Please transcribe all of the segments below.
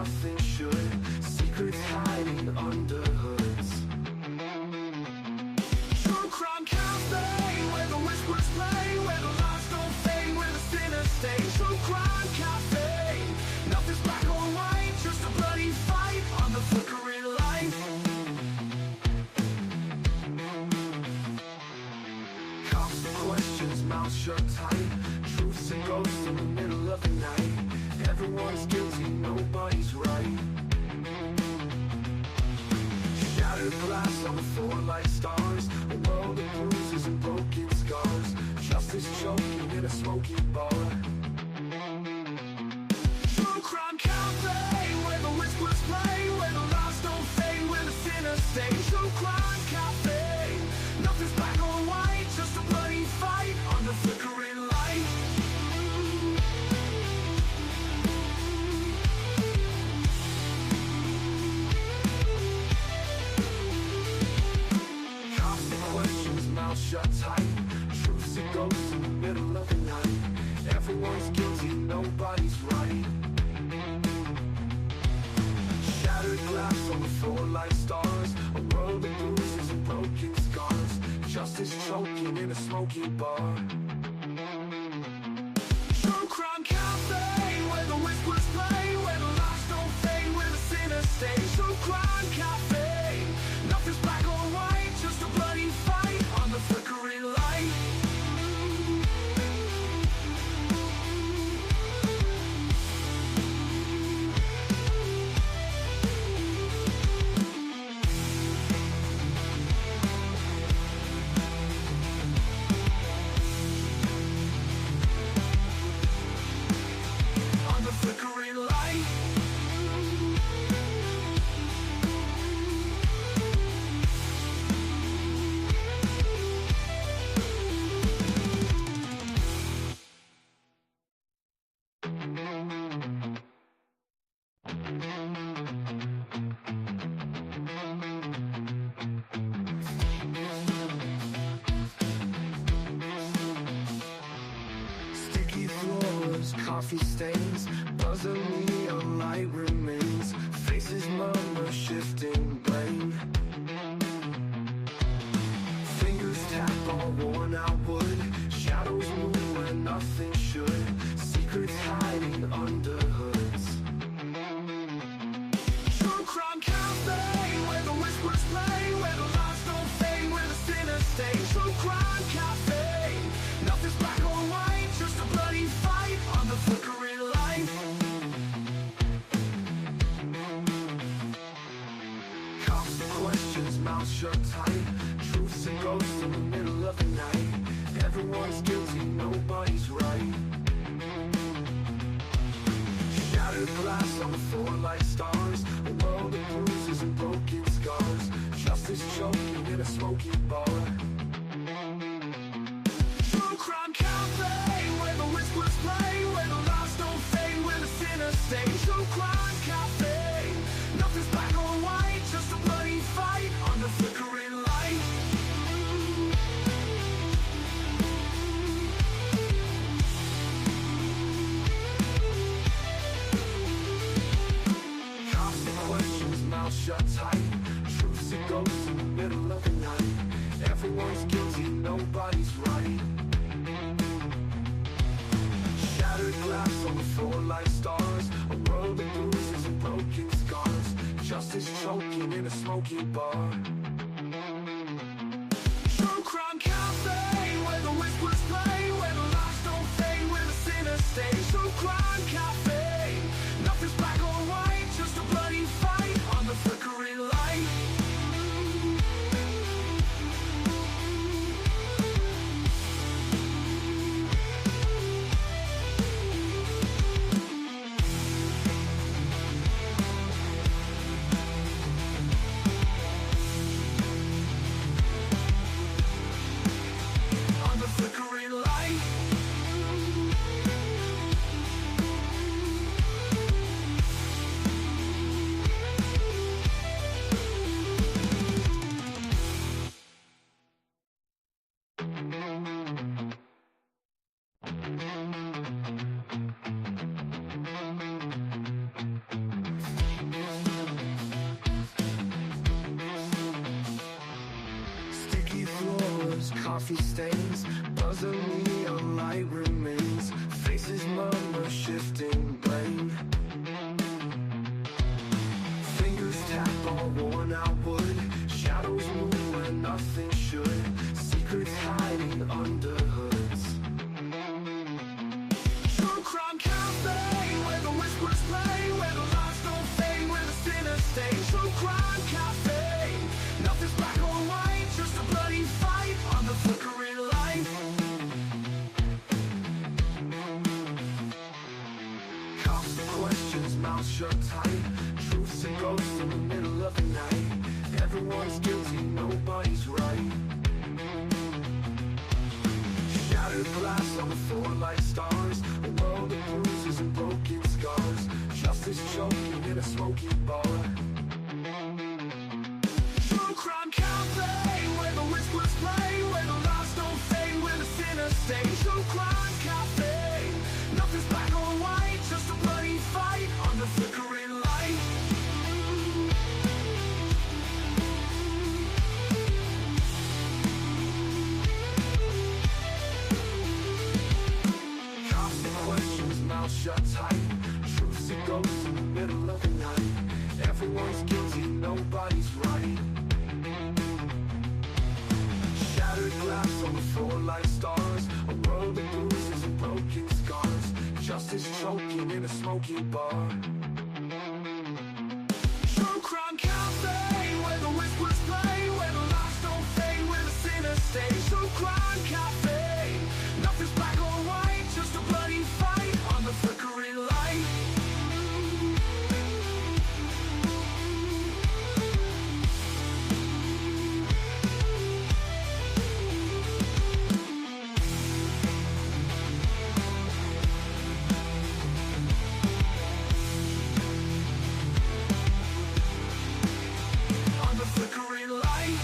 nothing should. Secrets hiding under hoods. True crime cafe, where the whispers play, where the lies don't fade, where the sinners stay. True crime cafe, nothing's black or white, just a bloody fight on the flickering light. Cops and questions, mouths shut tight. Truths and ghosts in the middle of the night. Everyone's guilty, nobody's right. Shattered glass on the floor like stars. A world of bruises and broken scars. Justice choking in a smoky bar. True crime cafe, where the whispers play, where the lies don't fade, where the sinners stay. True crime cafe, nothing's black or white, just a bloody fight on the flickering light. Cops and questions, mouths shut tight. Truths and ghosts in the middle of the night. Everyone's guilty, nobody's right. Shattered glass on the floor like stars. A world of bruises and broken scars. Justice choking in a smoky bar. True crime cafe, where the whispers play, where the lies don't fade, where the sinners stay. True crime cafe, nothing's black or white, just a bloody fight on the flickering light. On the flickering light. Sticky floors, coffee stains, buzzing neon light remains. Faces murmur, shifting blame. Fingers tap on worn out wood. Shadows move where nothing should. Secrets hiding under hoods. True crime cafe, where the whispers play, where the lies don't fade, where the sinners stay. True crime cafe, nothing's black or white, just a bloody fight on the flickering light. Cops and questions, mouths shut tight. Truths and ghosts in the middle of the night. Everyone's guilty, nobody's right. Shattered glass on the floor like stars. A world of bruises and broken scars. Justice choking in a smoky bar. True crime cafe, where the whispers play, where the lies don't fade, where the sinners stay. True crime cafe, nothing's black or white, just a bloody fight on the flickering light. Cops and questions, mouths shut tight. Truths and ghosts in the middle of the night. Everyone's guilty, nobody's right. Shattered glass on the floor like stars. A world of bruises coffee stains, buzz of neon light remains. Faces murmur, shifting blame. Fingers tap on worn out wood. Shadows move where nothing should. Secrets hiding under hoods. True crime cafe, where the whispers play, where the lies don't fade, where the sinners stay. True crime cafe, nothing's black or white, just a bloody fight on the flickering light. Cops and questions, mouths shut tight. Truths and ghosts in the middle of the night. Everyone's guilty, nobody's right. Shattered glass on the floor like stars. A world of bruises and broken scars. Justice choking in a smoky bar. True crime cafe, where the whispers play, where the lies don't fade, where the sinners stay. True crime cafe, nothing's black or white, just a bloody fight on the flickering light. Cops and questions, mouths shut tight. Truths and ghosts in the middle of the night. Everyone's guilty, nobody's right. Shattered glass on the floor like stars. A world of bruises and broken scars. Justice choking in a smoky bar. True crime cafe, where the whispers play, where the lies don't fade, where the sinners stay. True crime cafe, nothing's black or white, just a bloody fight on the flickering light. On the flickering light.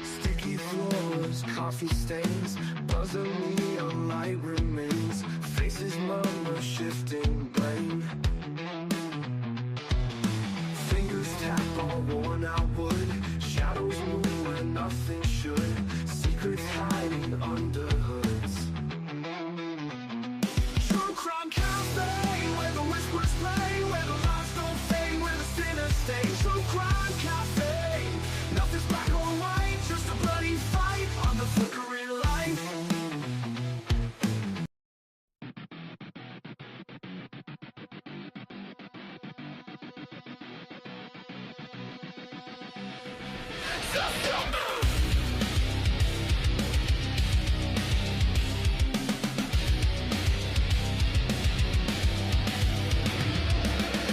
Sticky floors, coffee stains, buzz of neon light remains. Faces murmur, shifting blame. Fingers tap on worn out wood. Shadows move where nothing should. Secrets hiding under hoods. True crime cafe, where the whispers play, where the lies don't fade, where the sinners stay. True crime cafe, nothing's black or white, just a bloody fight on the flickering light.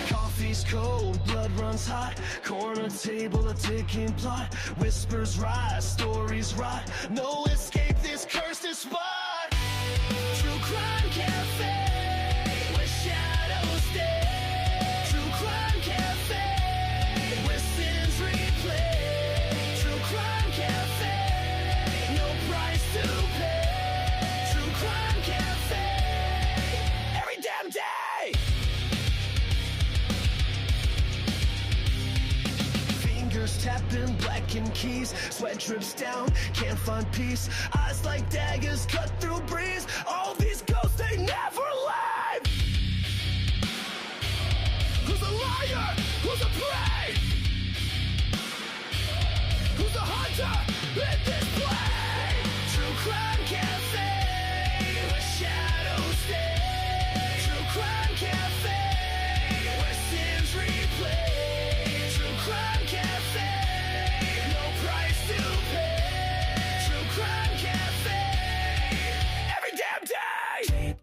Coffee's cold, blood runs hot. Corner table, a ticking plot. Whispers rise, stories rot. No escape this cursed spot. True crime cafe, where shadows stay. True crime cafe, where sins replay. True crime cafe, no price to pay. True crime cafe, every damn day. Fingers tapping, blackened keys. Sweat drips down, can't find peace. Eyes like daggers cut through breeze. All these ghosts, they never leave. Who's a liar? Who's a prey? Who's a hunter in this play? True crime cafe, where shadows stay. True crime cafe, where sins replay. True crime cafe, no price to pay. True crime cafe, every damn day.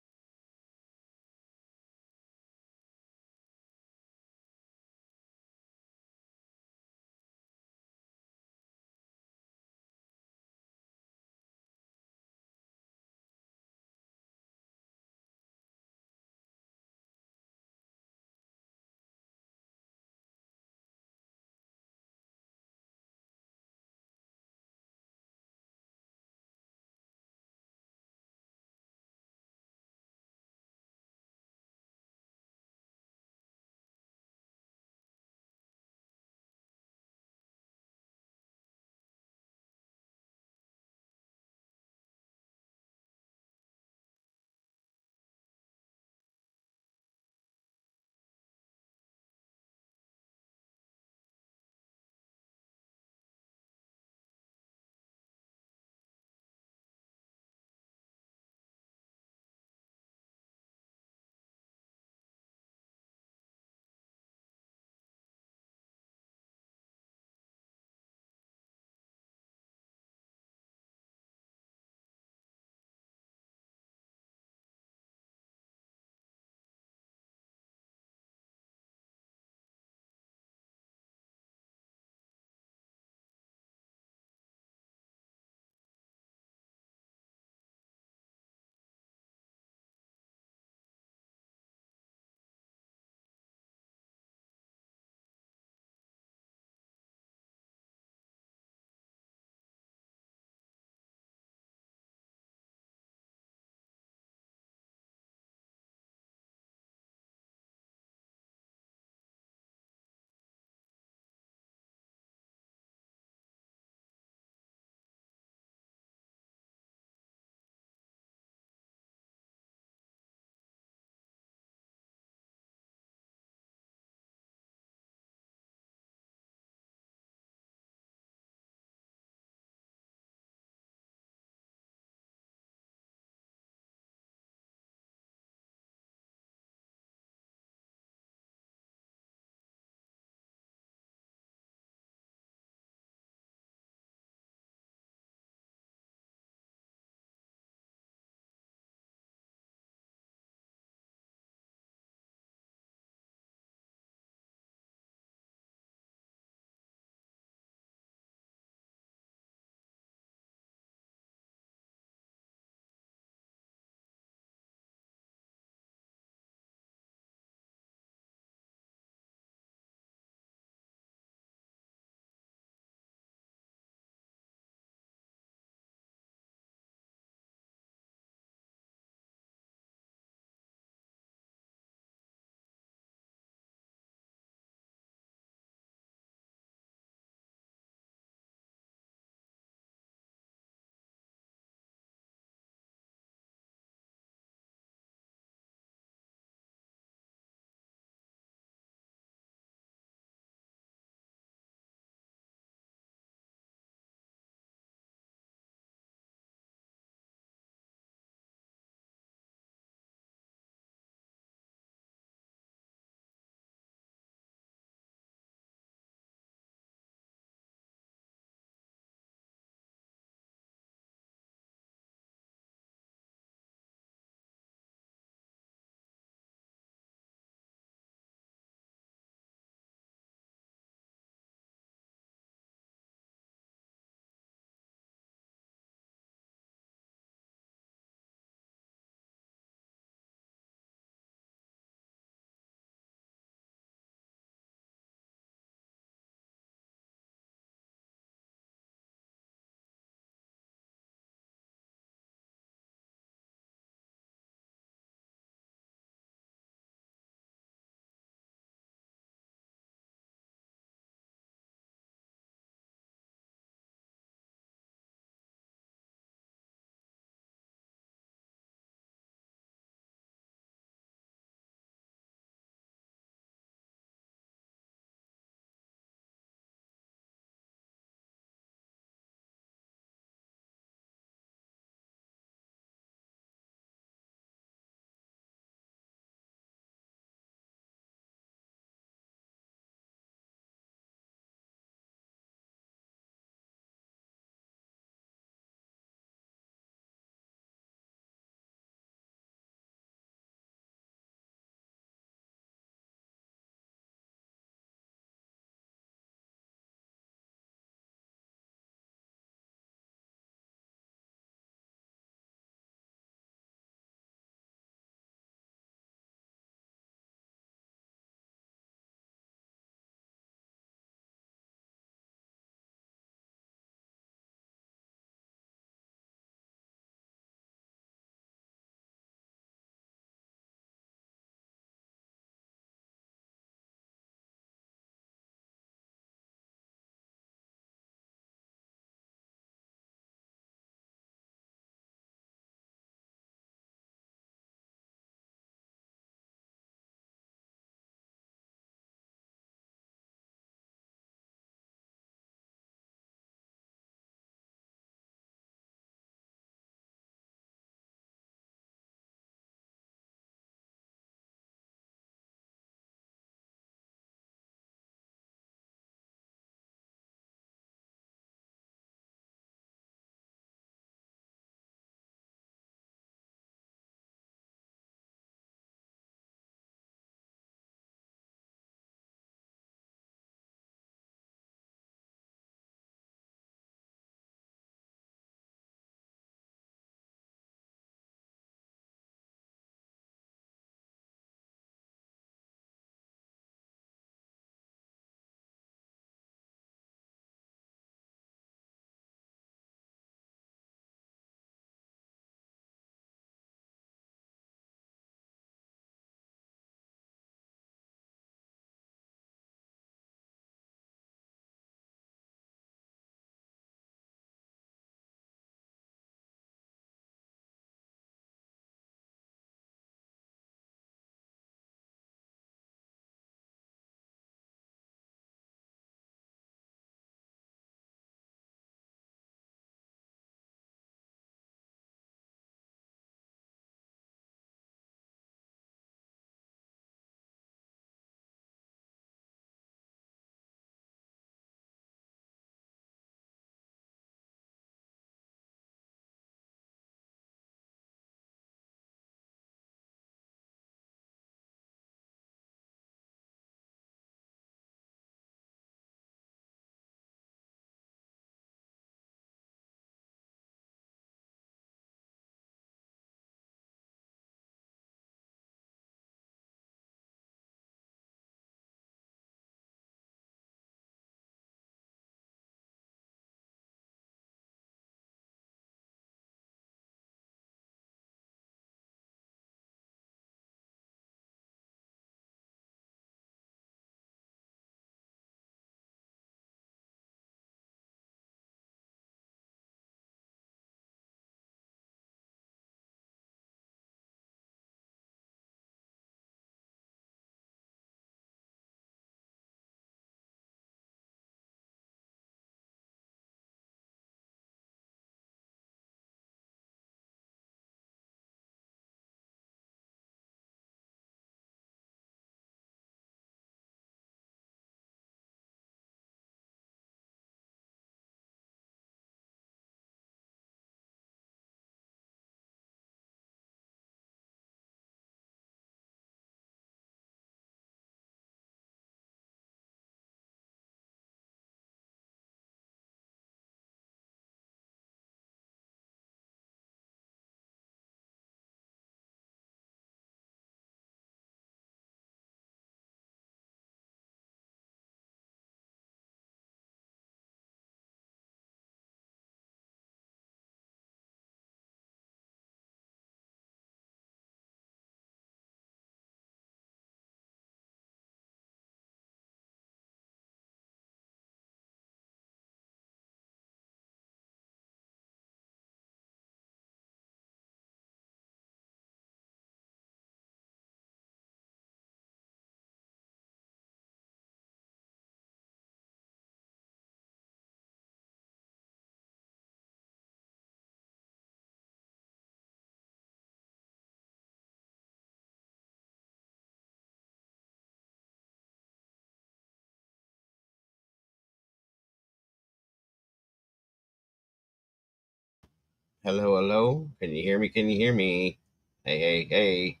Hello, hello. Can you hear me? Can you hear me? Hey, hey, hey.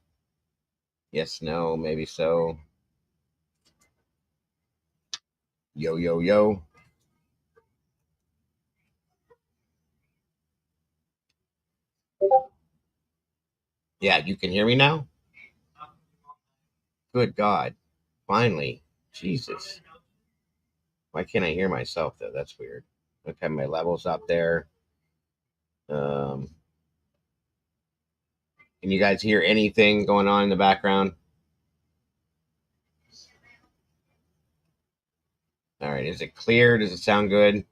Yes, no, maybe so. Yo, yo, yo. Yeah, you can hear me now? Good God. Finally. Jesus. Why can't I hear myself, though? That's weird. Okay, my level's up there. Um, can you guys hear anything going on in the background? All right, is it clear? Does it sound good?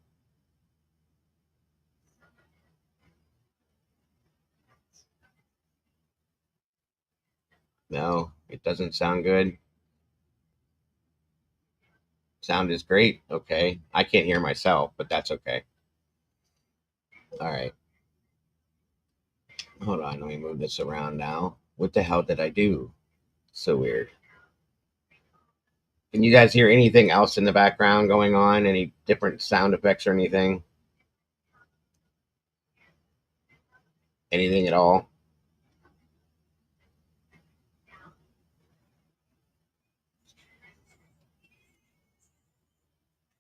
No, it doesn't sound good. Sound is great. Okay. I can't hear myself, but that's okay. All right. Hold on. Let me move this around now. What the hell did I do? So weird. Can you guys hear anything else in the background going on? Any different sound effects or anything? Anything at all?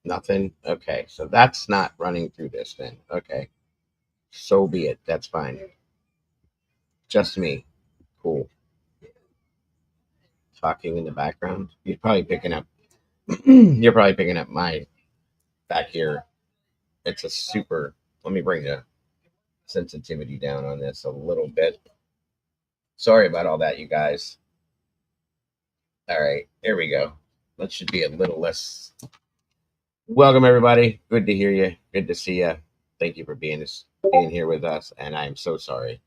Nothing? Okay. So that's not running through this then. Okay. So be it. That's fine. Just me. Cool. Talking in the background. You're probably picking up you're probably picking up my back here. It's a super let me bring the sensitivity down on this a little bit. Sorry about all that, you guys. All right, there we go. That should be a little less. Welcome, everybody. Good to hear you. Good to see you. Thank you for being here with us. And I'm so sorry.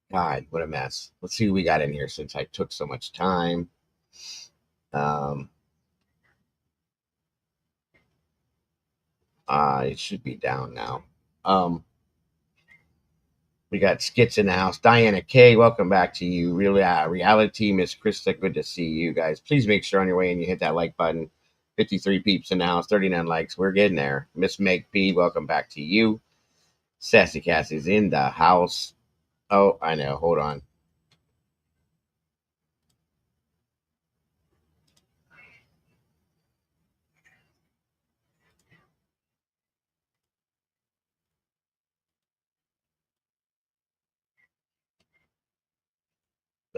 God, what a mess. Let's see who we got in here since I took so much time. Um, it should be down now. Um, we got Skits in the house. Diana K, welcome back to you. Really, reality, Miss Krista. Good to see you guys. Please make sure on your way in you hit that like button. 53 peeps in the house, 39 likes. We're getting there. Miss Meg P, welcome back to you. Sassy Cassie's in the house. Oh, I know. Hold on.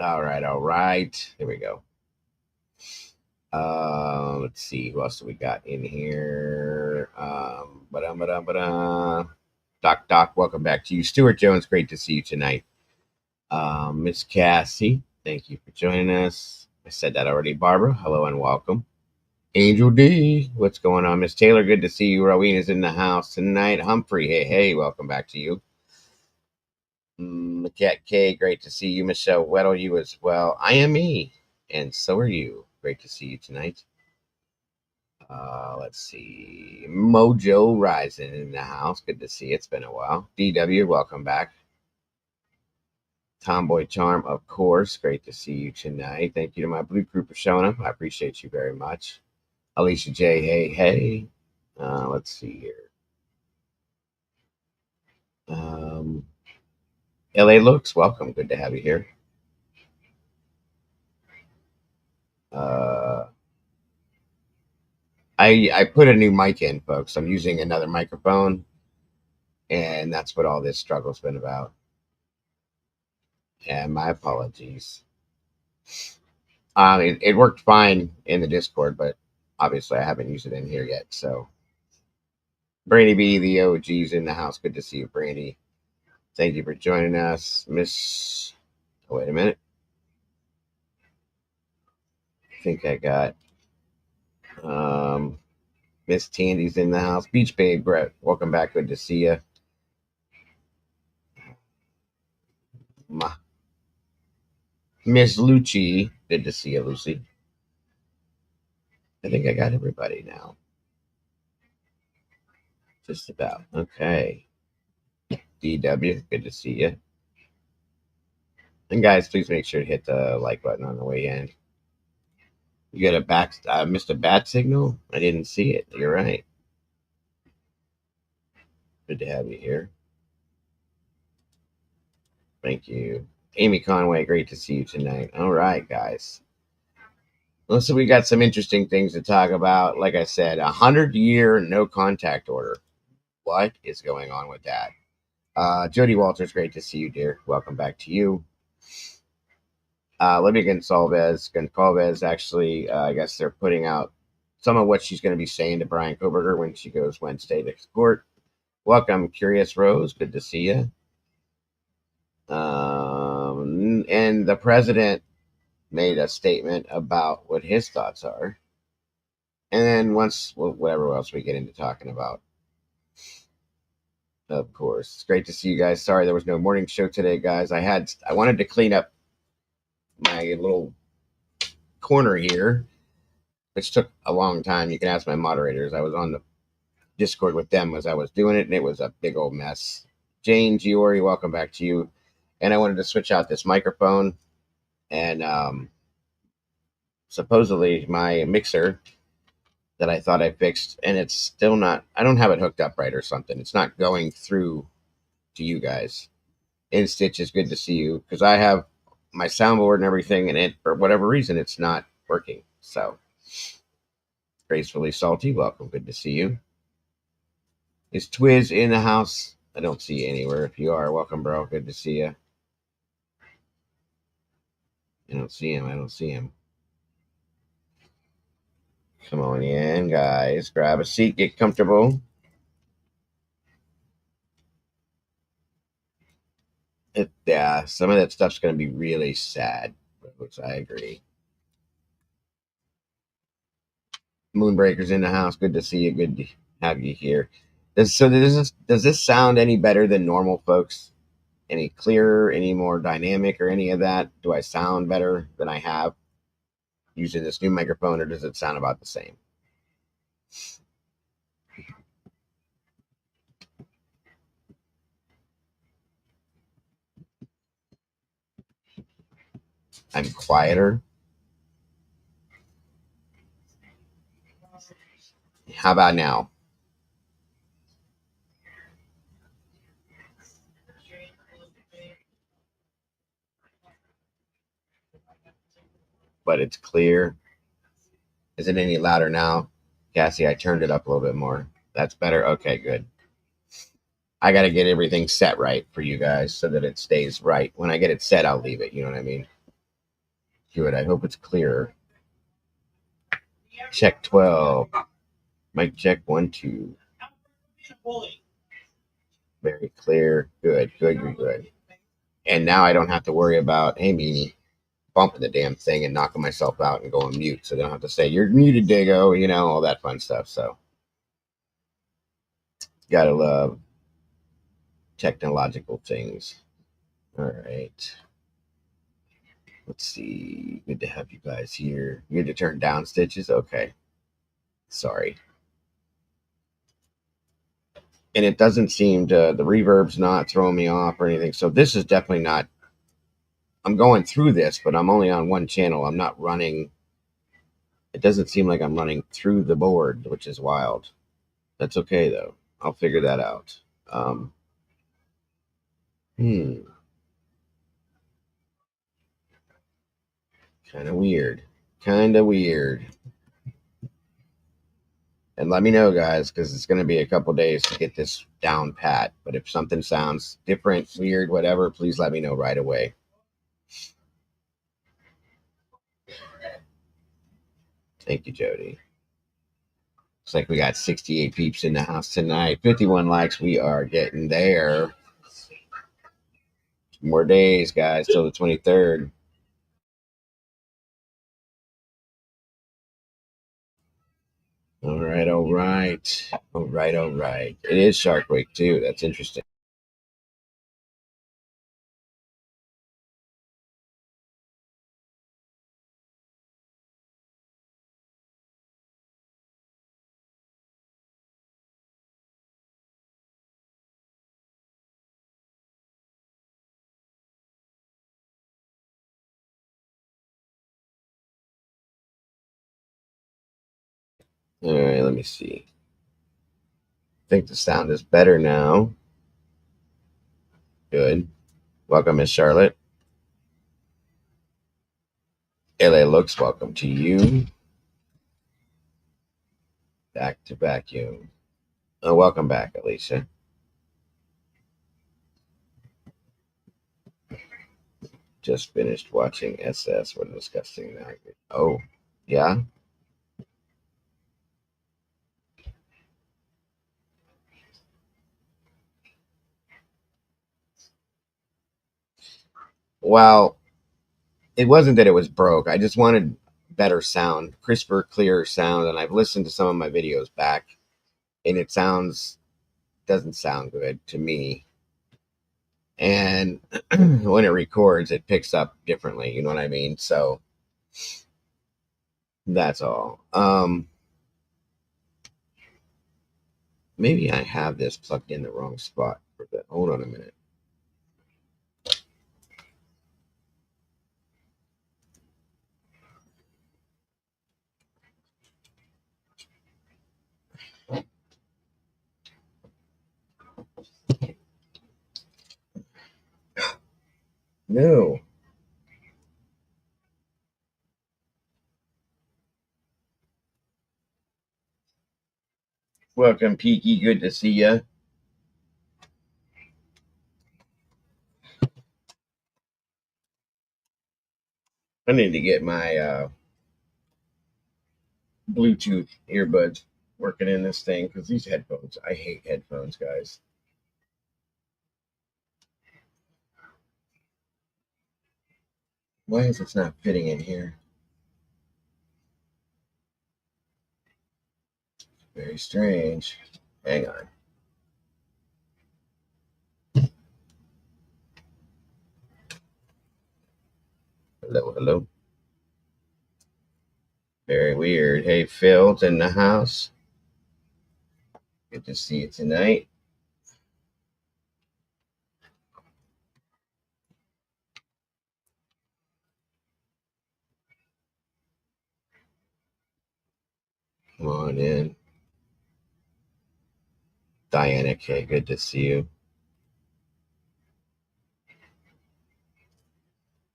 All right, all right. Here we go. Let's see who else do we got in here. Doc Doc, welcome back to you. Stuart Jones, great to see you tonight. Miss Cassie, thank you for joining us. I said that already. Barbara, hello and welcome. Angel D, what's going on? Miss Taylor, good to see you. Rowena's in the house tonight. Humphrey, hey, hey, welcome back to you. Cat K, great to see you. Michelle Weddle, you as well. I am me, and so are you. Great to see you tonight. Let's see. Mojo Rising in the house. Good to see you. It's been a while. DW, welcome back. Tomboy Charm, of course. Great to see you tonight. Thank you to my Blue Crew for showing up. I appreciate you very much. Alicia J, hey, hey. Let's see here. Um, LA Looks, welcome. Good to have you here. Uh, I put a new mic in, folks. I'm using another microphone, and that's what all this struggle's been about. And my apologies. It worked fine in the Discord, but obviously I haven't used it in here yet. So, Brandy B, the OG's in the house. Good to see you, Brandy. Thank you for joining us, Miss. Oh, wait a minute. I think I got um, Miss Tandy's in the house. Beach Babe, Brett. Welcome back. Good to see you. Miss Lucci. Good to see you, Lucy. I think I got everybody now. Just about. Okay. DW. Good to see you. And guys, please make sure to hit the like button on the way in. You got a back, missed a bat signal? I didn't see it. You're right. Good to have you here. Thank you. Amy Conway, great to see you tonight. All right, guys. Well, so we got some interesting things to talk about. Like I said, 100-year no contact order. What is going on with that? Jody Walters, great to see you, dear. Welcome back to you. Olivia Gonalves, actually, I guess they're putting out some of what she's going to be saying to Brian Koberger when she goes Wednesday to court. Welcome, Curious Rose. Good to see you. And the president made a statement about what his thoughts are. And then whatever else we get into talking about, of course. It's great to see you guys. Sorry there was no morning show today, guys. I wanted to clean up my little corner here, which took a long time. You can ask my moderators. I was on the Discord with them as I was doing it, and it was a big old mess. Jane Giori, welcome back to you. And I wanted to switch out this microphone, and supposedly my mixer that I thought I fixed, and it's still not. I don't have it hooked up right or something. It's not going through to you guys. In Stitch is good to see you because I have my soundboard and everything, and it for whatever reason it's not working. So, gracefully salty, welcome. Good to see you. Is Twiz in the house? I don't see you anywhere. If you are, welcome, bro. Good to see you. I don't see him. I don't see him. Come on in, guys. Grab a seat. Get comfortable. Yeah, some of that stuff's going to be really sad, which I agree. Moonbreaker's in the house. Good to see you. Good to have you here. Does this sound any better than normal, folks? Any clearer, any more dynamic, or any of that? Do I sound better than I have using this new microphone, or does it sound about the same? I'm quieter. How about now? But it's clear. Is it any louder now? Cassie, I turned it up a little bit more. That's better. Okay, good. I got to get everything set right for you guys so that it stays right. When I get it set, I'll leave it. You know what I mean? Good. I hope it's clearer. Check 12. Mic check 1, 2. Very clear. Good, good, good, good. And now I don't have to worry about, hey, Meanie, bumping the damn thing and knocking myself out and going mute. So they don't have to say, you're muted, Dago, you know, all that fun stuff. So, gotta love technological things. All right. Let's see. Good to have you guys here. Good to turn down stitches. Okay. Sorry. And it doesn't seem to, the reverb's not throwing me off or anything. So this is definitely not, I'm going through this, but I'm only on one channel. I'm not running. It doesn't seem like I'm running through the board, which is wild. That's okay though. I'll figure that out. Um, hmm. Kind of weird. Kind of weird. And let me know, guys, because it's going to be a couple days to get this down pat. But if something sounds different, weird, whatever, please let me know right away. Thank you, Jody. Looks like we got 68 peeps in the house tonight. 51 likes. We are getting there. More days, guys, till the 23rd. All right, all right. All right, all right. It is Shark Week, too. That's interesting. All right, let me see. I think the sound is better now. Good. Welcome, Miss Charlotte. LA Looks, welcome to you. Back to vacuum. Oh, welcome back, Alicia. Just finished watching SS. What a disgusting night. Oh, yeah? Well, it wasn't that it was broke. I just wanted better sound, crisper, clearer sound. And I've listened to some of my videos back, and it doesn't sound good to me. And when it records, it picks up differently. You know what I mean? So that's all. Maybe I have this plugged in the wrong spot for the. Hold on a minute. No. Welcome, Peaky. Good to see you. I need to get my Bluetooth earbuds working in this thing because these headphones, I hate headphones, guys. Why is it not fitting in here? Very strange. Hang on. Hello, hello. Very weird. Hey, Phil's in the house. Good to see you tonight. Come on in. Diana K, good to see you.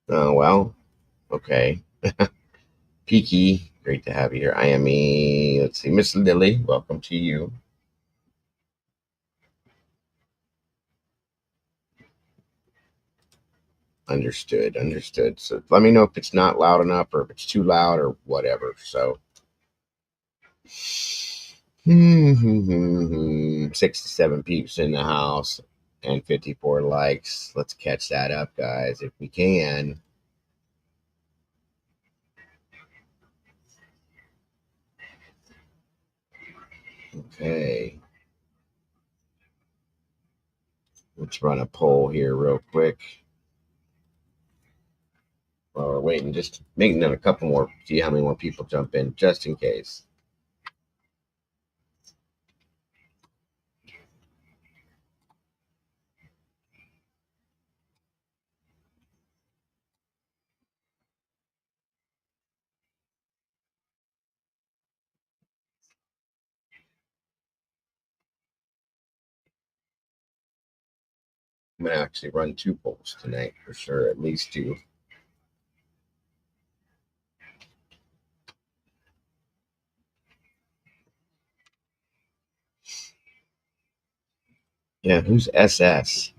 Oh, well, okay. Peaky, great to have you here. I am let's see, Miss Lily, welcome to you. Understood, understood. So let me know if it's not loud enough or if it's too loud or whatever. So 67 peeps in the house and 54 likes. Let's catch that up, guys, if we can. Okay. Let's run a poll here real quick. While we're waiting, just making a couple more, see how many more people jump in, just in case. I'm gonna actually run two polls tonight for sure, at least two. Yeah, who's SS?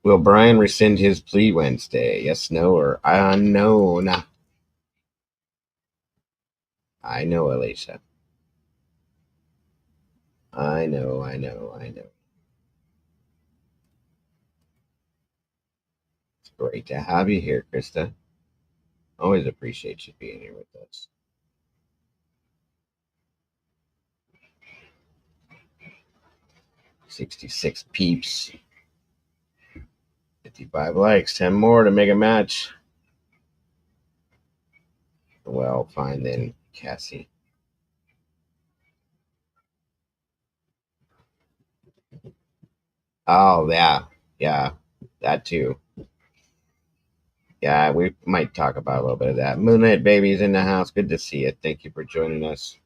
Will Brian rescind his plea Wednesday? Yes, no, or unknown? I know, Alicia. I know, I know, I know. It's great to have you here, Krista. Always appreciate you being here with us. 66 peeps. 55 likes. 10 more to make a match. Well, fine then, Cassie. Oh, yeah. Yeah, that too. Yeah, we might talk about a little bit of that. Moonlight Baby's in the house. Good to see you. Thank you for joining us.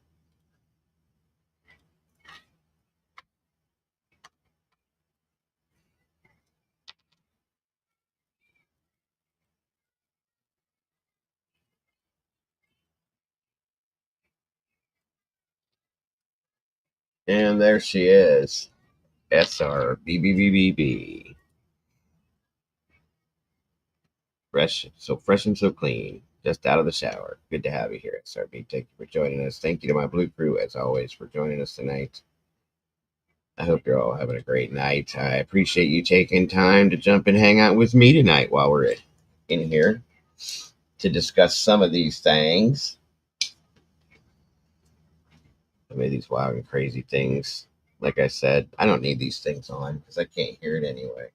And there she is. SRBBBBB. Fresh and so clean. Just out of the shower. Good to have you here, SRB. Thank you for joining us. Thank you to my Blue Crew, as always, for joining us tonight. I hope you're all having a great night. I appreciate you taking time to jump and hang out with me tonight while we're in here to discuss some of these things. Some of these wild and crazy things. Like I said, I don't need these things on because I can't hear it anyway.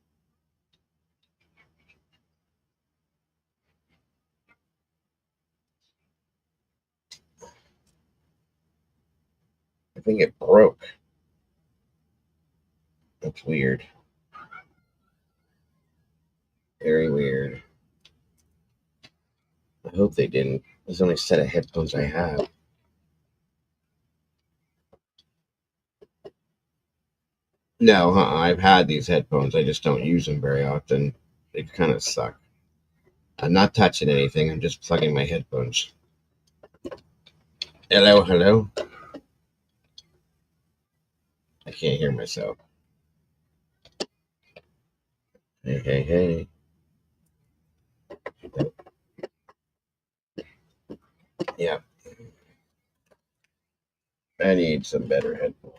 I think it broke. That's weird. Very weird. I hope they didn't. There's the only set of headphones I have. No, I've had these headphones. I just don't use them very often. They kind of suck. I'm not touching anything. I'm just plugging my headphones. Hello, hello. I can't hear myself. Hey, hey, hey. Yeah, I need some better headphones.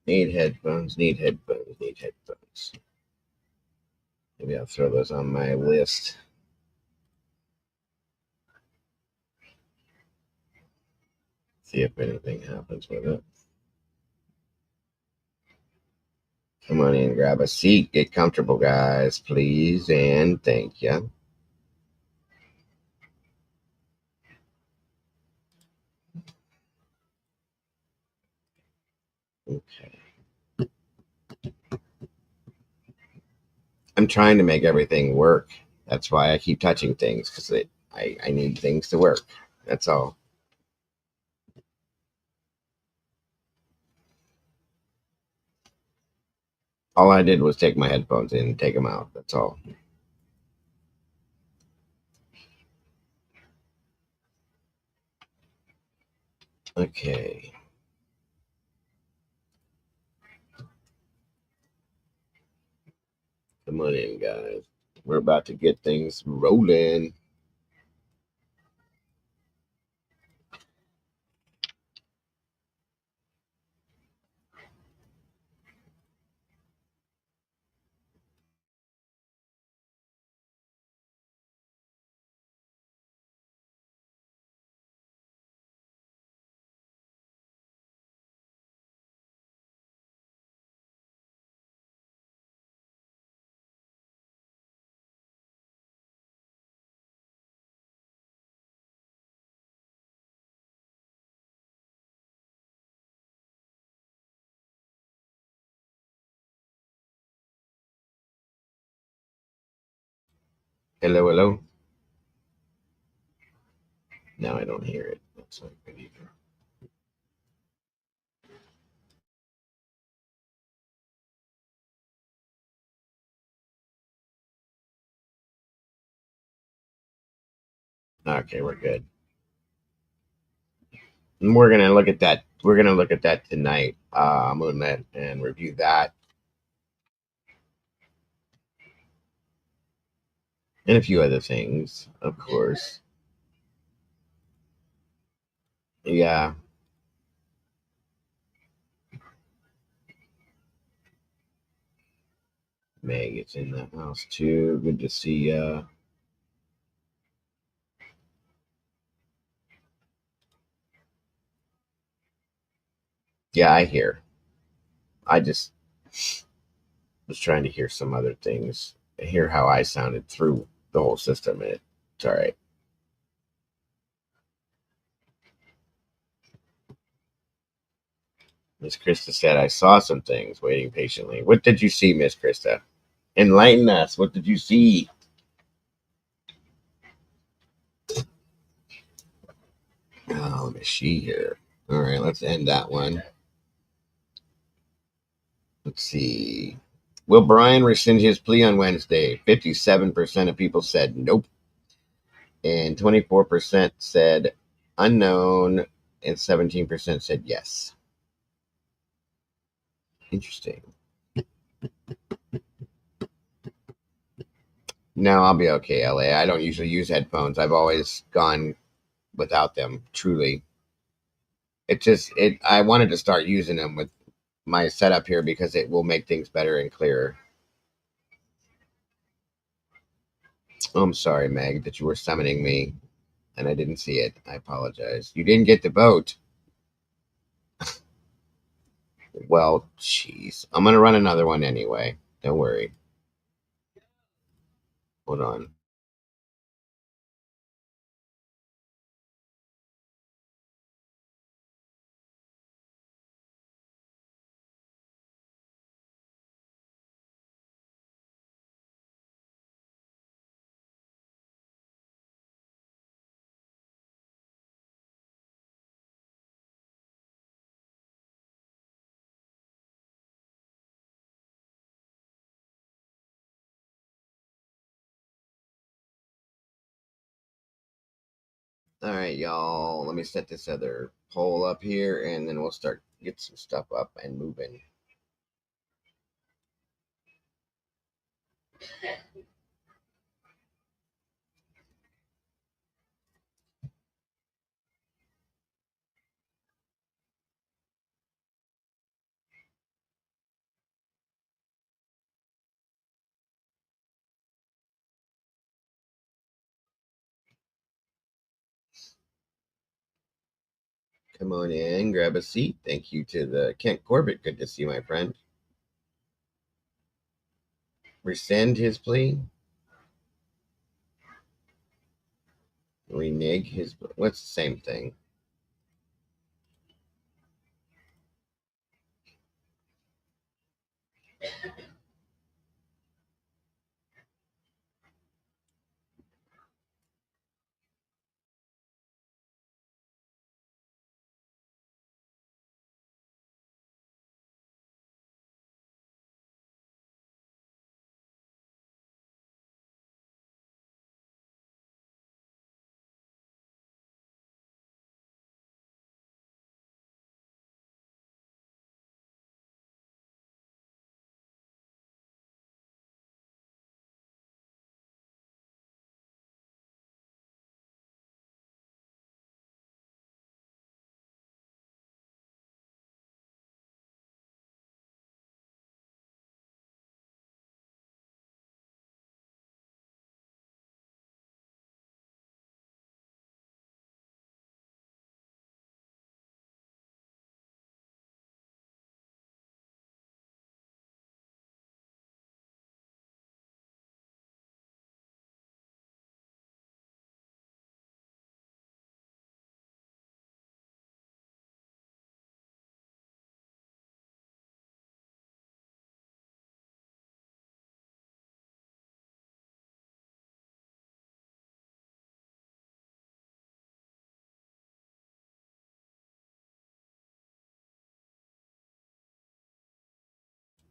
Need headphones, need headphones, need headphones. Maybe I'll throw those on my list. See if anything happens with it. Come on in, grab a seat, get comfortable, guys, please, and thank you. Okay. I'm trying to make everything work. That's why I keep touching things because I need things to work. That's all. All I did was take my headphones in and take them out. That's all. Okay. Come on in, guys. We're about to get things rolling. Hello, hello. Now I don't hear it. That's not good either. Okay, we're good. And we're gonna look at that. We're gonna look at that tonight. I'm gonna and review that and a few other things, of course. Yeah, Meg is in the house too. Good to see ya. Yeah, I hear. I just was trying to hear some other things. Hear how I sounded through the whole system, and it's all right. Miss Krista said, I saw some things waiting patiently. What did you see, Miss Krista? Enlighten us. What did you see? Oh, Miss She here. All right, let's end that one. Let's see. Will Brian rescind his plea on Wednesday? 57% of people said nope, and 24% said unknown, and 17% said yes. Interesting. No, I'll be okay, LA. I don't usually use headphones. I've always gone without them, truly. I wanted to start using them with my setup here because it will make things better and clearer. Oh, I'm sorry, Meg, that you were summoning me and I didn't see it. I apologize. You didn't get the vote. Well, jeez. I'm gonna run another one anyway. Don't worry. Hold on. All right, y'all. Let me set this other poll up here, and then we'll start get some stuff up and moving. Come on in, grab a seat. Thank you to the Kent Corbett. Good to see you, my friend. Rescind his plea. Renege his. What's the same thing?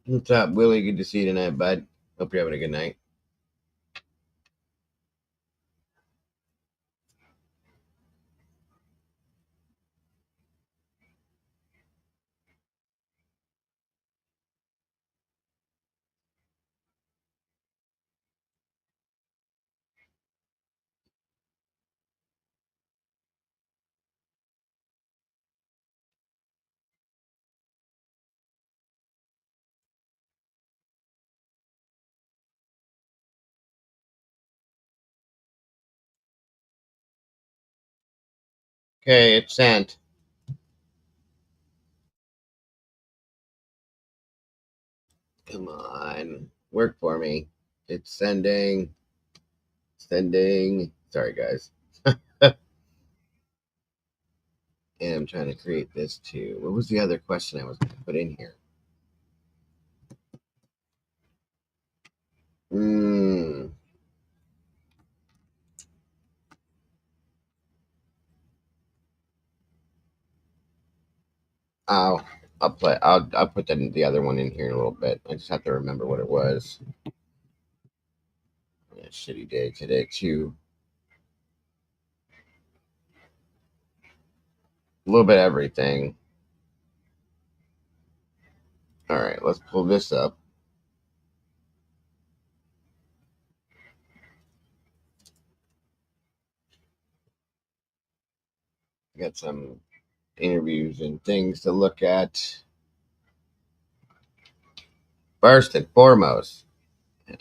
What's up, Willie? Good to see you tonight, bud. Hope you're having a good night. Okay, it's sent. Come on, work for me. It's sending. Sending. Sorry, guys. And I'm trying to create this too. What was the other question I was going to put in here? Hmm. I'll I'll put the other one in here in a little bit. I just have to remember what it was. Yeah, shitty day today too. A little bit of everything. All right, let's pull this up. Got some interviews and things to look at. First and foremost,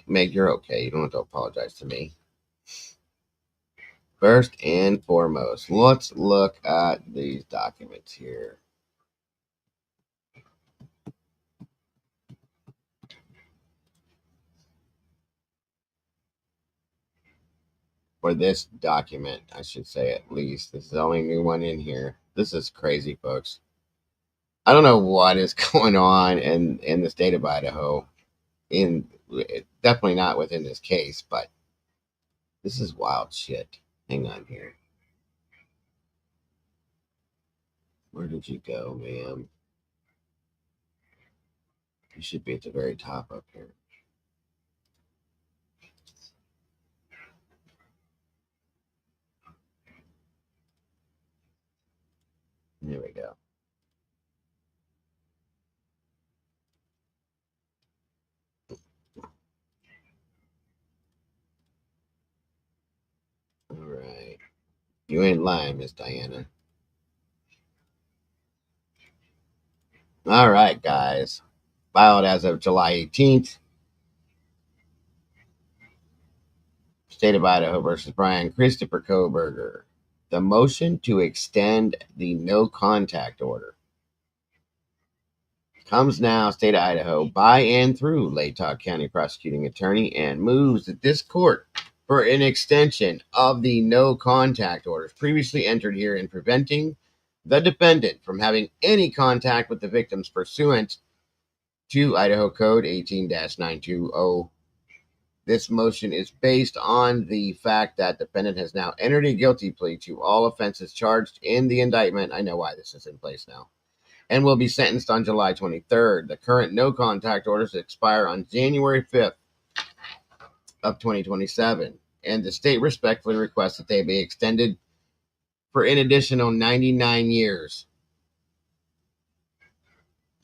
Meg, you're okay. You don't have to apologize to me. First and foremost, let's look at these documents here. For this document, I should say at least. This is the only new one in here. This is crazy, folks. I don't know what is going on in the state of Idaho. Definitely not within this case, but this is wild shit. Hang on here. Where did you go, ma'am? You should be at the very top up here. There we go. All right. You ain't lying, Miss Diana. All right, guys. Filed as of July 18th. State of Idaho versus Brian Christopher Koberger. The motion to extend the no contact order comes now, state of Idaho, by and through Latah County Prosecuting Attorney, and moves that this court for an extension of the no contact orders previously entered here in preventing the defendant from having any contact with the victims pursuant to Idaho Code 18-920. This motion is based on the fact that the defendant has now entered a guilty plea to all offenses charged in the indictment. I know why this is in place now. And will be sentenced on July 23rd. The current no contact orders expire on January 5th of 2027. And the state respectfully requests that they be extended for an additional 99 years.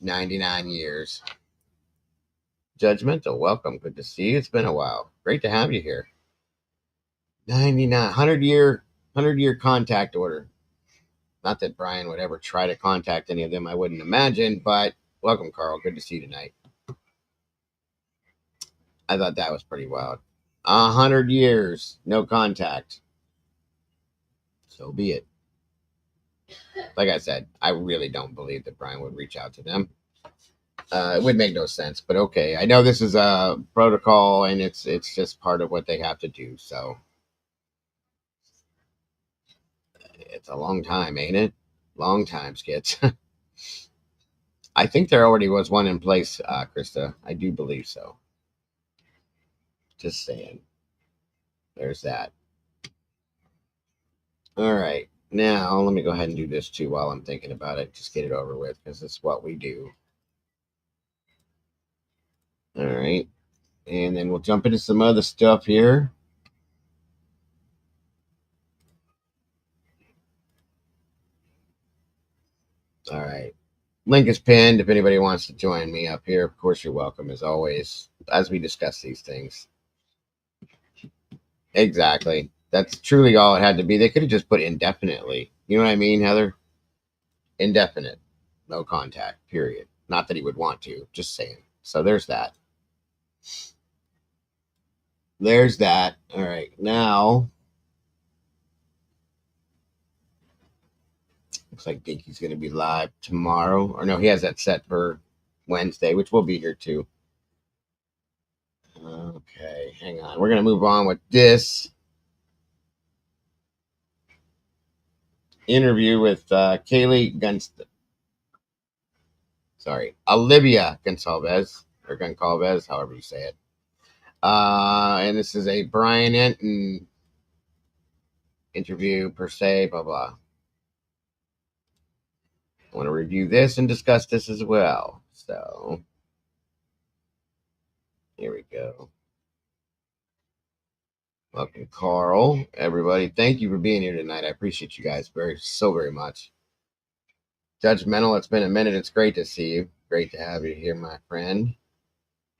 99 years. Judgmental, welcome. Good to see you. It's been a while. Great to have you here. 99, 100-year contact order. Not that Brian would ever try to contact any of them, I wouldn't imagine, but welcome, Carl. Good to see you tonight. I thought that was pretty wild. 100 years, no contact. So be it. Like I said, I really don't believe that Brian would reach out to them. It would make no sense, but okay. I know this is a protocol, and it's just part of what they have to do. So it's a long time, ain't it? Long time, Skits. I think there already was one in place, Krista. I do believe so. Just saying. There's that. All right. Now, let me go ahead and do this too while I'm thinking about it. Just get it over with because it's what we do. All right. And then we'll jump into some other stuff here. All right. Link is pinned if anybody wants to join me up here. Of course, you're welcome as always as we discuss these things. Exactly. That's truly all it had to be. They could have just put indefinitely. You know what I mean, Heather? Indefinite. No contact, period. Not that he would want to, just saying. So there's that. There's that. All right. Now, looks like Dinky's going to be live tomorrow. Or no, he has that set for Wednesday, which will be here too. Okay, hang on. We're going to move on with this interview with Kaylee Olivia Gonalves, or Goncalves, however you say it. And this is a Brian Enton interview per se, blah, blah. I want to review this and discuss this as well. So, here we go. Welcome, Carl. Everybody, thank you for being here tonight. I appreciate you guys so very much. Judgmental, it's been a minute. It's great to see you. Great to have you here, my friend.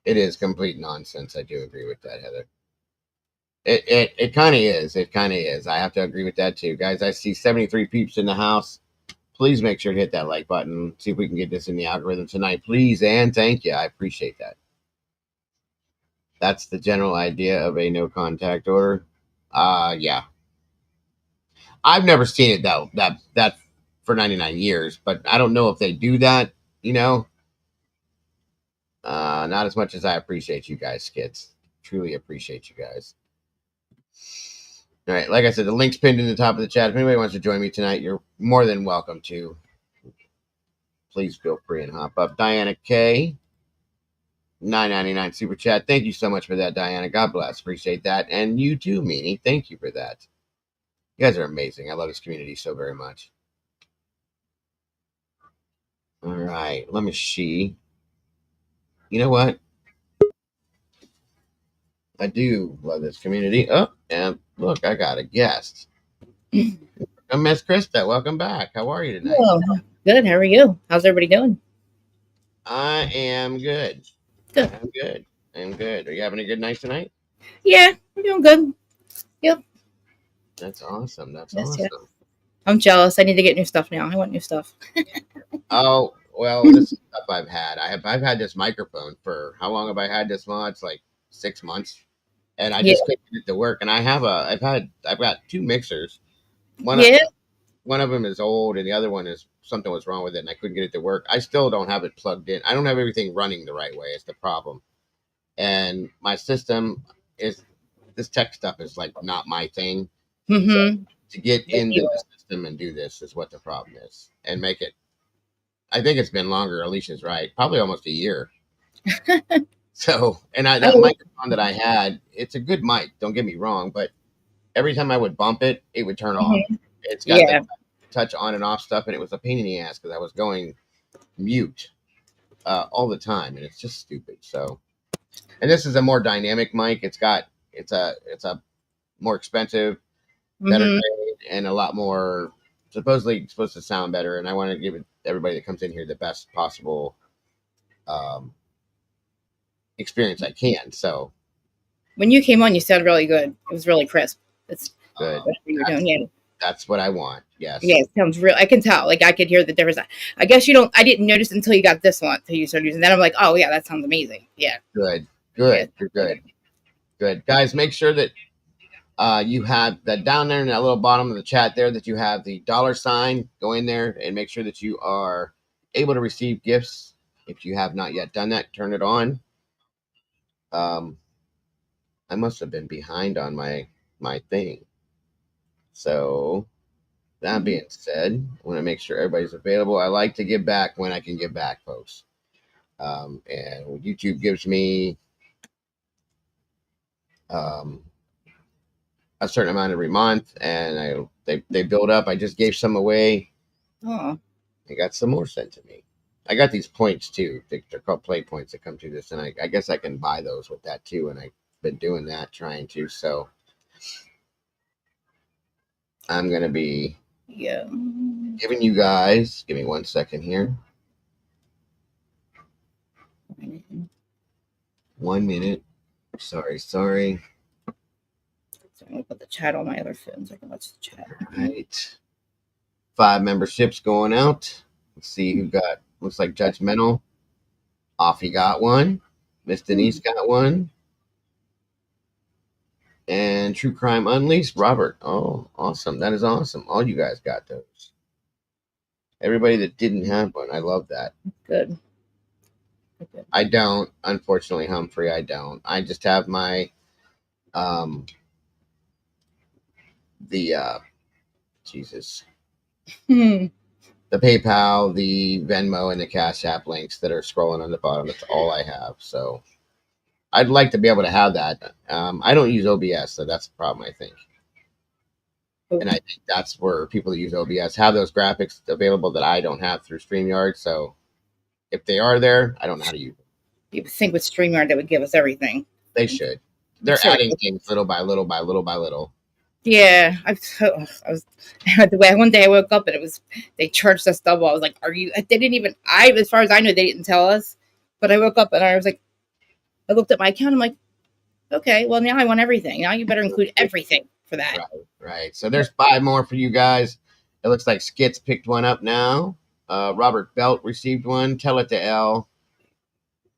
It is complete nonsense. I do agree with that, Heather. It kind of is. It kind of is. I have to agree with that too, guys. I see 73 peeps in the house. Please make sure to hit that like button. See if we can get this in the algorithm tonight, please, and thank you. I appreciate that. That's the general idea of a no contact order. Yeah. I've never seen it though. That for 99 years, but I don't know if they do that. You know, not as much as I appreciate you guys, kids. Truly appreciate you guys. All right, like I said, the link's pinned in the top of the chat. If anybody wants to join me tonight, you're more than welcome to. Please feel free and hop up. Diana K, $9.99 super chat. Thank you so much for that, Diana. God bless. Appreciate that. And you too, Meanie. Thank you for that. You guys are amazing. I love this community so very much. All right, let me see. You know what? I do love this community. Oh, and look, I got a guest. Miss Krista, welcome back. How are you tonight? Oh, good. How are you? How's everybody doing? I am good. Good. I'm good. I'm good. Are you having a good night tonight? Yeah, we're doing good. Yep. That's awesome. That's Yes, awesome. yes. I'm jealous. I need to get new stuff now. I want new stuff. Oh, well, this is stuff I've had. I've had this microphone for how long have I had this mod? It's like 6 months. And I Yeah. just couldn't get it to work. And I've got two mixers. Yeah. One of them is old and the other one is something was wrong with it and I couldn't get it to work. I still don't have it plugged in. I don't have everything running the right way. It's the problem. And my system is this tech stuff is like not my thing. Mm-hmm. So to get into the system and do this is what the problem is. And make it I think it's been longer, Alicia's right. Probably almost a year. So that microphone that I had, it's a good mic, don't get me wrong, but every time I would bump it, it would turn off. It's got the touch on and off stuff, and it was a pain in the ass because I was going mute all the time, and it's just stupid. So, and this is a more dynamic mic. It's a more expensive, better grade, and a lot more supposedly supposed to sound better. And I want to give everybody that comes in here the best possible experience I can. So, when you came on, you sounded really good. It was really crisp. It's good. What you were doing, yeah. That's what I want. Yes. Yeah, it sounds real. I can tell. Like I could hear the difference. I guess you don't. I didn't notice until you got this one. Until you started using that, I'm like, oh yeah, that sounds amazing. Yeah. Good. Yeah. You're good. Guys, make sure that you have that down there in that little bottom of the chat there that you have the $sign. Go in there and make sure that you are able to receive gifts. If you have not yet done that, turn it on. I must have been behind on my thing. So that being said, I want to make sure everybody's available. I like to give back when I can give back, folks. And YouTube gives me a certain amount every month, and they build up. I just gave some away. Oh. I got some more sent to me. I got these points too. They're called play points that come through this, and I guess I can buy those with that too. And I've been doing that, trying to. So I'm gonna be giving you guys. Give me 1 second here. 1 minute. Sorry. So I'm gonna put the chat on my other phone so I can watch the chat. All right. 5 memberships going out. Let's see who got. Looks like Judgmental. Offie got one. Miss Denise got one. And True Crime Unleashed, Robert. Oh, awesome. That is awesome. All you guys got those. Everybody that didn't have one, I love that. Good. I don't, unfortunately, Humphrey, I don't. I just have my Jesus. The PayPal, the Venmo, and the Cash App links that are scrolling on the bottom. That's all I have. So I'd like to be able to have that. I don't use OBS, so that's the problem, I think. And I think that's where people that use OBS have those graphics available that I don't have through StreamYard. So if they are there, I don't know how to use them. You would think with StreamYard they would give us everything. They should. They're adding things little by little by little by little. Yeah, I was the way one day I woke up and it was they charged us double. I was like, "Are you?" They didn't even. As far as I know, they didn't tell us. But I woke up and I was like, I looked at my account. I'm like, okay, well now I want everything. Now you better include everything for that. Right. So there's 5 more for you guys. It looks like Skits picked one up now. Robert Belt received one. Tell It to L.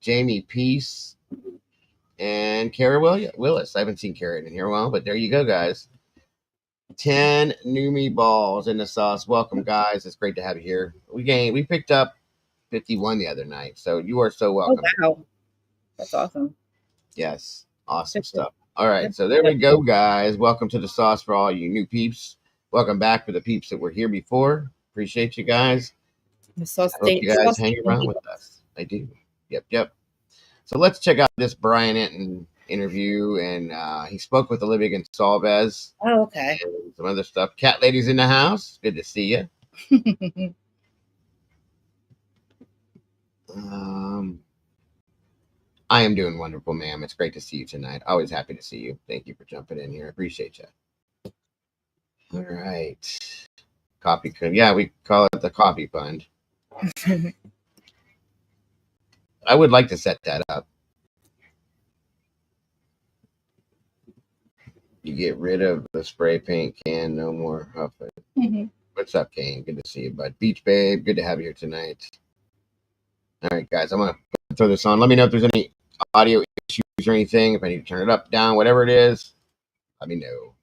Jamie Peace and Kara Willis. I haven't seen Kara in here a while, but there you go, guys. 10 new meatballs in the sauce. Welcome, guys. It's great to have you here. We picked up 51 the other night, so you are so Oh welcome. wow, that's awesome. Yes, awesome stuff. All right, so there we go, guys. Welcome to the sauce for all you new peeps. Welcome back for the peeps that were here before. Appreciate you guys. The sauce I hope you guys hang around with us. I do. Yep. So let's check out this Brian Enton interview, and he spoke with Olivia Gonalves. Oh, okay. And some other stuff. Cat ladies in the house. Good to see you. I am doing wonderful, ma'am. It's great to see you tonight. Always happy to see you. Thank you for jumping in here. I appreciate you. All right. Coffee cream. Yeah, we call it the coffee fund. I would like to set that up. You get rid of the spray paint can. No more huffing. Mhm. What's up, Kane? Good to see you, bud. Beach Babe. Good to have you here tonight. All right, guys. I'm going to throw this on. Let me know if there's any audio issues or anything. If I need to turn it up, down, whatever it is, let me know.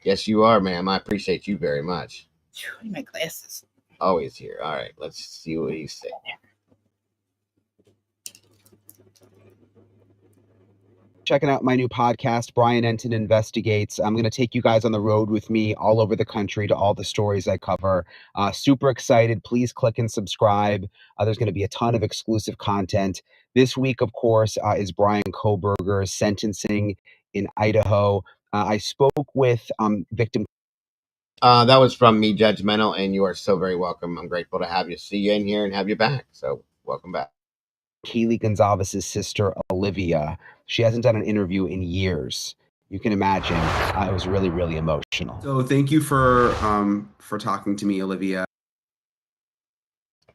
Yes, you are, ma'am. I appreciate you very much. I need my glasses. Always here. All right, let's see what he's saying. Checking out my new podcast, Brian Enton Investigates. I'm going to take you guys on the road with me all over the country to all the stories I cover. Super excited. Please click and subscribe. There's going to be a ton of exclusive content. This week, of course, is Brian Koberger's sentencing in Idaho. I spoke with victim. That was from me, Judgmental, and you are so very welcome. I'm grateful to have you, see you in here, and have you back. So welcome back. Keely Gonzalez's sister, Olivia. She hasn't done an interview in years. You can imagine it was really, really emotional. So thank you for talking to me, Olivia.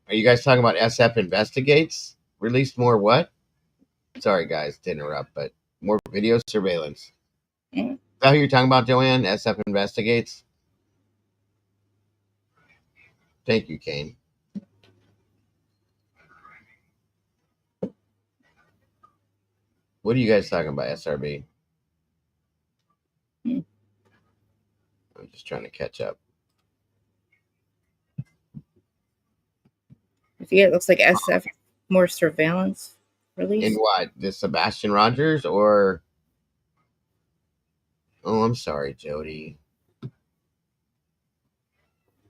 Are you guys talking about SF Investigates? Released more what? Sorry, guys, to interrupt, but more video surveillance. Mm. Is that who you're talking about, Joanne? SF Investigates? Thank you, Kane. What are you guys talking about, SRB? Hmm. I'm just trying to catch up. I think it looks like SF more surveillance release. In what? The Sebastian Rogers or? Oh, I'm sorry, Jody.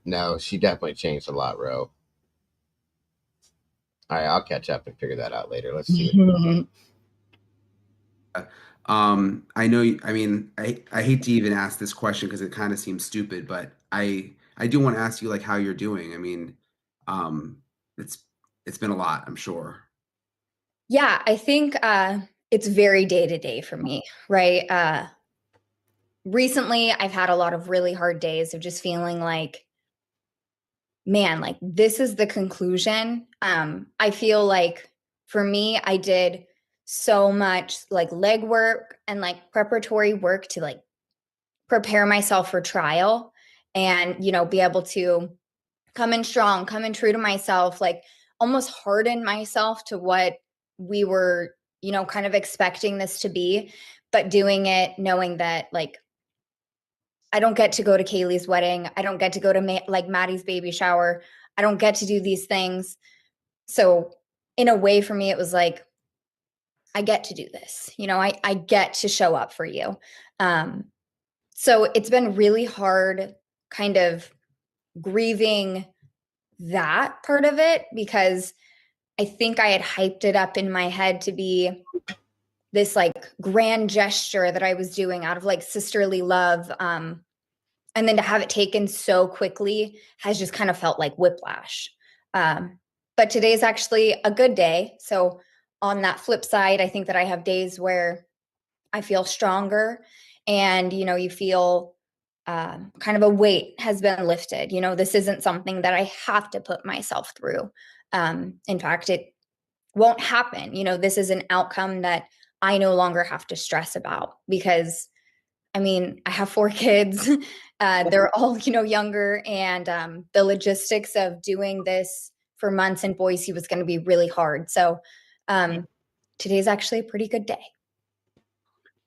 No, she definitely changed a lot, Ro. All right, I'll catch up and figure that out later. Let's see. I know. I mean, I hate to even ask this question because it kind of seems stupid, but I do want to ask you like how you're doing. I mean, it's been a lot, I'm sure. Yeah, I think it's very day to day for me, right? Recently, I've had a lot of really hard days of just feeling like, man, like this is the conclusion. I feel like for me, I did so much like legwork and like preparatory work to like prepare myself for trial and, be able to come in strong, come in true to myself, like almost harden myself to what we were, kind of expecting this to be, but doing it knowing that like I don't get to go to Kaylee's wedding. I don't get to go to like Maddie's baby shower. I don't get to do these things. So in a way for me, it was like, I get to do this, I get to show up for you. So it's been really hard kind of grieving that part of it because I think I had hyped it up in my head to be this like grand gesture that I was doing out of like sisterly love. And then to have it taken so quickly has just kind of felt like whiplash. But today's actually a good day. So on that flip side, I think that I have days where I feel stronger and you feel kind of a weight has been lifted. This isn't something that I have to put myself through. In fact, it won't happen. This is an outcome that I no longer have to stress about, because I have 4 kids. They're all, younger, and the logistics of doing this for months in Boise was going to be really hard. So today's actually a pretty good day.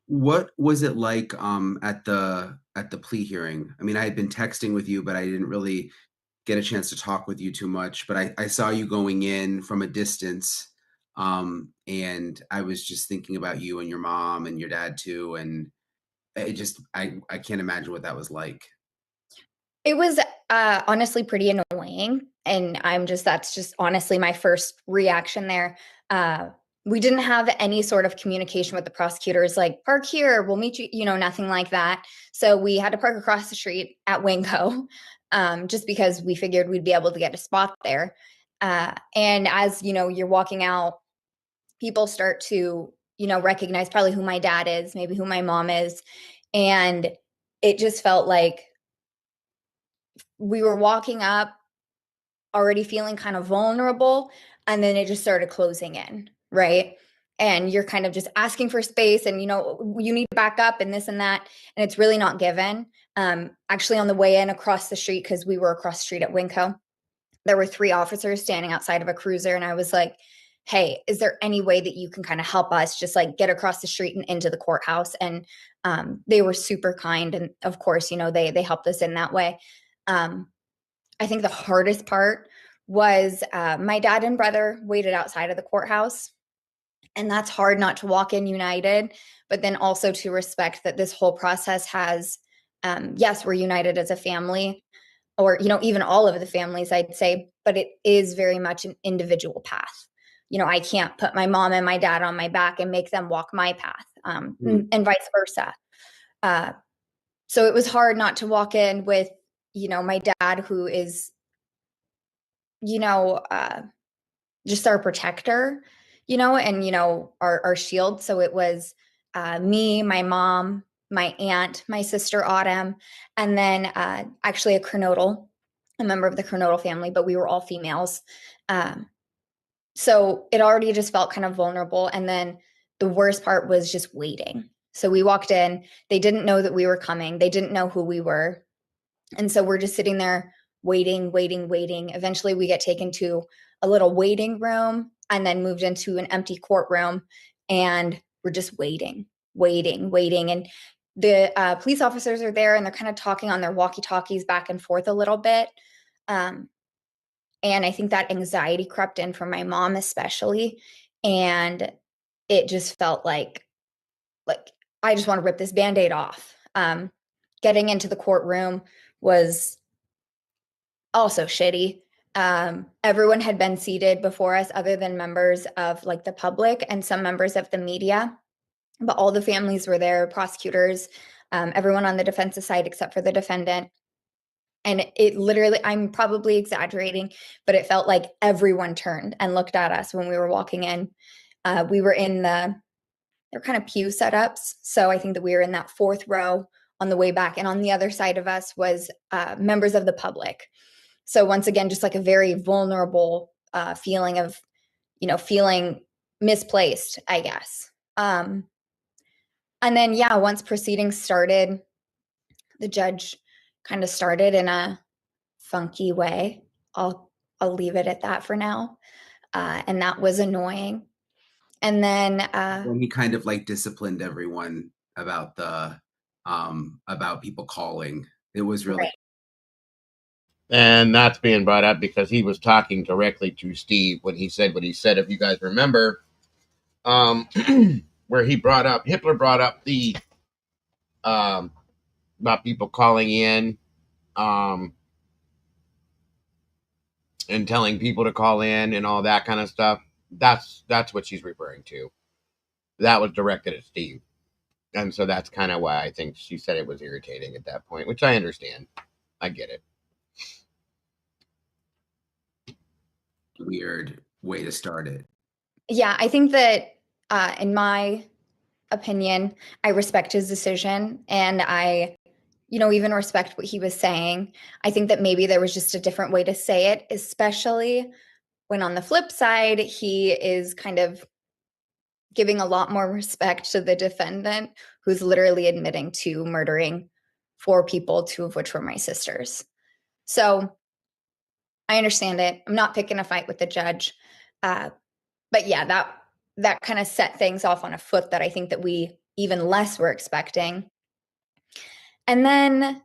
What was it like at the plea hearing? I mean, I had been texting with you, but I didn't really get a chance to talk with you too much. But I saw you going in from a distance, and I was just thinking about you and your mom and your dad too, and I can't imagine what that was like. It was honestly pretty annoying, and that's just honestly my first reaction there. We didn't have any sort of communication with the prosecutors, like park here, we'll meet you, nothing like that. So we had to park across the street at Winco, just because we figured we'd be able to get a spot there. And as you're walking out, people start to recognize probably who my dad is, maybe who my mom is, and it just felt like we were walking up already feeling kind of vulnerable, and then it just started closing in, right? And you're kind of just asking for space, and you need to back up and this and that, and it's really not given. Actually, on the way in across the street, because we were across the street at Winco, there were 3 officers standing outside of a cruiser, and I was like, hey, is there any way that you can kind of help us just like get across the street and into the courthouse? And they were super kind, and of course they helped us in that way. I think the hardest part was my dad and brother waited outside of the courthouse. And that's hard, not to walk in united, but then also to respect that this whole process has, yes, we're united as a family, or, even all of the families, I'd say, but it is very much an individual path. I can't put my mom and my dad on my back and make them walk my path, and vice versa. So it was hard not to walk in with, my dad, who is, just our protector, and, our shield. So it was me, my mom, my aunt, my sister Autumn, and then actually a member of the Kernodle family, but we were all females. So it already just felt kind of vulnerable. And then the worst part was just waiting. So we walked in, they didn't know that we were coming, they didn't know who we were. And so we're just sitting there waiting, waiting, waiting. Eventually we get taken to a little waiting room and then moved into an empty courtroom. And we're just waiting, waiting, waiting. And the police officers are there, and they're kind of talking on their walkie-talkies back and forth a little bit. And I think that anxiety crept in for my mom especially. And it just felt like I just want to rip this Band-Aid off. Getting into the courtroom was also shitty. Everyone had been seated before us, other than members of like the public and some members of the media, but all the families were there, prosecutors, everyone on the defensive side except for the defendant. And it literally, I'm probably exaggerating, but it felt like everyone turned and looked at us when we were walking in. We were in they're kind of pew setups. So I think that we were in that 4th row on the way back. And on the other side of us was members of the public. So once again, just like a very vulnerable feeling of, feeling misplaced, I guess. And then, yeah, once proceedings started, the judge kind of started in a funky way. I'll leave it at that for now. And that was annoying. And then When he kind of like disciplined everyone about about people calling. It was really right. And that's being brought up because he was talking directly to Steve when he said what he said. If you guys remember, where Hitler brought up the about people calling in, and telling people to call in and all that kind of stuff. That's what she's referring to. That was directed at Steve. And so that's kind of why I think she said it was irritating at that point, which I understand. I get it. weird way to start it. Yeah, I think that in my opinion. I respect his decision, and I, even respect what he was saying. I think that maybe there was just a different way to say it, especially when on the flip side, he is kind of giving a lot more respect to the defendant, who's literally admitting to murdering 4 people, 2 of which were my sisters. So I understand it. I'm not picking a fight with the judge. But yeah, that kind of set things off on a foot that I think that we even less were expecting. And then,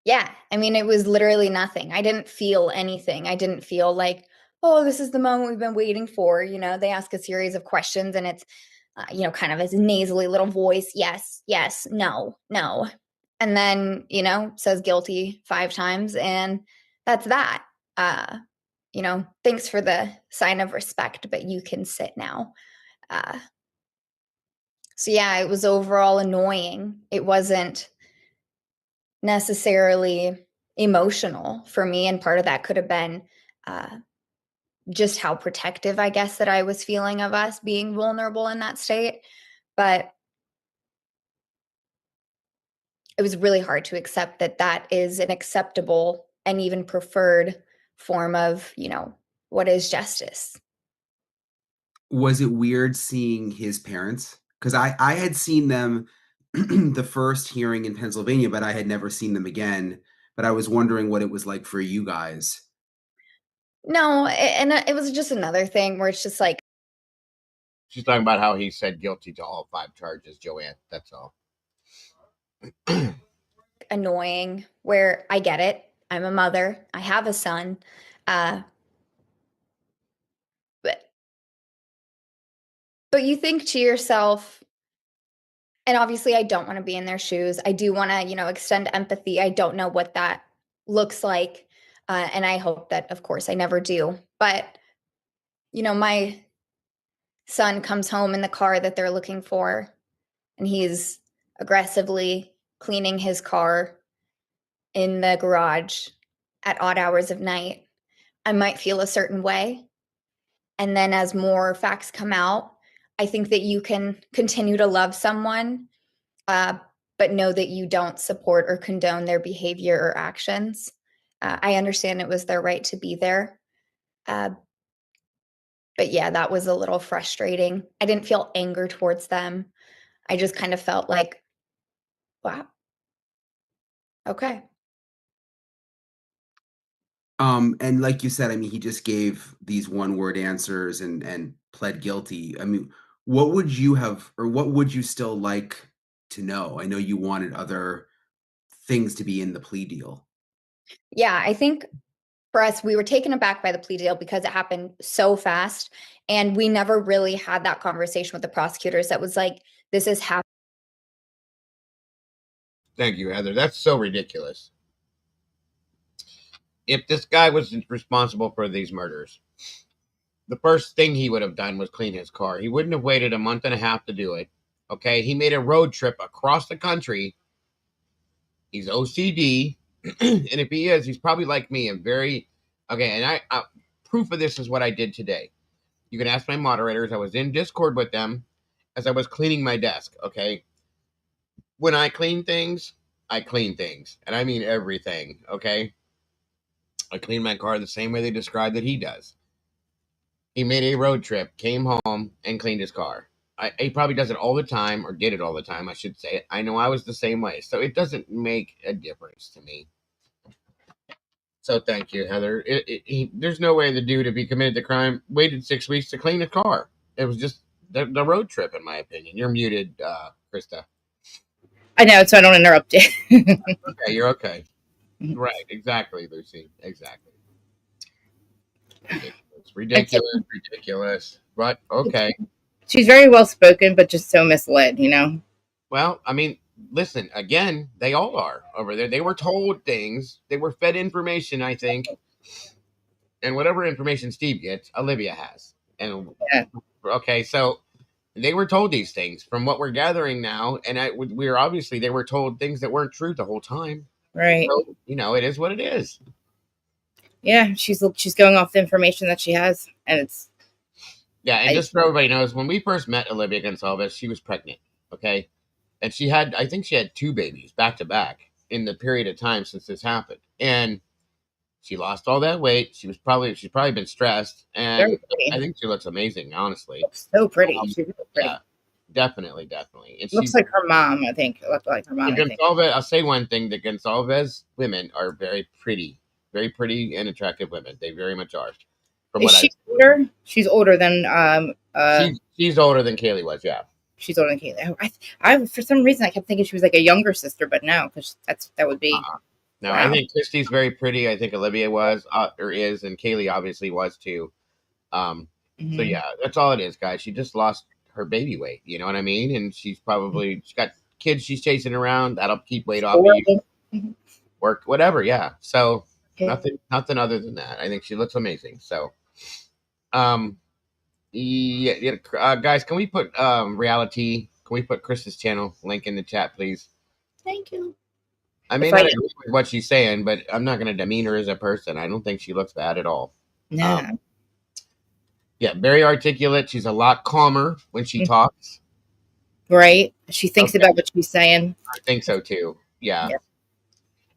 yeah, I mean, it was literally nothing. I didn't feel anything. I didn't feel like, oh, this is the moment we've been waiting for. They ask a series of questions, and it's, kind of his nasally little voice. Yes, yes, no, no. And then, says guilty 5 times. And that's that. Thanks for the sign of respect, but you can sit now. So yeah, it was overall annoying. It wasn't necessarily emotional for me, and part of that could have been just how protective, I guess, that I was feeling of us being vulnerable in that state. But it was really hard to accept that that is an acceptable and even preferred form of, what is justice. Was it weird seeing his parents? Because I had seen them the first hearing in Pennsylvania, but I had never seen them again. But I was wondering what it was like for you guys. No, and it was just another thing where it's just like, She's talking about how he said guilty to all 5 charges, Joanne. That's all. annoying, where I get it. I'm a mother. I have a son. But you think to yourself, and obviously I don't want to be in their shoes. I do want to, extend empathy. I don't know what that looks like. And I hope that, of course, I never do. But, my son comes home in the car that they're looking for, and he's aggressively cleaning his car in the garage at odd hours of night. I might feel a certain way. And then as more facts come out, I think that you can continue to love someone, but know that you don't support or condone their behavior or actions. I understand it was their right to be there. But yeah, that was a little frustrating. I didn't feel anger towards them. I just kind of felt like, wow, okay. And like you said, I mean, he just gave these one-word answers and pled guilty. I mean, what would you have, or what would you still like to know? I know you wanted other things to be in the plea deal. Yeah, I think for us, we were taken aback by the plea deal because it happened so fast. And we never really had that conversation with the prosecutors that was like, this is happening. Thank you, Heather. That's so ridiculous. If this guy was responsible for these murders, the first thing he would have done was clean his car. He wouldn't have waited a month and a half to do it. Okay, he made a road trip across the country. He's OCD, and if he is, he's probably like me and very okay. And I proof of this is what I did today. You can ask my moderators. I was in Discord with them as I was cleaning my desk. Okay, when I clean things, and I mean everything. Okay, I clean my car the same way they describe that he does. He made a road trip, came home, and cleaned his car. He probably does it all the time, or did it all the time, I should say. I know I was the same way, so it doesn't make a difference to me. So thank you, Heather. There's no way the dude, if he committed the crime, waited 6 weeks to clean his car. It was just the road trip, in my opinion. You're muted, Krista. I know, so I don't interrupt you. Okay, you're okay. Right, exactly, Lucy. Exactly. Ridiculous. But okay. She's very well spoken, but just so misled. Well, I mean, listen, again, they all are over there. They were told things. They were fed information, I think. And whatever information Steve gets, Olivia has. And Yeah. okay, so they were told these things from what we're gathering now. And we're obviously, they were told things that weren't true the whole time. Right. So, it is what it is. Yeah, she's going off the information that she has, and it's Yeah, and just so everybody knows, when we first met Olivia Gonsalves, she was pregnant. Okay. And she had, I think she had 2 babies back to back in the period of time since this happened. And she lost all that weight. She's probably been stressed. Very And I pretty. think she looks amazing, honestly. Looks so pretty. Um, She's really yeah, pretty. definitely, definitely. And Looks she's like her mom, I think. Looks like her the mom, I think. Gonsalves. I'll say one thing: the Gonsalves women are very pretty and attractive women. They very much are. From Is what she older? She's older than she's older than Kaylee was. Yeah. she's older than Kaylee. I for some reason I kept thinking she was like a younger sister, but no, because that would be No, I wow. think Christy's very pretty. I think Olivia was or is, and Kaylee obviously was too. So Mhm. yeah, that's all it is, guys. She just lost her baby weight. You know what I mean? And she's got kids she's chasing around. That'll keep weight off of Four of you. them. Mhm. Work, whatever. Yeah. So Yeah. nothing other than that. I think she looks amazing. So, um, yeah, guys, can we put reality? Can we put Chris's channel link in the chat, please? Thank you. I may If not I agree with what she's saying, but I'm not going to demean her as a person. I don't think she looks bad at all. Um, nah. yeah, very articulate. She's a lot calmer when she talks. Right? She thinks Okay, about what she's saying. I think so too. Yeah. Yeah.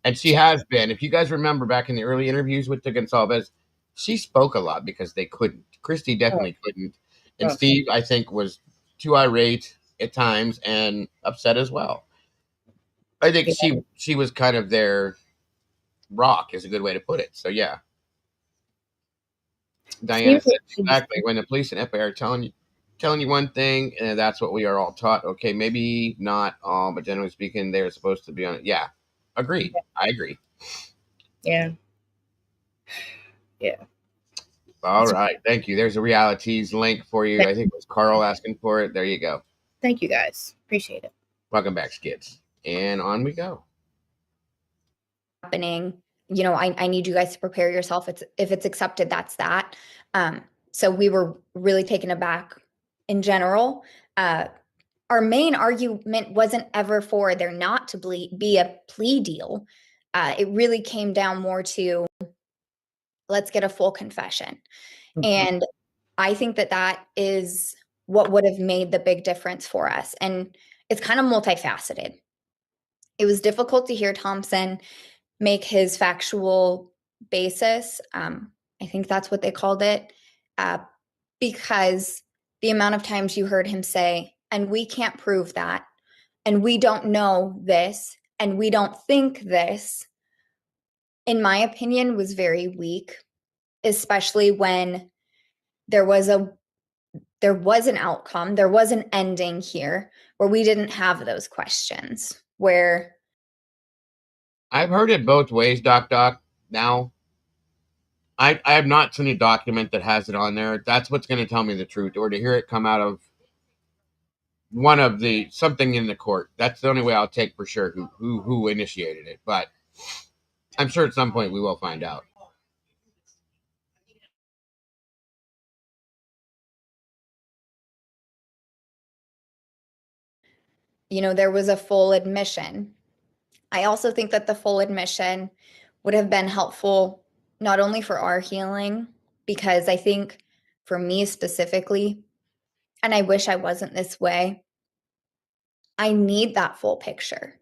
And she has been. If you guys remember back in the early interviews with the Gonsalves, she spoke a lot because they couldn't. Christy Oh, definitely couldn't. And oh. Steve, I think, was too irate at times and upset as well. I think Yeah. she was kind of their rock is a good way to put it. So yeah. Diana Seems said like she's exactly when the police and FBI are telling you one thing, and that's what we are all taught. Okay, maybe not all, but generally speaking, they're supposed to be on it. Yeah. Agreed. I agree. yeah. Yeah. All right. Thank you. There's a realities link for you. I think it was Carl asking for it. There you go. Thank you guys. Appreciate it. Welcome back, Skids. And on we go. Happening, I need you guys to prepare yourself. If it's accepted, that's that. So we were really taken aback in general. Our main argument wasn't ever for there not to be a plea deal. It really came down more to let's get a full confession. And I think that is what would have made the big difference for us. And it's kind of multifaceted. It was difficult to hear Thompson make his factual basis. I think that's what they called it, uh, because the amount of times you heard him say, and we can't prove that, and we don't know this, and we don't think this, in my opinion, was very weak, especially when there was an outcome, there was an ending here where we didn't have those questions, where I've heard it both ways, Doc. Now, I have not seen a document that has it on there. That's what's going to tell me the truth, or to hear it come out of one of the something in the court. That's the only way I'll take for sure who initiated it. But I'm sure at some point we will find out. there was a full admission. I also think that the full admission would have been helpful not only for our healing, because I think for me specifically, and I wish I wasn't this way, I need that full picture,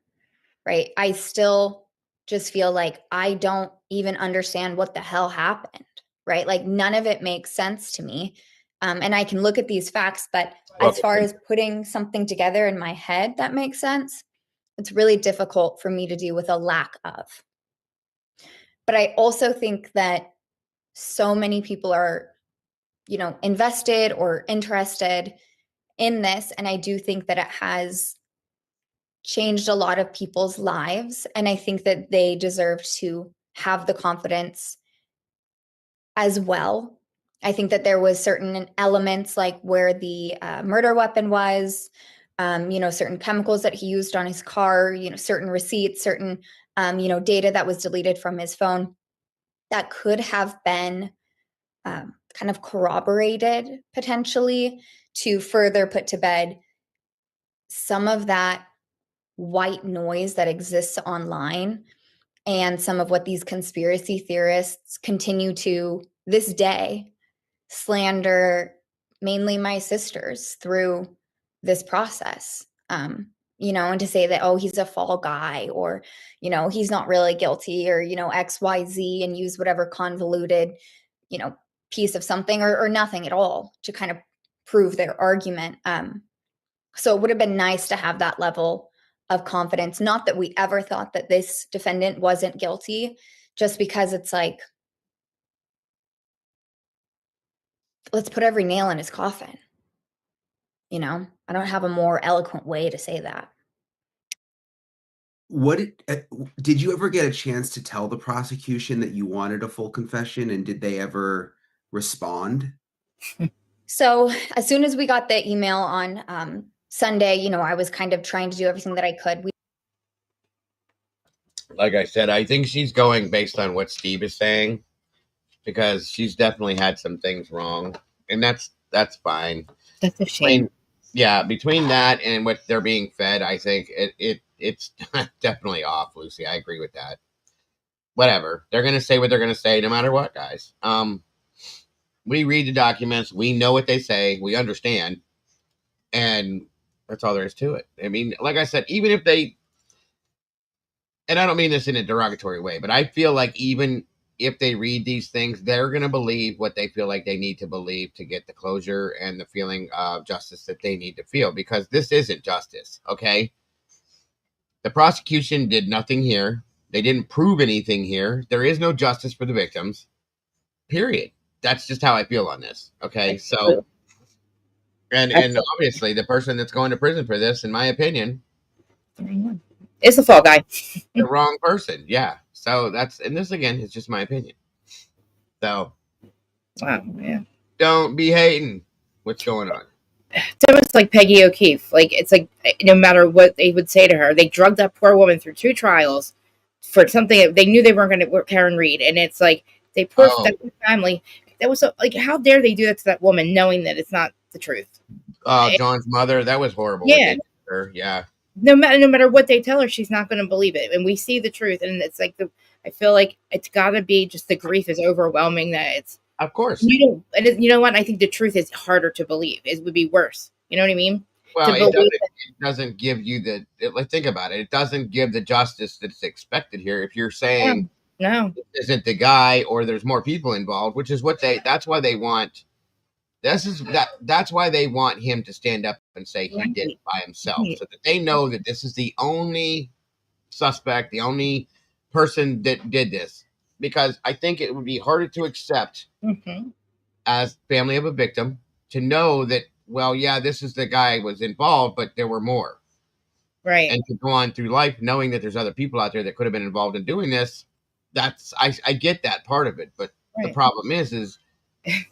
right? I still just feel like I don't even understand what the hell happened, right? Like none of it makes sense to me. And I can look at these facts, but as far as putting something together in my head that makes sense, it's really difficult for me to do with a lack of. But I also think that so many people are, invested or interested in this. And I do think that it has changed a lot of people's lives. And I think that they deserve to have the confidence as well. I think that there was certain elements like where the murder weapon was, certain chemicals that he used on his car, certain receipts, certain, data that was deleted from his phone that could have been kind of corroborated potentially to further put to bed some of that white noise that exists online and some of what these conspiracy theorists continue to this day slander mainly my sisters through this process. You know, and to say that, oh, he's a fall guy, or, you know, he's not really guilty, or, you know, XYZ, and use whatever convoluted, you know, piece of something, or nothing at all to kind of prove their argument. So it would have been nice to have that level of confidence. Not that we ever thought that this defendant wasn't guilty, just because it's like, let's put every nail in his coffin. You know, I don't have a more eloquent way to say that. What did you ever get a chance to tell the prosecution that you wanted a full confession, and did they ever respond? So as soon as we got the email on Sunday, you know, I was kind of trying to do everything that I could. Like I said, I think she's going based on what Steve is saying, because she's definitely had some things wrong, and that's fine. That's a shame. Between that and what they're being fed, I think it's definitely off, Lucy. I agree with that. Whatever. They're gonna say what they're gonna say no matter what, guys. We read the documents, we know what they say, we understand, and that's all there is to it. I mean, like I said, even if they, and I don't mean this in a derogatory way, but I feel like even if they read these things, they're going to believe what they feel like they need to believe to get the closure and the feeling of justice that they need to feel, because this isn't justice, okay? The prosecution did nothing here. They didn't prove anything here. There is no justice for the victims, period. That's just how I feel on this, okay? So, and obviously the person that's going to prison for this, in my opinion, it's a fall guy. the wrong person. Yeah. So that's, and this again is just my opinion. So, Wow, yeah. Don't be hating. What's going on? That was like Peggy O'Keefe. Like, it's like, no matter what they would say to her, they drugged that poor woman through 2 trials for something that they knew they weren't going to work. Karen Reed, and it's like they poor that family. That was so, like, how dare they do that to that woman, knowing that it's not the truth? John's mother. That was horrible. Yeah. Yeah. No matter what they tell her, she's not going to believe it. And we see the truth, and it's like I feel like it's got to be just the grief is overwhelming that it's. Of course. You know what? I think the truth is harder to believe. It would be worse. You know what I mean? Well, it doesn't give you like, think about it. It doesn't give the justice that's expected here. If you're saying no, this isn't the guy, or there's more people involved, which is what that's why they want. That's why they want him to stand up and say he did it by himself, so that they know that this is the only suspect, the only person that did this. Because I think it would be harder to accept as family of a victim to know that, well, yeah, this is the guy who was involved, but there were more. Right. And to go on through life knowing that there's other people out there that could have been involved in doing this. I get that part of it, but the problem is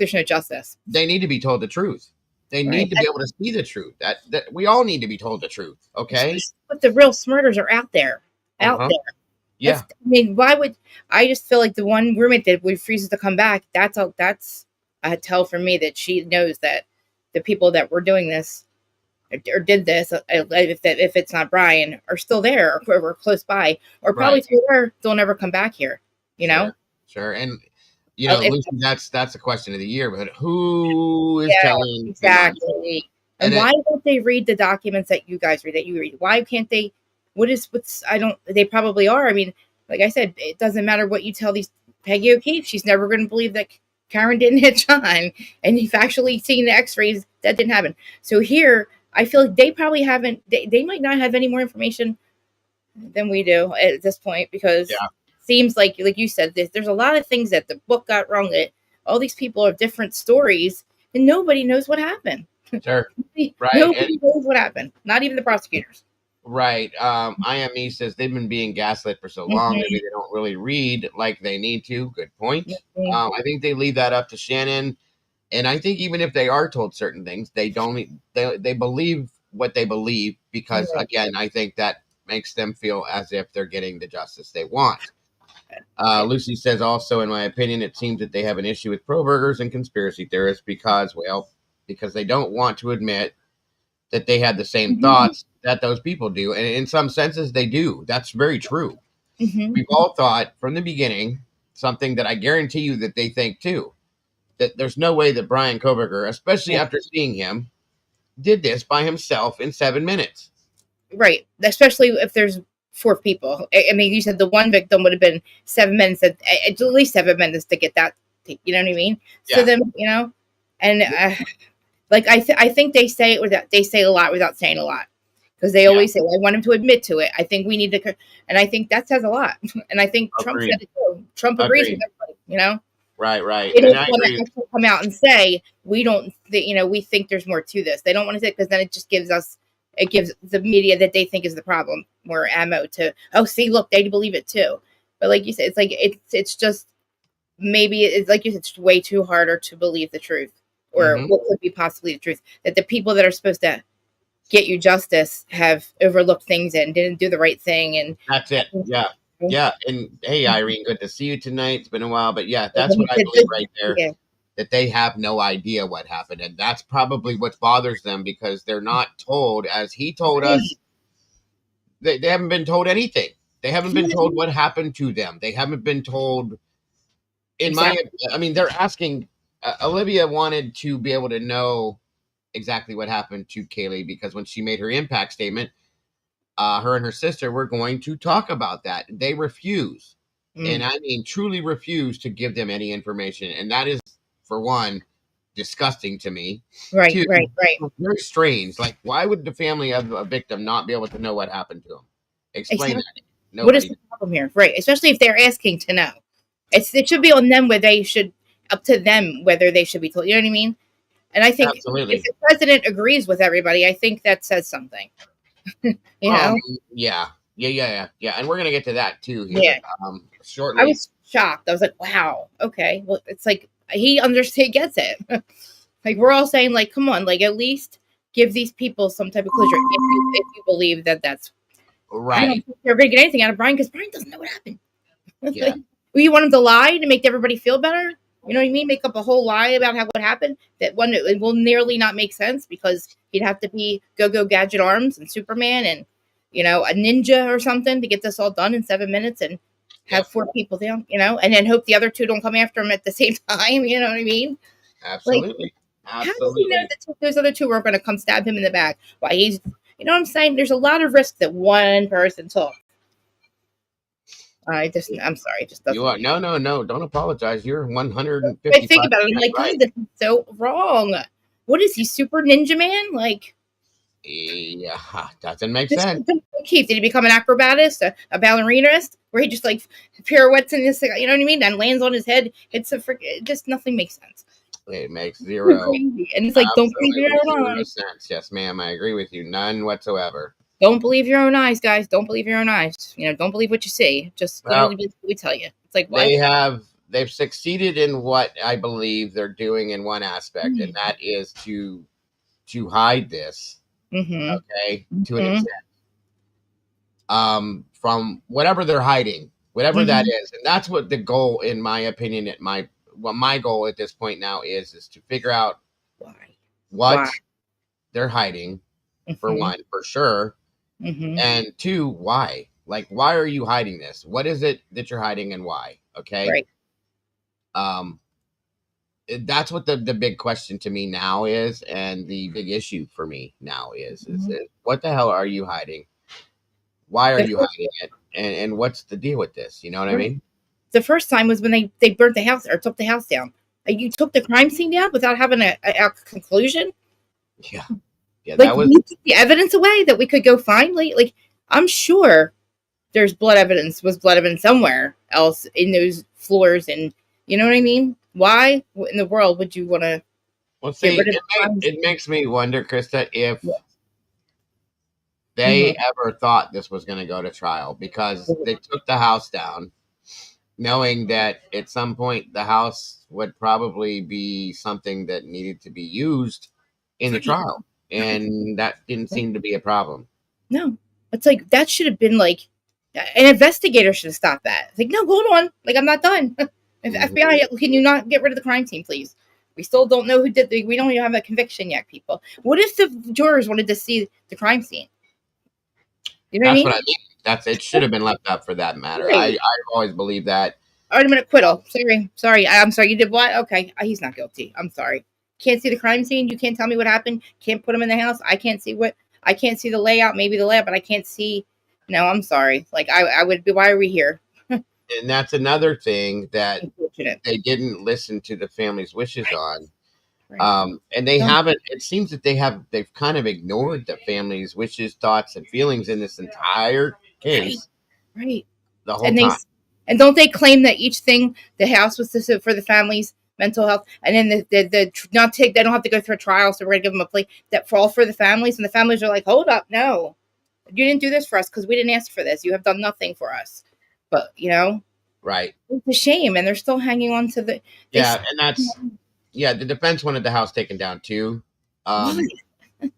there's no justice. They need to be told the truth. They need to be able to see the truth. That we all need to be told the truth. Okay. But the real murders are out there. Out there. Yeah. I mean, why would I just feel like the one roommate that refuses to come back? That's a tell for me that she knows that the people that were doing this or did this, if it's not Brian, are still there or close by, or probably told her they'll never come back here. You know. Sure. And you know, Lucy, that's a question of the year. But who is telling exactly? And why don't they read the documents that you guys read? That you read? Why can't they? What's I don't. They probably are. I mean, like I said, it doesn't matter what you tell these Peggy O'Keefe. She's never going to believe that Karen didn't hit John, and you've actually seen the X-rays that didn't happen. So here, I feel like they probably haven't. They might not have any more information than we do at this point, because it seems like you said, there's a lot of things that the book got wrong. That all these people have different stories, and nobody knows what happened. Sure, right? Nobody knows what happened. Not even the prosecutors. Right. IME says they've been being gaslit for so long. Maybe they don't really read like they need to. Good point. I think they leave that up to Shannon. And I think even if they are told certain things, they believe what they believe, because again, I think that makes them feel as if they're getting the justice they want. Lucy says also, in my opinion, it seems that they have an issue with pro-burgers and conspiracy theorists because they don't want to admit that they had the same thoughts that those people do. And in some senses, they do. That's very true. We've all thought from the beginning something that I guarantee you that they think too, that there's no way that Brian Koberger, especially after seeing him, did this by himself in 7 minutes. right. Especially if there's 4 people. I mean, you said the one victim would have been 7 minutes. At least 7 minutes to get that. You know what I mean? So Yeah. then, and like I think they say it without they say a lot without saying a lot, because they Yeah. always say, well, I want him to admit to it. I think we need to, and I think that says a lot. And I think Trump Agreed. said it too. Trump agrees with Agreed. everybody. Right. They And don't I want agree. to actually come out and say we don't, we think there's more to this. They don't want to say it, because then it just gives the media that they think is the problem more ammo to, oh, see, look, they believe it too. But like you said, it's like it's just maybe it's like you said, it's way too harder to believe the truth, or Mhm. what could be possibly the truth, that the people that are supposed to get you justice have overlooked things and didn't do the right thing. And That's it. Yeah. Yeah. And hey, Irene, good to see you tonight. It's been a while, but yeah, that's what I believe right there. Yeah. That they have no idea what happened, and that's probably what bothers them, because they're not told, as he told us. They haven't been told anything. They haven't been told what happened to them. They haven't been told. Exactly. I mean, they're asking. Olivia wanted to be able to know exactly what happened to Kaylee, because when she made her impact statement, her and her sister were going to talk about that. They refuse, and I mean truly refuse to give them any information, and that is, for one, disgusting to me. Right, Two, right. very strange. Like, why would the family of a victim not be able to know what happened to them? Explain Exactly. that. What is Nobody. the problem here? Right. Especially if they're asking to know. It should be on them, where they should, up to them whether they should be told. You know what I mean? And I think if Absolutely. the president agrees with everybody, I think that says something. you know? Yeah. And we're gonna get to that too here. Yeah. I Shortly. was shocked. I was like, wow, okay. Well, it's like he gets it. Like, we're all saying, like, come on, like, at least give these people some type of closure, if you believe that that's. I don't Right. think they're going to get anything out of Brian, because Brian doesn't know what happened. Yeah. You want him to lie to make everybody feel better? You know what I mean? Make up a whole lie about what happened, that one, it will nearly not make sense, because he'd have to be go gadget arms and Superman and a ninja or something to get this all done in 7 minutes and have Yep. 4 people down, and then hope the other 2 don't come after him at the same time. You know what I mean? Like, Absolutely. how does he know that those other 2 were going to come stab him in the back? Why he's, what I'm saying? There's a lot of risk that one person took. I'm sorry, it just doesn't. You are no. Don't apologize. You're 155. I think about it, I'm like, right. God, this is so wrong. What is he, Super Ninja Man? Like, Yeah, doesn't make just sense. Keith, did he become an acrobatist, a ballerinist, where he just like pirouettes in this, you know what I mean, and lands on his head? It's just nothing makes sense. It makes zero. Crazy. And it's like, don't believe your own eyes. Sense. Yes, ma'am. I agree with you. None whatsoever. Don't believe your own eyes, guys. Don't believe your own eyes. Don't believe what you see. Just literally believe what we tell you. It's like, what? They've succeeded in what I believe they're doing in one aspect, and that is to hide this. Okay, to an extent. From whatever they're hiding, whatever that is, and that's what the goal, in my opinion, my goal at this point now is to figure out what they're hiding, for one, for sure, and 2, why. Like, why are you hiding this? What is it that you're hiding, and why? Okay. Right. That's what the big question to me now is, and the big issue for me now is what the hell are you hiding? Why are you hiding it? And what's the deal with this? You know what I mean? The first time was when they burnt the house or took the house down. You took the crime scene down without having a conclusion. Yeah, like, that was, we took the evidence away that we could go find. Like, I'm sure there's blood evidence somewhere else in those floors, and you know what I mean? Why in the world would you want to? Well, see, it makes me wonder, Krista, if they ever thought this was going to go to trial, because they took the house down, knowing that at some point the house would probably be something that needed to be used in the trial, and that didn't seem to be a problem. No, it's like, that should have been like, an investigator should have stopped that. It's like, no, hold on, like, I'm not done. FBI, can you not get rid of the crime scene, please? We still don't know who did we don't even have a conviction yet, people. What if the jurors wanted to see the crime scene? You know what I mean? What I mean. It should have been left up for that matter. Right. I've always believed that. Argument acquittal. Sorry. I'm sorry. You did what? Okay. He's not guilty. I'm sorry. Can't see the crime scene. You can't tell me what happened. Can't put him in the house. I can't see what. I can't see the layout, maybe the layout, but I can't see. No, I'm sorry. Like I would be. Why are we here? And that's another thing that Unfortunate. they didn't listen to the family's wishes on. Right. And they No. haven't. It seems that they've kind of ignored the family's wishes, thoughts, and feelings in this entire case Right. the whole And time. and don't they claim that each thing the house was for the family's mental health, and then they don't have to go through a trial, so we're gonna give them a plea that for all for the families, and the families are like, hold up, no, you didn't do this for us because we didn't ask for this. You have done nothing for us. But Right. it's a shame, and they're still hanging on to the. Yeah, and that's the defense wanted the house taken down too. Why?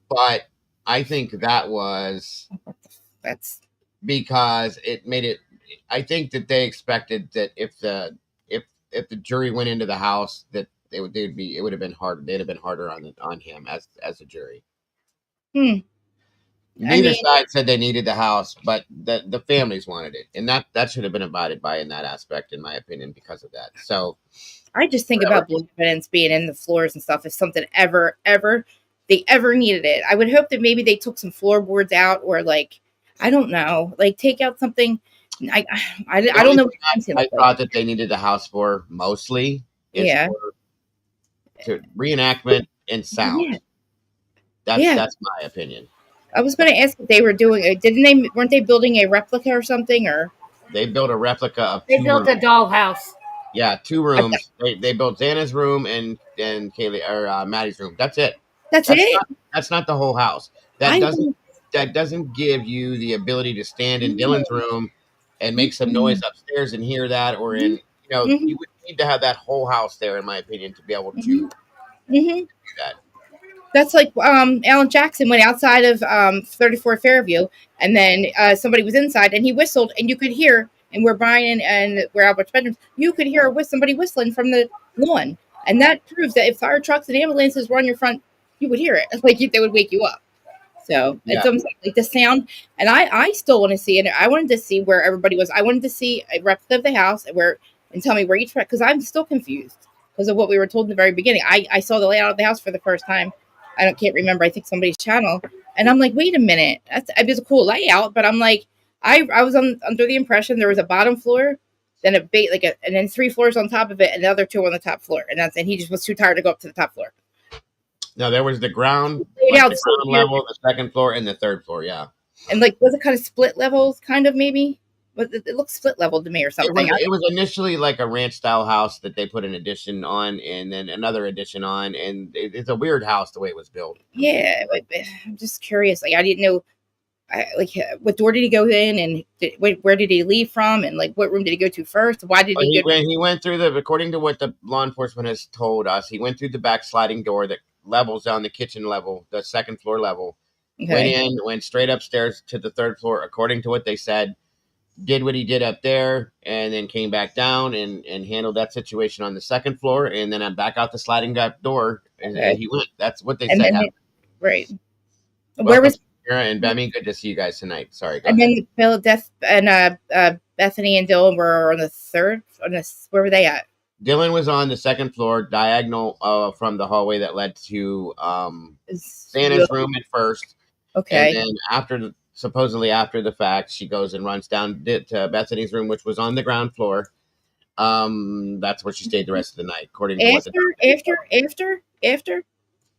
But I think that was because it made it. I think that they expected that if the jury went into the house, that it would have been hard. They'd have been harder on him as a jury. Neither side said they needed the house, but the families wanted it, and that should have been abided by in that aspect, in my opinion, because of that. So I just think about blood evidence being in the floors and stuff. If something ever they ever needed it, I would hope that maybe they took some floorboards out, or like, I don't know, like take out something. I don't know. I thought that they needed the house for mostly to reenactment and sound. That's my opinion. I was going to ask if they were doing it. Weren't they building a replica or something, or they built a replica of they built a dollhouse. Yeah, 2 rooms. They built Xana's room and Kaylee or Maddie's room. That's it. That's it. That's not the whole house. That doesn't give you the ability to stand in Dylan's room and make some noise upstairs and hear that, or in you would need to have that whole house there, in my opinion, to be able to do that. That's like Alan Jackson went outside of 34 Fairview, and then somebody was inside, and he whistled, and you could hear. And where Brian and where Albert's bedrooms, you could hear somebody whistling from the lawn, and that proves that if fire trucks and ambulances were on your front, you would hear it. Like they would wake you up. So it's almost like the sound. And I still want to see it. I wanted to see where everybody was. I wanted to see a replica of the house and tell me where each, because I'm still confused because of what we were told in the very beginning. I saw the layout of the house for the first time. Can't remember. I think somebody's channel, and I'm like, wait a minute, it was a cool layout, but I'm like, I was under the impression there was a bottom floor, then and then 3 floors on top of it, and the other 2 on the top floor, and he just was too tired to go up to the top floor. No, there was the ground, the ground level, the 2nd floor, and the 3rd floor. Yeah, and was it kind of split levels, kind of maybe? But it looked split level to me or something. It was initially like a ranch style house that they put an addition on, and then another addition on, and it's a weird house the way it was built. Yeah, I'm just curious. Like I didn't know. What door did he go in, and where did he leave from, and like what room did he go to first? Why did he go? He went through according to what the law enforcement has told us, he went through the back sliding door that levels down the kitchen level, the 2nd floor level. Okay. Went straight upstairs to the 3rd floor, according to what they said. Did what he did up there, and then came back down and handled that situation on the 2nd floor, and then back out the sliding door, and he went. That's what they said. Right. Where was Kara and Bemmy? Good to see you guys tonight. Sorry. And then Bill, and Bethany and Dylan were on the 3rd. Where were they at? Dylan was on the 2nd floor, diagonal from the hallway that led to Santa's room at first. Okay. And then supposedly after the fact, she goes and runs down to Bethany's room, which was on the ground floor. That's where she stayed the rest of the night, according to after.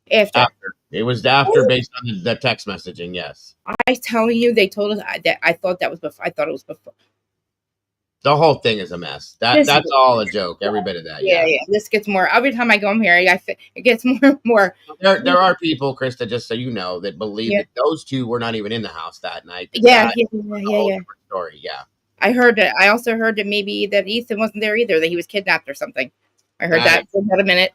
It was after, based on the text messaging. Yes, I tell you, they told us that. I thought that was before. I thought it was before. The whole thing is a mess. That's all a joke. Every bit of that. Yeah. This gets more. Every time I go in here, it gets more and more. There are people, Krista, just so you know, that believe that those 2 were not even in the house that night. Yeah. Story. Yeah. I heard that. I also heard that maybe that Ethan wasn't there either. That he was kidnapped or something. I heard that for about a minute.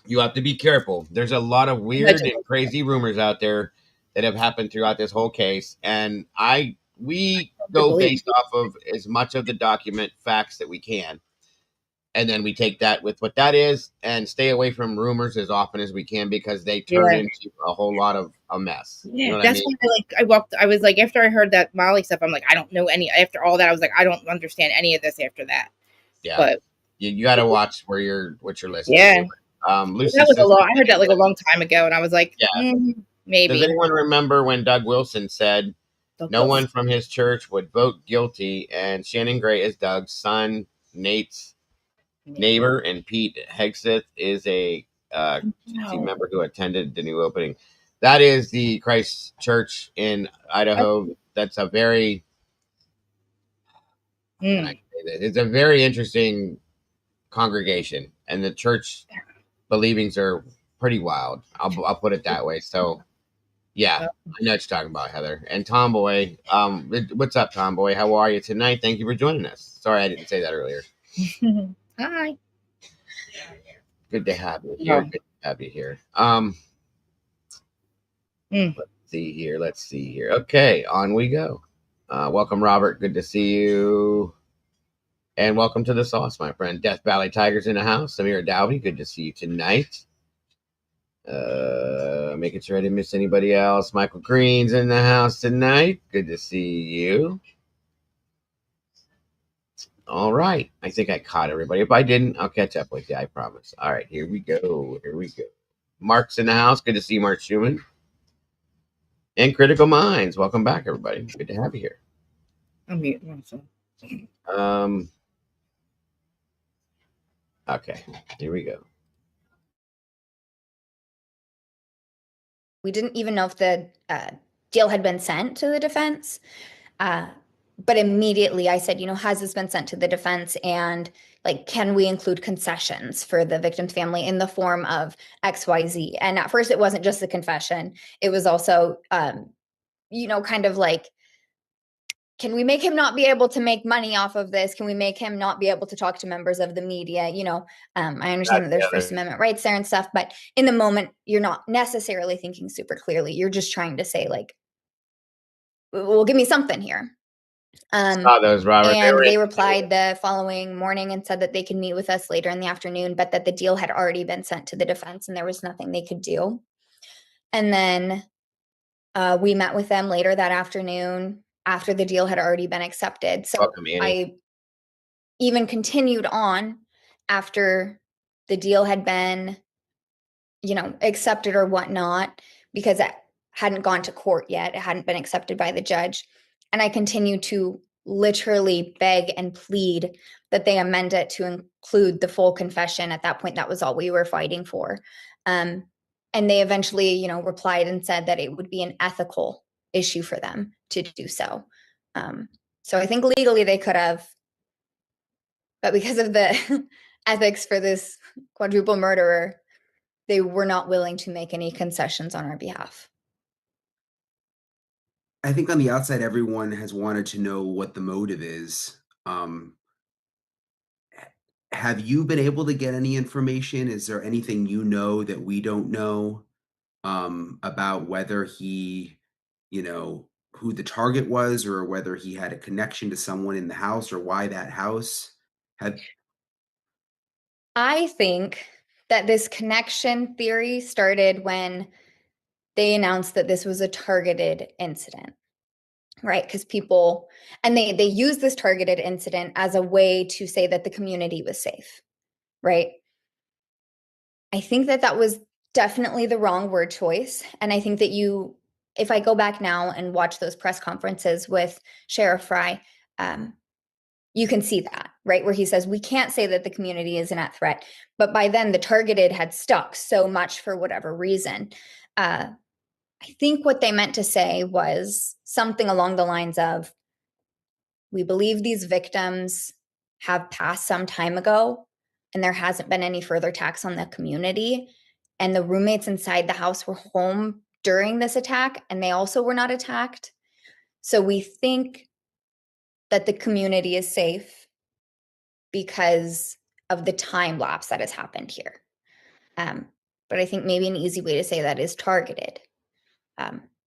You have to be careful. There's a lot of weird and crazy rumors out there that have happened throughout this whole case, and we go based off of as much of the document facts that we can, and then we take that with what that is and stay away from rumors as often as we can, because they turn into a whole lot of a mess. Yeah, you know that's why I was like, after I heard that Molly stuff, I'm like, I don't know after all that, I was like, I don't understand any of this after that. Yeah, but you got to watch what you're listening to. Lucy's That was a sister. long. I heard that like a long time ago, and I was like, Yeah. maybe. Does anyone remember when Doug Wilson said no one from his church would vote guilty, and Shannon Gray is Doug's son, Nate's neighbor, and Pete Hegseth is a team member who attended the new opening. That is the Christ Church in Idaho. That's a very it's a very interesting congregation, and the church believings are pretty wild. I'll put it that way. So, yeah, I know what you're talking about, Heather. And Tomboy, what's up, Tomboy? How are you tonight? Thank you for joining us. Sorry, I didn't say that earlier. Hi. Good to have you here. Good to have you here. Let's see here. Okay, on we go. Welcome, Robert. Good to see you. And welcome to the sauce, my friend. Death Valley Tigers in the house. Samira Dowdy, good to see you tonight. Making sure I didn't miss anybody else. Michael Green's in the house tonight. Good to see you. All right. I think I caught everybody. If I didn't, I'll catch up with you. I promise. All right. Here we go. Mark's in the house. Good to see Mark Schumann. And Critical Minds. Welcome back, everybody. Good to have you here. I'm muting myself. Okay. Here we go. We didn't even know if the deal had been sent to the defense. But immediately I said, has this been sent to the defense? And like, can we include concessions for the victim's family in the form of XYZ? And at first it wasn't just the confession. It was also, kind of like, can we make him not be able to make money off of this? Can we make him not be able to talk to members of the media? I understand that there's First Amendment rights there and stuff, but in the moment, you're not necessarily thinking super clearly. You're just trying to say like, well, give me something here. Those, Robert. And they replied the following morning and said that they could meet with us later in the afternoon, but that the deal had already been sent to the defense and there was nothing they could do. And then we met with them later that afternoon after the deal had already been accepted. So I even continued on after the deal had been, accepted or whatnot, because it hadn't gone to court yet. It hadn't been accepted by the judge. And I continued to literally beg and plead that they amend it to include the full confession. At that point, that was all we were fighting for. And they eventually, replied and said that it would be an ethical issue for them to do so. So I think legally they could have, but because of the ethics for this quadruple murderer, they were not willing to make any concessions on our behalf. I think on the outside, everyone has wanted to know what the motive is. Have you been able to get any information? Is there anything that we don't know about whether he, who the target was, or whether he had a connection to someone in the house, or why that house? I think that this connection theory started when they announced that this was a targeted incident, right? Because people, and they use this targeted incident as a way to say that the community was safe, right? I think that was definitely the wrong word choice. And I think that if I go back now and watch those press conferences with Sheriff Fry, you can see that, right? Where he says, we can't say that the community is a net threat. But by then the targeted had stuck so much for whatever reason. I think what they meant to say was something along the lines of, we believe these victims have passed some time ago and there hasn't been any further attacks on the community. And the roommates inside the house were home during this attack and they also were not attacked. So we think that the community is safe because of the time lapse that has happened here. But I think maybe an easy way to say that is targeted.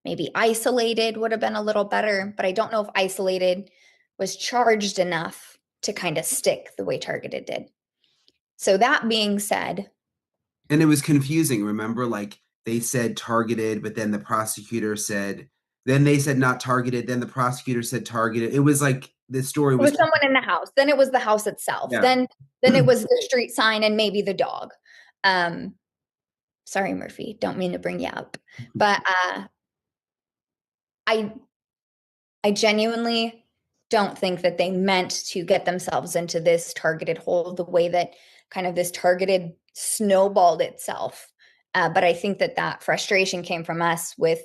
Maybe isolated would have been a little better, but I don't know if isolated was charged enough to kind of stick the way targeted did. So that being said. And it was confusing, remember? Like they said targeted, but then the prosecutor said, then they said not targeted, then the prosecutor said targeted. It was like the story was someone in the house. Then it was the house itself. Yeah. Then it was the street sign and maybe the dog. Sorry, Murphy, don't mean to bring you up, but I genuinely don't think that they meant to get themselves into this targeted hole the way that kind of this targeted snowballed itself. But I think that that frustration came from us with,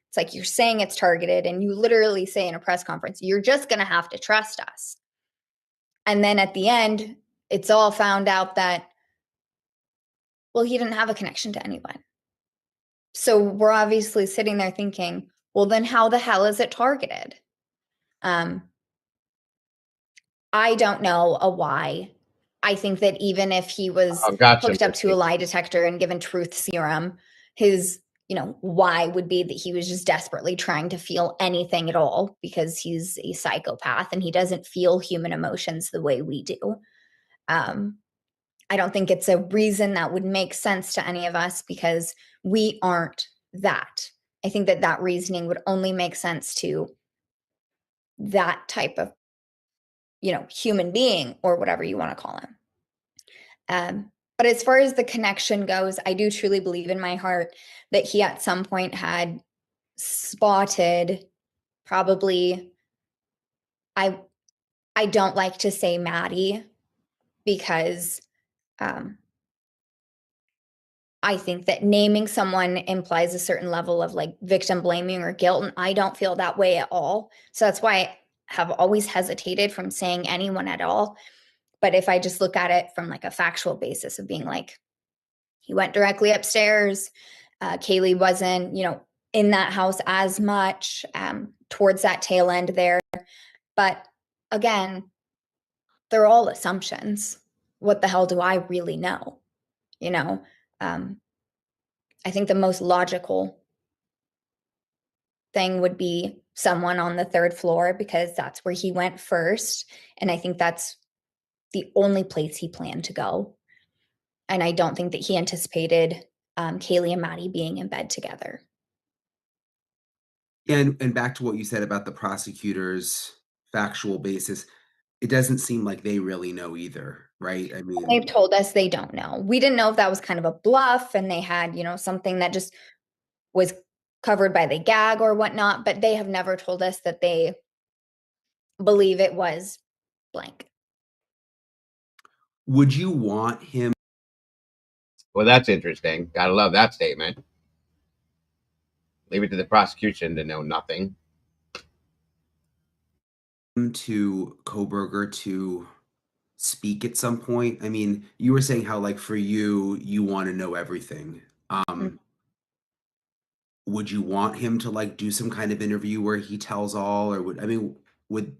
it's like you're saying it's targeted and you literally say in a press conference, you're just going to have to trust us. And then at the end, it's all found out that, well, he didn't have a connection to anyone. So we're obviously sitting there thinking, well, then how the hell is it targeted? I don't know a why. I think that even if he was I've got hooked up to a Murphy. lie detector and given truth serum, his, why would be that he was just desperately trying to feel anything at all because he's a psychopath and he doesn't feel human emotions the way we do. I don't think it's a reason that would make sense to any of us because we aren't that. I think that that reasoning would only make sense to that type of, human being or whatever you want to call him. But as far as the connection goes, I do truly believe in my heart that he at some point had spotted probably, I don't like to say Maddie because I think that naming someone implies a certain level of like victim blaming or guilt, and I don't feel that way at all. So that's why I have always hesitated from saying anyone at all. But if I just look at it from like a factual basis of being like, he went directly upstairs. Kaylee wasn't, in that house as much towards that tail end there. But again, they're all assumptions. What the hell do I really know? I think the most logical thing would be someone on the third floor because that's where he went first. And I think that's the only place he planned to go. And I don't think that he anticipated Kaylee and Maddie being in bed together. Yeah, and back to what you said about the prosecutor's factual basis, it doesn't seem like they really know either, right? I mean, They've told us they don't know. We didn't know if that was kind of a bluff and they had, something that just was covered by the gag or whatnot, but they have never told us that they believe it was blank. would you want him Well, that's interesting. Gotta love that statement. Leave it to the prosecution to know nothing. to Koberger to speak at some point? I mean, you were saying how like for you, you want to know everything. Mm. Would you want him to like do some kind of interview where he tells all, or would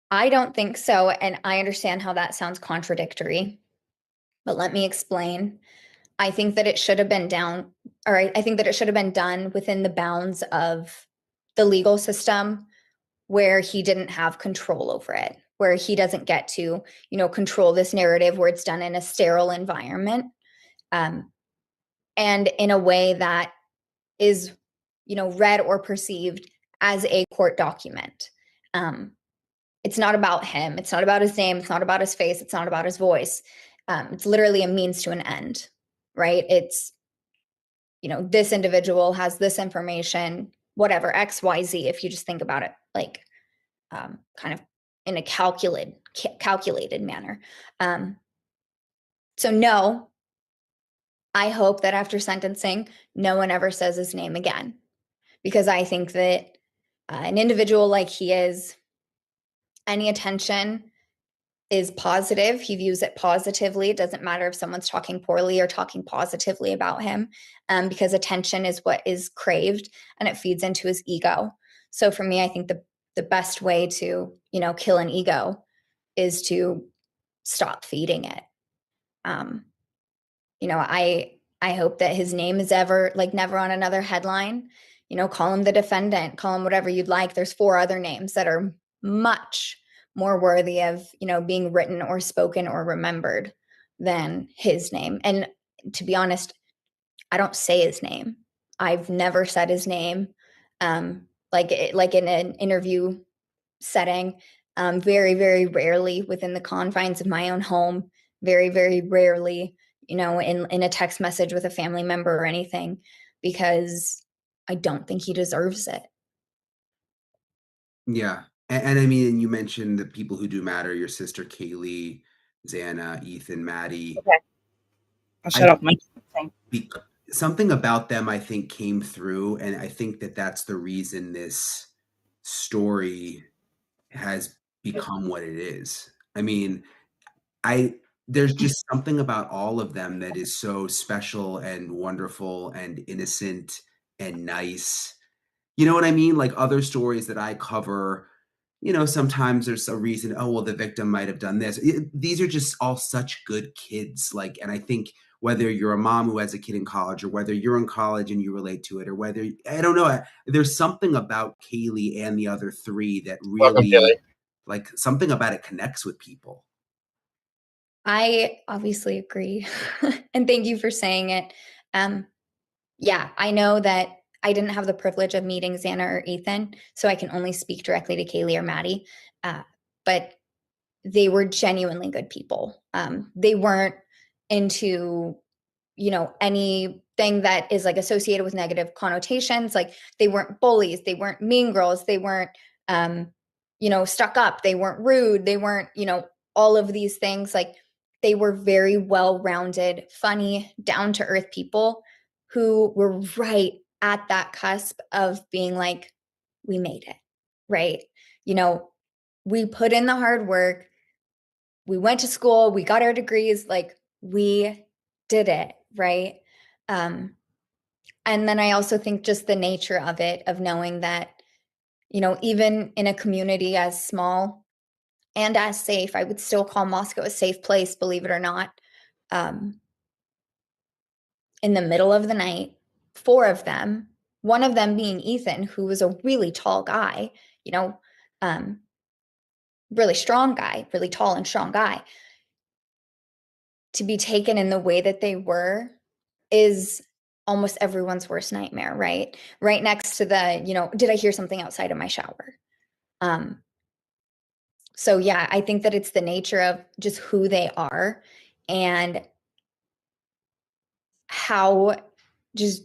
I don't think so. And I understand how that sounds contradictory, but let me explain. I think that it should have been I think that it should have been done within the bounds of the legal system where he didn't have control over it, where he doesn't get to, control this narrative where it's done in a sterile environment. And in a way that is, read or perceived as a court document. It's not about him. It's not about his name. It's not about his face. It's not about his voice. It's literally a means to an end, right? It's, this individual has this information, whatever, X, Y, Z, if you just think about it, like kind of in a calculated manner. So no, I hope that after sentencing, no one ever says his name again, because I think that an individual like he is, any attention is positive. He views it positively. It doesn't matter if someone's talking poorly or talking positively about him, because attention is what is craved and it feeds into his ego. So for me, I think the best way to, kill an ego is to stop feeding it. I hope that his name is ever like never on another headline. Call him the defendant, call him whatever you'd like. There's 4 other names that are much more worthy of, being written or spoken or remembered than his name. And to be honest, I don't say his name. I've never said his name. Like in an interview setting, very, very rarely within the confines of my own home. very, very rarely, in a text message with a family member or anything, because I don't think he deserves it. Yeah. And I mean, you mentioned the people who do matter, your sister Kaylee, Xana, Ethan, Maddie. Okay. I'll I shut off my thing. be, something about them I think came through, and I think that that's the reason this story has become what it is. I mean, I there's just something about all of them that is so special and wonderful and innocent and nice. You know what I mean? Like other stories that I cover, sometimes there's a reason, oh, well, the victim might have done this. These are just all such good kids. Like, and I think whether you're a mom who has a kid in college or whether you're in college and you relate to it or whether, I don't know, there's something about Kaylee and the other three that Welcome, really, Billy. like, something about it connects with people. I obviously agree. And thank you for saying it. Yeah, I know that I didn't have the privilege of meeting Xana or Ethan, so I can only speak directly to Kaylee or Maddie. But they were genuinely good people. They weren't into, anything that is like associated with negative connotations. Like they weren't bullies, they weren't mean girls, they weren't, stuck up, they weren't rude, they weren't, all of these things. Like they were very well-rounded, funny, down-to-earth people who were right at that cusp of being like, we made it, right? We put in the hard work, we went to school, we got our degrees, like we did it, right? Um, and then I also think just the nature of it, of knowing that, even in a community as small and as safe, I would still call Moscow a safe place, believe it or not. Um, in the middle of the night, four of them, one of them being Ethan, who was a really tall guy, um, really strong guy, really tall and strong guy, to be taken in the way that they were is almost everyone's worst nightmare, right? Right next to the, did I hear something outside of my shower? Um, so yeah, I think that it's the nature of just who they are and how just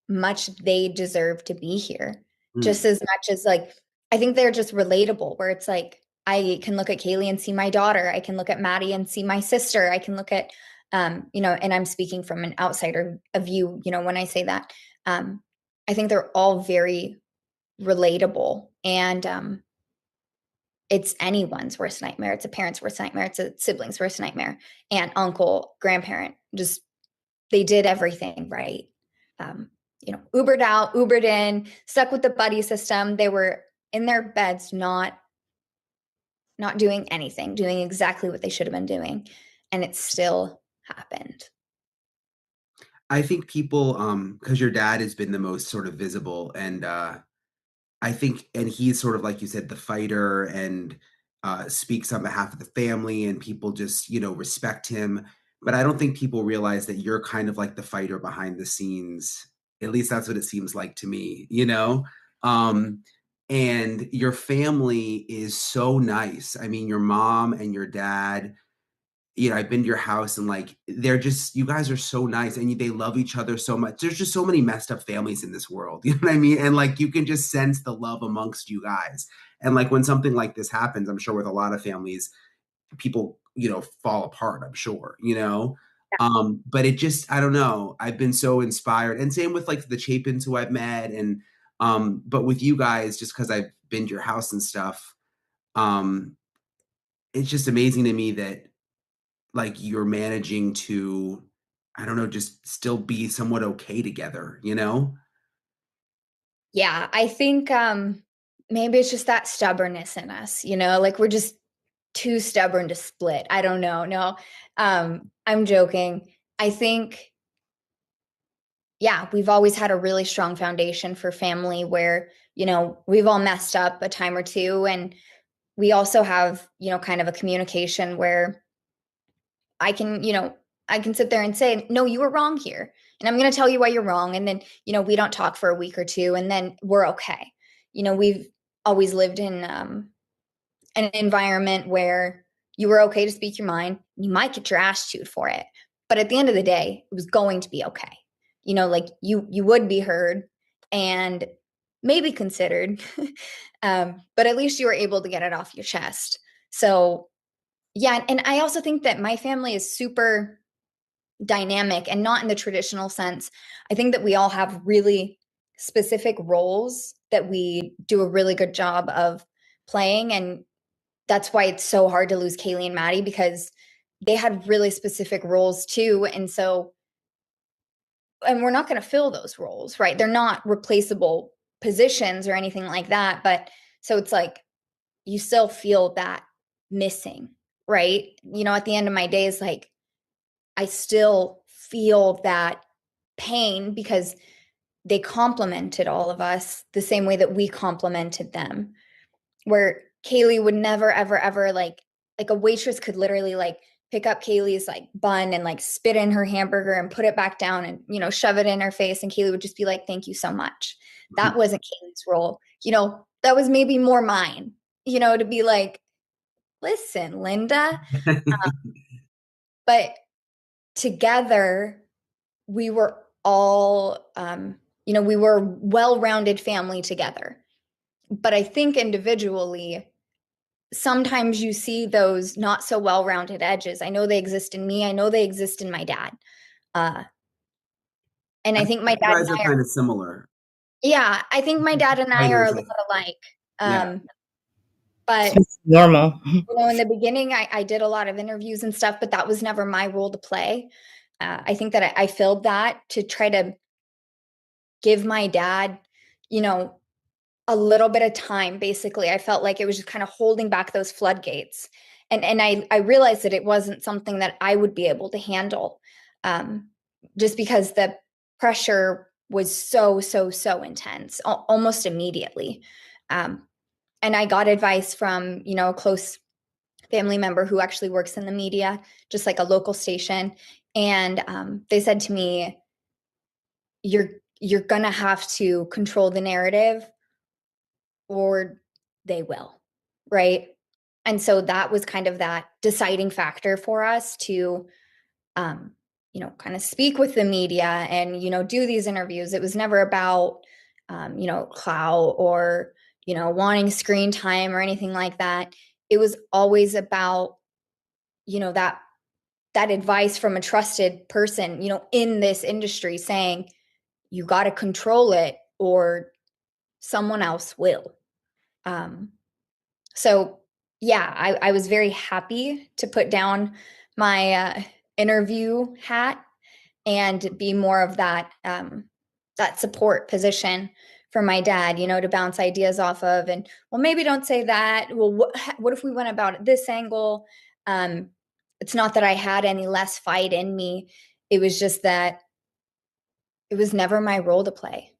much they deserve to be here. Just as much as like, I think they're just relatable, where it's like, I can look at Kaylee and see my daughter. I can look at Maddie and see my sister. I can look at, and I'm speaking from an outsider view, when I say that. I think they're all very relatable. And it's anyone's worst nightmare. It's a parent's worst nightmare. It's a sibling's worst nightmare. Aunt, uncle, grandparent, just they did everything right. Ubered out, Ubered in, stuck with the buddy system. They were in their beds, not doing anything, doing exactly what they should have been doing, and it still happened. I think people, because your dad has been the most sort of visible, and I think, and he's sort of like you said, the fighter, and speaks on behalf of the family, and people just respect him. But I don't think people realize that you're kind of like the fighter behind the scenes. At least that's what it seems like to me. Um, and your family is so nice. I mean, your mom and your dad, I've been to your house, and like you guys are so nice, and they love each other so much. There's just so many messed up families in this world, you know what I mean? And like you can just sense the love amongst you guys. And like when something like this happens, I'm sure with a lot of families, people, fall apart, I'm sure. But it just, I don't know. I've been so inspired. And same with like the Chapins who I've met, and but with you guys, just because I've been to your house and stuff, um, it's just amazing to me that like you're managing to, I don't know, just still be somewhat okay together? Yeah, I think maybe it's just that stubbornness in us, like we're just too stubborn to split. I don't know. No, I'm joking. I think, yeah, we've always had a really strong foundation for family where, we've all messed up a time or two. And we also have, kind of a communication where I can, I can sit there and say, no, you were wrong here. And I'm going to tell you why you're wrong. And then, we don't talk for a week or two and then we're okay. We've always lived in an environment where, You were okay to speak your mind. You might get your ass chewed for it. But at the end of the day, it was going to be okay. Like you would be heard and maybe considered. But at least you were able to get it off your chest. So yeah, and I also think that my family is super dynamic and not in the traditional sense. I think that we all have really specific roles that we do a really good job of playing. And that's why it's so hard to lose Kaylee and Maddie, because they had really specific roles too. And we're not going to fill those roles, right? They're not replaceable positions or anything like that. But so it's like you still feel that missing, right? At the end of my days, like I still feel that pain because they complimented all of us the same way that we complimented them. Where Kaylee would never, ever, ever like a waitress could literally like pick up Kaylee's like bun and like spit in her hamburger and put it back down and shove it in her face, and Kaylee would just be like, "Thank you so much." That wasn't Kaylee's role. That was maybe more mine. To be like, "Listen, Linda," but together we were all we were a well-rounded family together. But I think individually sometimes you see those not so well-rounded edges. I know they exist in me. I know they exist in my dad. And I think my You dad guys and are I kind of similar. yeah, I think my dad and I are a Fighters, little alike. yeah. But Normal. in the beginning, I did a lot of interviews and stuff, but that was never my role to play. I think that I filled that to try to give my dad, a little bit of time. Basically, I felt like it was just kind of holding back those floodgates, and I realized that it wasn't something that I would be able to handle, just because the pressure was so intense, almost immediately. And I got advice from a close family member who actually works in the media, just like a local station, and they said to me, "You're gonna have to control the narrative or they will," right? And so that was kind of that deciding factor for us to kind of speak with the media and do these interviews. It was never about clout or wanting screen time or anything like that. It was always about that advice from a trusted person in this industry saying you got to control it or someone else will. So yeah, I was very happy to put down my interview hat and be more of that that support position for my dad, to bounce ideas off of. And well, maybe don't say that. Well, what if we went about it this angle? It's not that I had any less fight in me. It was just that it was never my role to play.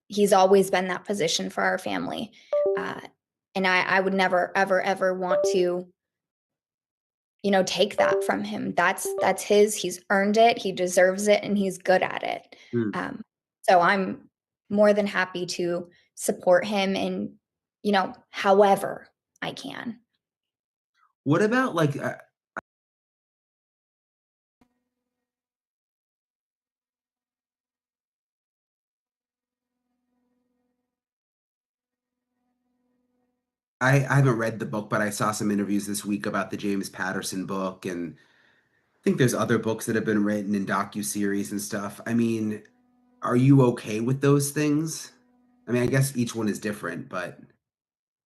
He's always been that position for our family. Uh, and I would never, ever, ever want to, take that from him. That's his. He's earned it. He deserves it, and he's good at it. Mm. So I'm more than happy to support him in, however I can. What about like I haven't read the book, but I saw some interviews this week about the James Patterson book, and I think there's other books that have been written in docuseries and stuff. I mean, are you okay with those things? I mean, I guess each one is different, but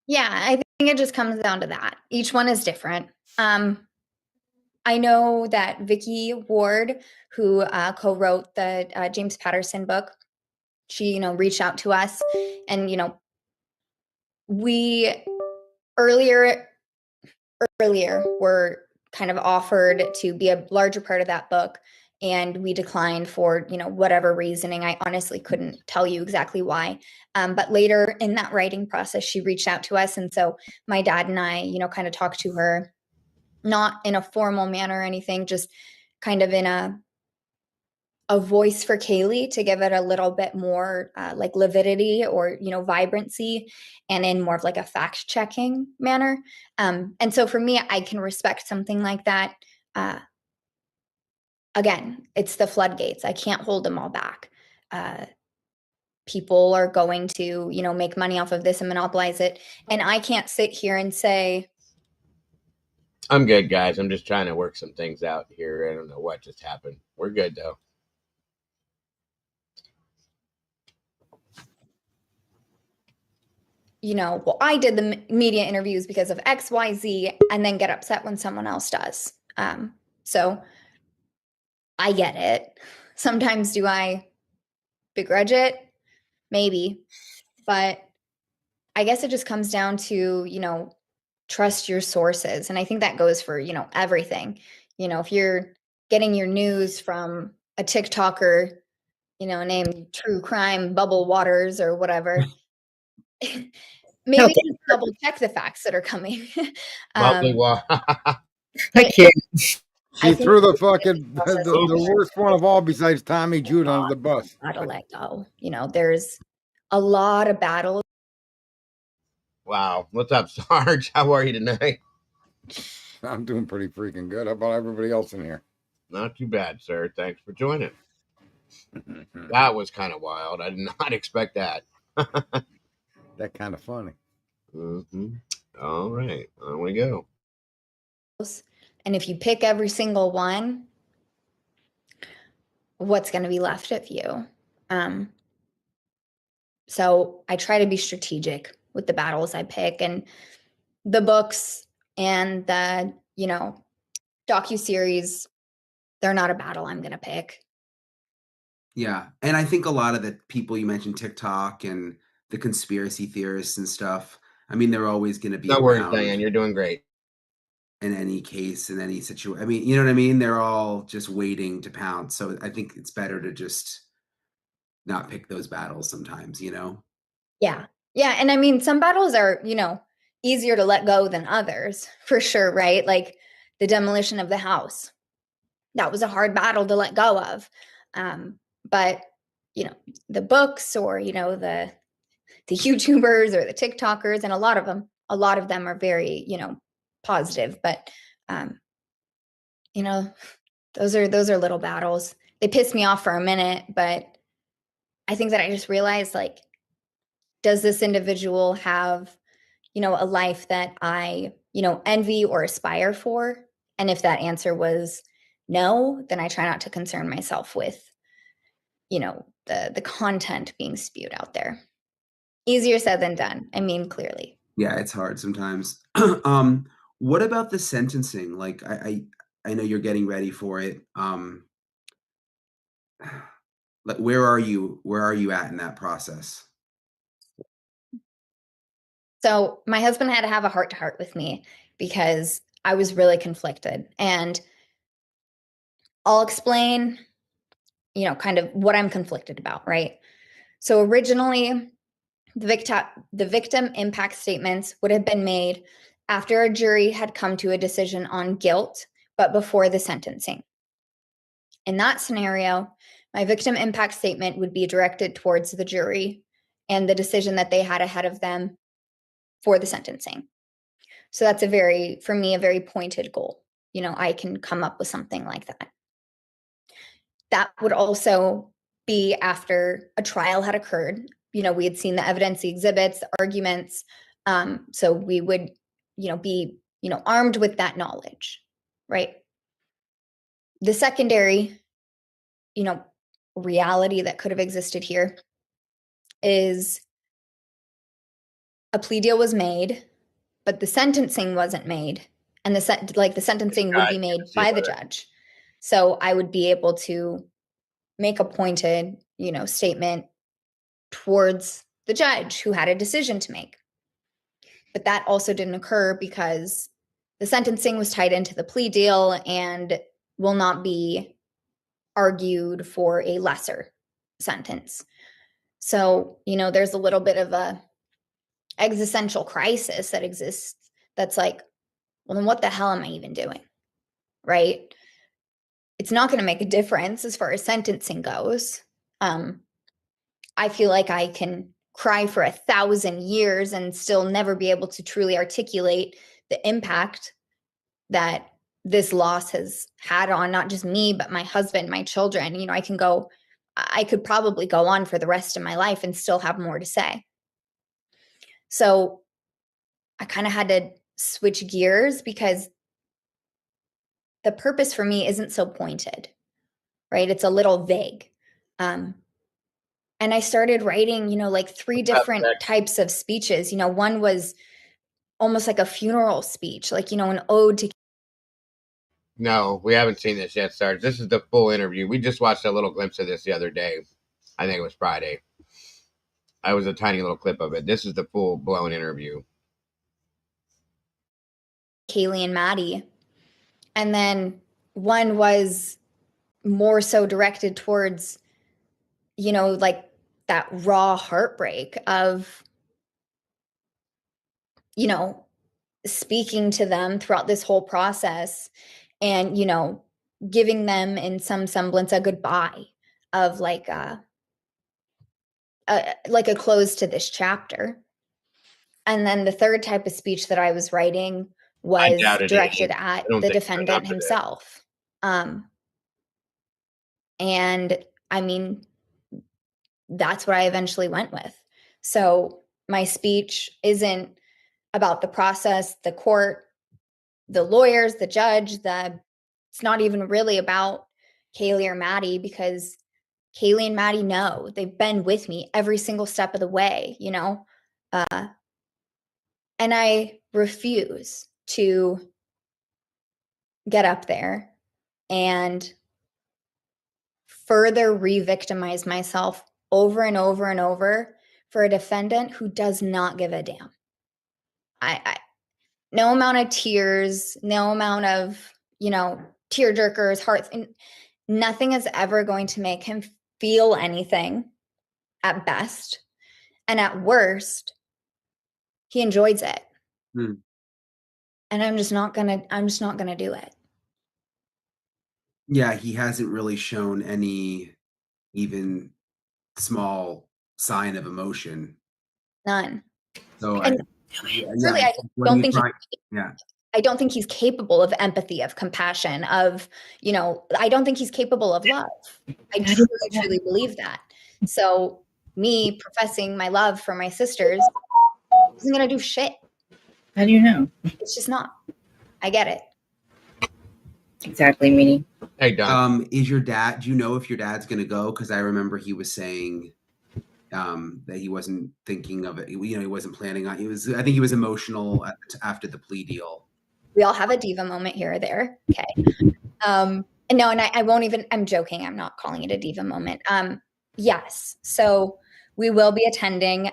Yeah, I think it just comes down to that. Each one is different. I know that Vicky Ward, who co-wrote the James Patterson book, she reached out to us, and we earlier were kind of offered to be a larger part of that book, and we declined for whatever reasoning. I honestly couldn't tell you exactly why, but later in that writing process she reached out to us, and so my dad and I kind of talked to her, not in a formal manner or anything, just kind of in a a voice for Kaylee to give it a little bit more like lividity or, you know, vibrancy, and in more of like a fact checking manner. And so for me, I can respect something like that. Again, it's the floodgates. I can't hold them all back. People are going to, you know, make money off of this and monopolize it. And I can't sit here and say, I'm good, guys. I'm just trying to work some things out here. I don't know what just happened. We're good, though. you know, well, I did the media interviews because of XYZ, and then get upset when someone else does. So I get it. Sometimes do I begrudge it? Maybe. But I guess it just comes down to, you know, trust your sources. And I think that goes for, you know, everything. You know, if you're getting your news from a TikToker, you know, named True Crime Bubble Waters or whatever, maybe Okay. just double check the facts that are coming. Bubbly um, water. I but can't. I She think threw the fucking process the worst one of all besides Tommy Jude under the bus. gotta let go. You know, there's a lot of battles. Wow. What's up, Sarge? How are you tonight? I'm doing pretty freaking good. How about everybody else in here? Not too bad, sir. Thanks for joining. That was kind of wild. I did not expect that. That kind of funny. Mm-hmm. All right. On we go. And if you pick every single one, what's going to be left of you? So I try to be strategic with the battles I pick, and the books and the, you know, docuseries, they're not a battle I'm going to pick. Yeah. And I think a lot of the people you mentioned, TikTok and the conspiracy theorists and stuff, I mean, they're always going to be No worries, around Diane. You're doing great. in any case, in any situation. I mean, you know what I mean? They're all just waiting to pounce. So I think it's better to just not pick those battles sometimes, you know? Yeah. Yeah. And I mean, some battles are, you know, easier to let go than others, for sure, right? Like the demolition of the house. That was a hard battle to let go of. But, you know, the books, or, you know, the YouTubers or the TikTokers, and a lot of them are very, you know, positive. But you know, those are little battles. They piss me off for a minute, but I think that I just realized, like, does this individual have, you know, a life that I, you know, envy or aspire for? And if that answer was no, then I try not to concern myself with, you know, the content being spewed out there. Easier said than done. I mean, clearly. Yeah, it's hard sometimes. What about the sentencing? Like, I know you're getting ready for it. Like, where are you? Where are you at in that process? So my husband had to have a heart to heart with me because I was really conflicted. And I'll explain, you know, kind of what I'm conflicted about, right? So originally, the victim impact statements would have been made after a jury had come to a decision on guilt, but before the sentencing. In that scenario, my victim impact statement would be directed towards the jury and the decision that they had ahead of them for the sentencing. So that's for me, a very pointed goal. You know, I can come up with something like that. That would also be after a trial had occurred. You know, we had seen the evidence, the exhibits, the arguments. So we would, you know, be, you know, armed with that knowledge, right? The secondary, you know, reality that could have existed here is a plea deal was made, but the sentencing wasn't made, and the sentencing would be made by the judge. So I would be able to make a pointed, you know, statement towards the judge who had a decision to make. But that also didn't occur because the sentencing was tied into the plea deal and will not be argued for a lesser sentence. So, you know, there's a little bit of a existential crisis that exists that's like, well, then what the hell am I even doing? Right? it's not going to make a difference as far as sentencing goes. I feel like I can cry for 1,000 years and still never be able to truly articulate the impact that this loss has had on not just me, but my husband, my children. You know, I could probably go on for the rest of my life and still have more to say. So I kind of had to switch gears because the purpose for me isn't so pointed, right? It's a little vague. And I started writing, like 3 different types of speeches. One was almost like a funeral speech, like, an ode to. No, we haven't seen this yet, Sarge. This is the full interview. We just watched a little glimpse of this the other day. I think it was Friday. I was a tiny little clip of it. This is the full-blown interview. Kaylee and Maddie. And then one was more so directed towards, like that raw heartbreak of, speaking to them throughout this whole process and, giving them in some semblance a goodbye of like a close to this chapter. And then the third type of speech that I was writing was directed at the defendant himself. And I mean, that's what I eventually went with. So my speech isn't about the process, the court, the lawyers, the judge, it's not even really about Kaylee or Maddie, because Kaylee and Maddie know they've been with me every single step of the way, and I refuse to get up there and further re-victimize myself over and over and over for a defendant who does not give a damn. I no amount of tears, no amount of, tear jerkers, hearts, nothing is ever going to make him feel anything at best. And at worst, he enjoys it. And I'm just not gonna do it. Yeah, he hasn't really shown any even small sign of emotion. None. So and really, I don't think I don't think he's capable of empathy, of compassion, of, I don't think he's capable of love. I truly believe that. So me professing my love for my sisters isn't going to do shit. How do you know? It's just not. I get it. Exactly, Meanie. Hey, Don. Is your dad, do you know if your dad's going to go? Because I remember he was saying that he wasn't thinking of it. He wasn't planning on. I think he was emotional after the plea deal. We all have a diva moment here or there. Okay. No, and I won't even. I'm joking. I'm not calling it a diva moment. Yes. So we will be attending.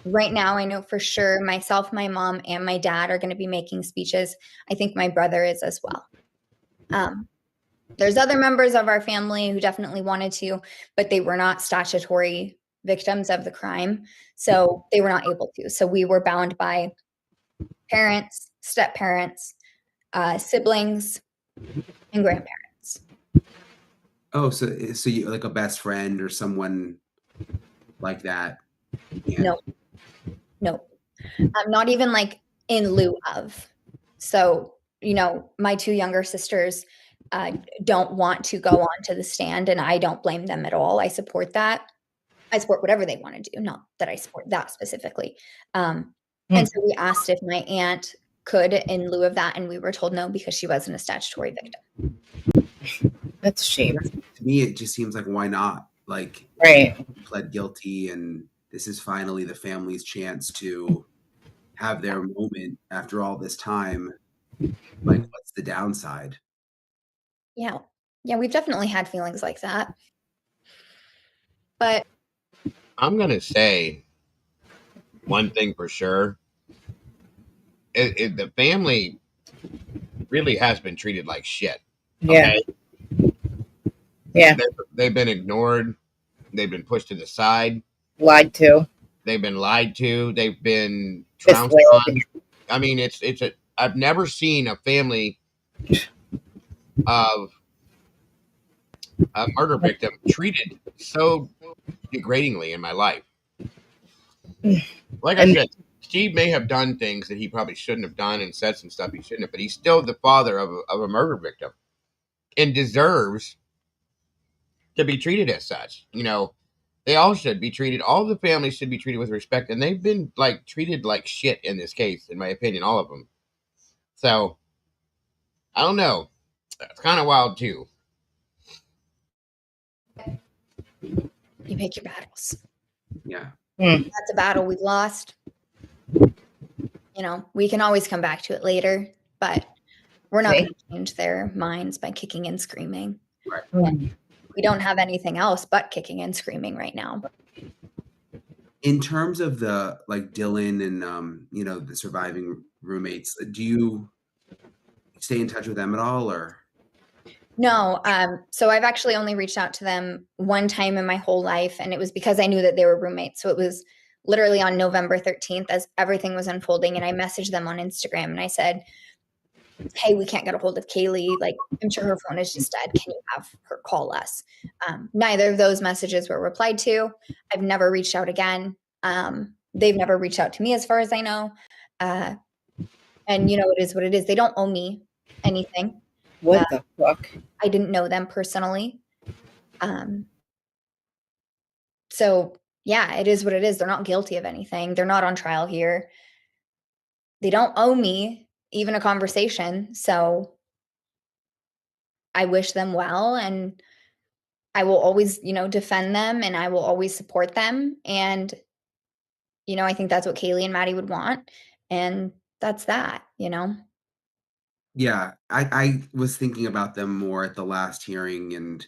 Right now, I know for sure myself, my mom, and my dad are going to be making speeches. I think my brother is as well. There's other members of our family who definitely wanted to, but they were not statutory victims of the crime, so they were not able to. So we were bound by parents, step-parents, siblings, and grandparents. Oh, so you like a best friend or someone like that? Yeah. No. Not even like in lieu of. So, my 2 younger sisters don't want to go on to the stand, and I don't blame them at all. I support that. I support whatever they want to do, not that I support that specifically. And so we asked if my aunt could in lieu of that, and we were told no, because she wasn't a statutory victim. That's a shame. To me, it just seems like, why not? Like, right. He pled guilty, and this is finally the family's chance to have their moment after all this time. Like, what's the downside? Yeah, we've definitely had feelings like that. But I'm gonna say one thing for sure. The family really has been treated like shit. Okay? Yeah. They've been ignored. They've been pushed to the side. Lied to. They've been lied to. They've been trounced on. I mean, I've never seen a family of a murder victim treated so degradingly in my life. Like I And said, Steve may have done things that he probably shouldn't have done and said some stuff he shouldn't have, but he's still the father of a murder victim and deserves to be treated as such. You know, they all should be treated. All the families should be treated with respect, and they've been like treated like shit in this case, in my opinion, all of them. So I don't know. It's kind of wild too. You pick your battles. Yeah. That's a battle we've lost. You know, we can always come back to it later, but we're not Okay. going to change their minds by kicking and screaming. Right. Mm. We don't have anything else but kicking and screaming right now. In terms of the like Dylan and you know, the surviving roommates, do you stay in touch with them at all, or? No, so I've actually only reached out to them one time in my whole life, and it was because I knew that they were roommates. So it was literally on November 13th as everything was unfolding, and I messaged them on Instagram and I said, hey, we can't get a hold of Kaylee. Like, I'm sure her phone is just dead. Can you have her call us? Neither of those messages were replied to. I've never reached out again. They've never reached out to me as far as I know. And you know, it is what it is. They don't owe me anything. What the fuck? I didn't know them personally. So yeah, it is what it is. They're not guilty of anything. They're not on trial here. They don't owe me even a conversation. So I wish them well, and I will always, you know, defend them, and I will always support them. And, you know, I think that's what Kaylee and Maddie would want. And that's that, you know? Yeah, I was thinking about them more at the last hearing, and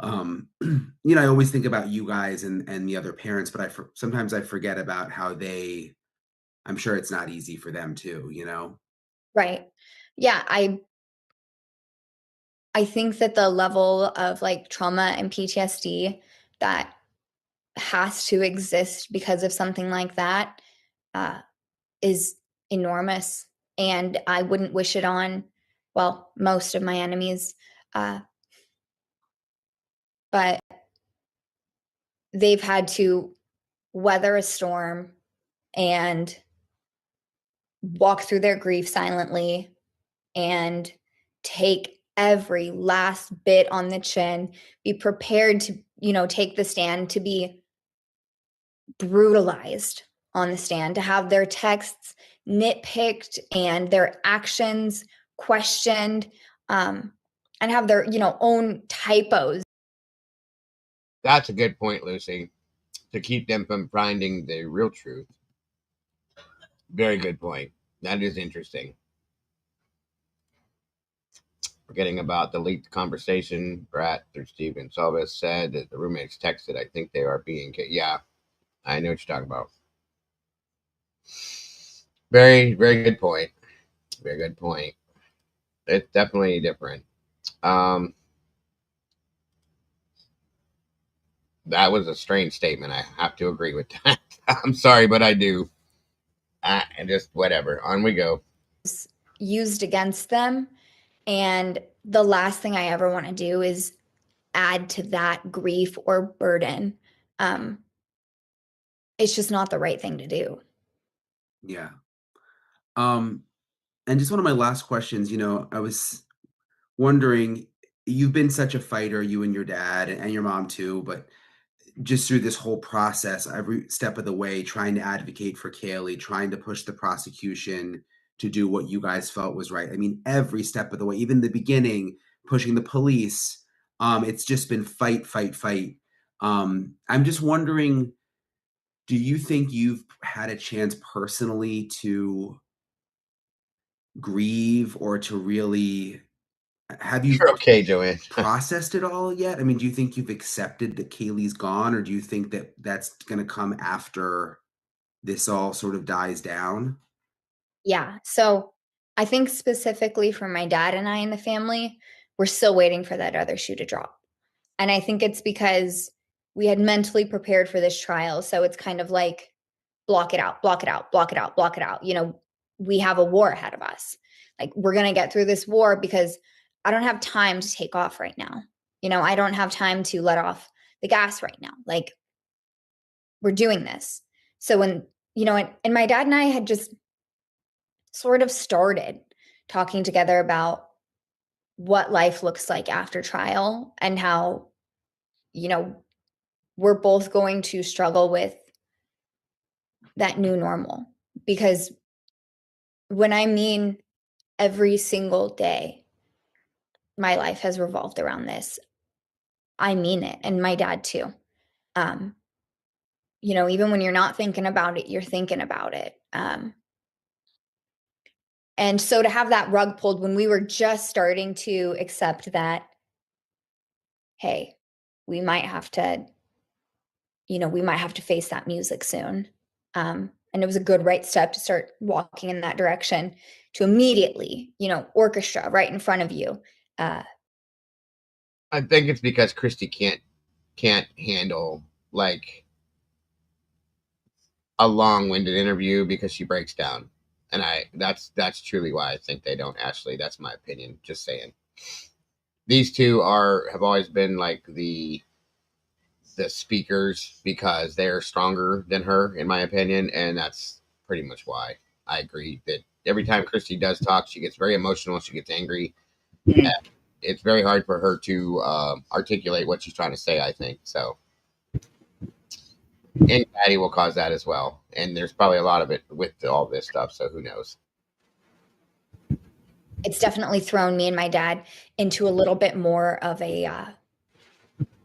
you know, I always think about you guys and the other parents, but sometimes I forget about how they. I'm sure it's not easy for them too, you know. Right. Yeah. I think that the level of like trauma and PTSD that has to exist because of something like that uh, is enormous. And I wouldn't wish it on, well, most of my enemies. Uh, but they've had to weather a storm and walk through their grief silently and take every last bit on the chin, be prepared to, you know, take the stand, to be brutalized on the stand, to have their texts nitpicked and their actions questioned, and have their, you know, own typos. That's a good point, Lucy. To keep them from finding the real truth. Very good point. That is interesting. Forgetting about the leaked conversation, Brat through Steve Gonsalves said that the roommates texted, I think they are being. Yeah, I know what you're talking about. Very, very good point. Very good point. It's definitely different. Um, that was a strange statement. I have to agree with that. I'm sorry, but I do. And just whatever. On we go. Used against them. And the last thing I ever want to do is add to that grief or burden. Um, it's just not the right thing to do. Yeah. Um, and just one of my last questions, you know, I was wondering, you've been such a fighter, you and your dad and your mom too, but just through this whole process, every step of the way, trying to advocate for Kaylee, trying to push the prosecution to do what you guys felt was right. I mean, every step of the way, even the beginning, pushing the police. It's just been fight, fight, fight. I'm just wondering, do you think you've had a chance personally to grieve or to really have you You're okay, Joanne. processed it all yet? I mean, do you think you've accepted that Kaylee's gone, or do you think that that's going to come after this all sort of dies down? Yeah. So I think specifically for my dad and I in the family, we're still waiting for that other shoe to drop. And I think it's because we had mentally prepared for this trial. So it's kind of like block it out, block it out, block it out, block it out. You know, we have a war ahead of us. Like, we're going to get through this war because I don't have time to take off right now. I don't have time to let off the gas right now. Like, we're doing this. So when, and my dad and I had just sort of started talking together about what life looks like after trial and how, we're both going to struggle with that new normal. Because when I mean every single day, my life has revolved around this, I mean it. And my dad too. Even when you're not thinking about it, you're thinking about it. And so to have that rug pulled when we were just starting to accept that, hey, we might have to, face that music soon. And it was a good right step to start walking in that direction, to immediately, orchestra right in front of you. I think it's because Christy can't handle like a long-winded interview because she breaks down. And that's truly why I think they don't. Ashley, that's my opinion. Just saying. These two have always been like the speakers because they're stronger than her, in my opinion, and that's pretty much why I agree that every time Christy does talk, she gets very emotional, she gets angry. Mhm. It's very hard for her to articulate what she's trying to say, I think. So anxiety will cause that as well, and there's probably a lot of it with all this stuff, so who knows. It's definitely thrown me and my dad into a little bit more of a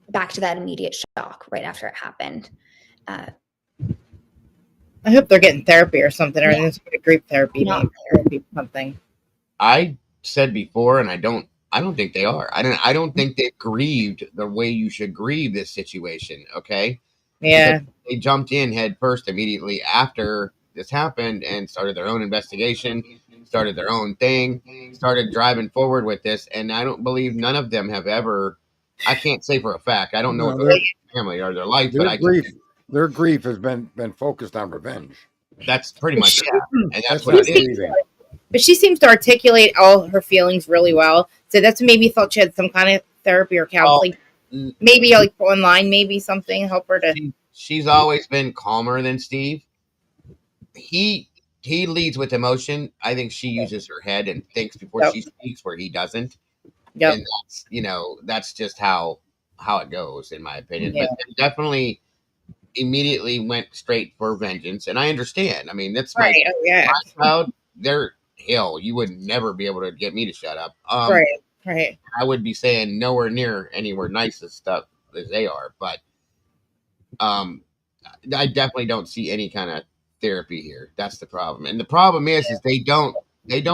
back to that immediate shock right after it happened. I hope they're getting therapy or something, or Yeah. grief therapy, Not maybe something. I said before, and I don't think they are. I don't think they grieved the way you should grieve this situation. Okay. Yeah. Because they jumped in head first immediately after this happened and started their own investigation, started their own thing, started driving forward with this. And I don't believe none of them have ever. I can't say for a fact. I don't know No, what their family or their life, but their grief has been focused on revenge. That's pretty much it. And that's what not it is. grieving. But she seems to articulate all her feelings really well. So that's what made me thought she had some kind of therapy or counseling. Maybe like online, maybe something help her to. She's always been calmer than Steve. He leads with emotion. I think she uses her head and thinks before she speaks, where he doesn't. Yep. And that's just how it goes, in my opinion. Yeah. But they definitely immediately went straight for vengeance, and I understand. I mean, that's Right. my crowd. They're hell. You would never be able to get me to shut up. Right. I would be saying nowhere near anywhere nice as stuff as they are, but I definitely don't see any kind of therapy here. That's the problem, and the problem is they don't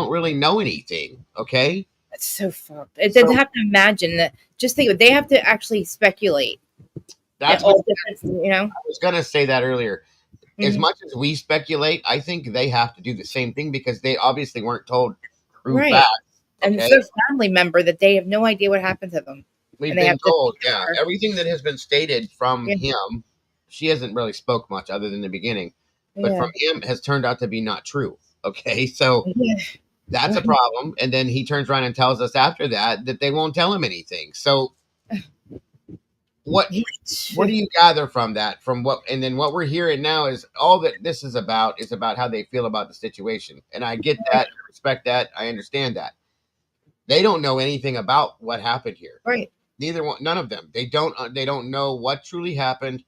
really know anything. Okay. That's so fucked. They have to imagine that. Just think, they have to actually speculate. That's all what different, I was gonna say that earlier. As Mhm. much as we speculate, I think they have to do the same thing because they obviously weren't told true Right. facts. And Okay? it's their family member that they have no idea what happened to them. We've and they been have to told, figure- everything that has been stated from Yeah. him. She hasn't really spoke much other than the beginning, but Yeah. from him has turned out to be not true. Okay, so Yeah. that's a problem. And then he turns around and tells us after that they won't tell him anything. So what do you gather from that? From what, and then what we're hearing now is all that this is about how they feel about the situation. And I get that, I respect that, I understand that. They don't know anything about what happened here. Right. None of them. They don't know what truly happened.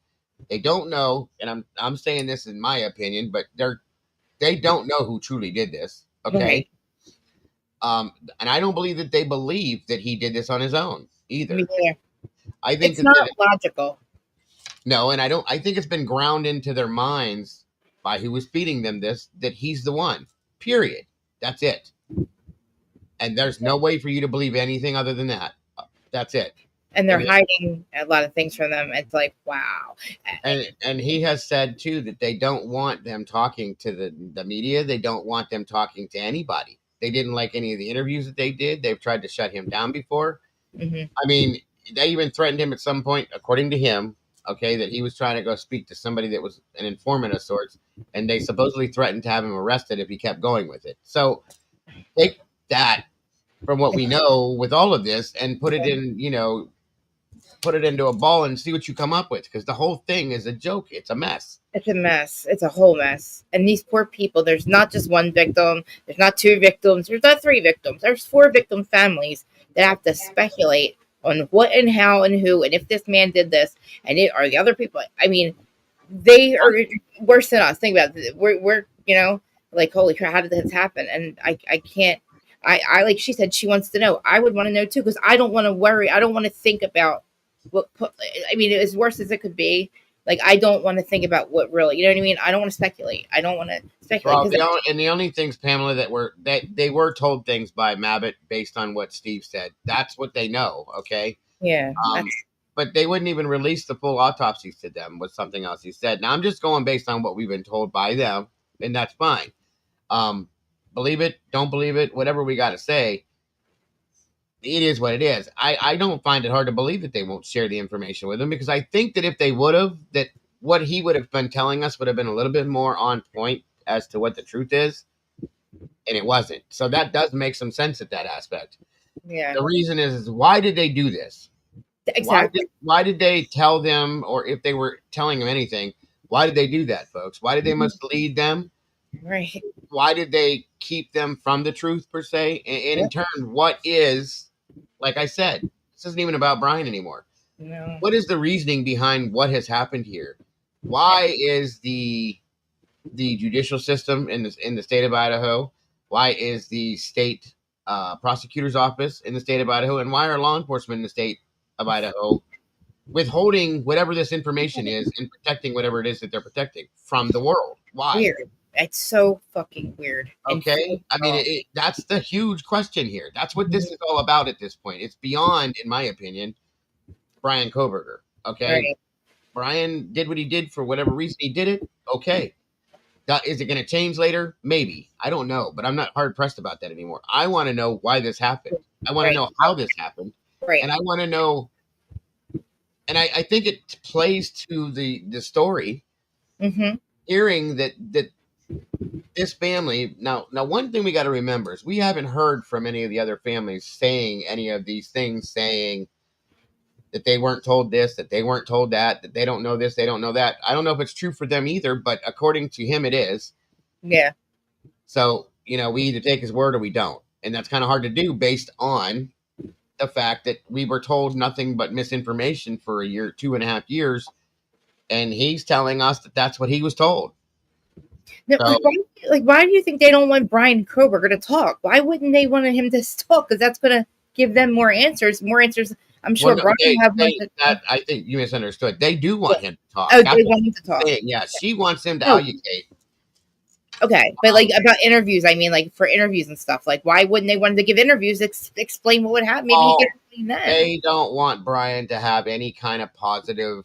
They don't know, and I'm saying this in my opinion, but they don't know who truly did this. Okay. Right. And I don't believe that they believe that he did this on his own either. Yeah. I think it's not logical. No, and I think it's been ground into their minds by who was feeding them this, that he's the one. Period. That's it. And there's no way for you to believe anything other than that. That's it. And they're hiding a lot of things from them. It's like, wow. And he has said too that they don't want them talking to the media. They don't want them talking to anybody. They didn't like any of the interviews that they did. They've tried to shut him down before. Mm-hmm. I mean, they even threatened him at some point, according to him, okay, that he was trying to go speak to somebody that was an informant of sorts, and they supposedly threatened to have him arrested if he kept going with it. So take that from what we know with all of this and put it in, put it into a ball and see what you come up with, because the whole thing is a joke. It's a mess. It's a mess. It's a whole mess. And these poor people, there's not just one victim. There's not two victims. There's not three victims. There's four victim families that have to speculate on what and how and who and if this man did this and it are the other people. I mean, they are worse than us. Think about it. We're like, holy crap, how did this happen? And I can't. I like she said she wants to know. I would want to know too, because I don't want to worry. I don't want to think about I mean, as worse as it could be. Like, I don't want to think about what really, you know what I mean? I don't want to speculate. I don't want to speculate. Well, the only things, Pamela, that they were told things by Mabbitt based on what Steve said. That's what they know. Okay. Yeah. But they wouldn't even release the full autopsies to them, was something else he said. Now I'm just going based on what we've been told by them, and that's fine. Believe it, don't believe it, whatever we got to say. It is what it is. I don't find it hard to believe that they won't share the information with him, because I think that if they would have, that what he would have been telling us would have been a little bit more on point as to what the truth is, and it wasn't. So that does make some sense at that aspect. Yeah. The reason is why did they do this? Exactly. Why did they tell them, or if they were telling them anything, why did they do that, folks? Why did they mislead them? Right. Why did they keep them from the truth, per se? And in turn, what is, like I said, this isn't even about Brian anymore. No. What is the reasoning behind what has happened here? Why is the judicial system in the state of Idaho? Why is the state prosecutor's office in the state of Idaho? And why are law enforcement in the state of Idaho withholding whatever this information is and protecting whatever it is that they're protecting from the world? Why? Weird. It's so fucking weird. Okay. I mean, that's the huge question here. That's what this is all about at this point. It's beyond, in my opinion, Brian Koberger. Okay. Right. Brian did what he did for whatever reason he did it. Okay. Is it going to change later? Maybe. I don't know, but I'm not hard pressed about that anymore. I want to know why this happened. I want to know how this happened. Right. And I want to know, and I think it plays to the story, hearing that this family, now one thing we got to remember is we haven't heard from any of the other families saying any of these things, saying that they weren't told this, that they weren't told that they don't know this, they don't know that. I don't know if it's true for them either, but according to him, it is. Yeah. So, we either take his word or we don't. And that's kind of hard to do based on the fact that we were told nothing but misinformation for a year, 2.5 years. And he's telling us that that's what he was told. No, So, why do you think they don't want Brian Koberger to talk? Why wouldn't they want him to talk? Because that's going to give them more answers. I'm sure Brian will have one. I think you misunderstood. They do want him to talk. Oh, they want him to talk. Yeah, she wants him to allocate. Okay, but about interviews, I mean, for interviews and stuff, why wouldn't they want to give interviews, explain what would happen? Maybe he can explain that. They don't want Brian to have any kind of positive,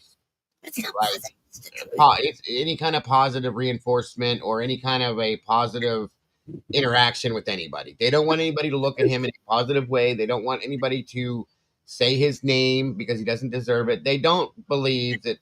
any kind of positive reinforcement or any kind of a positive interaction with anybody. They don't want anybody to look at him in a positive way. They don't want anybody to say his name because he doesn't deserve it. They don't believe that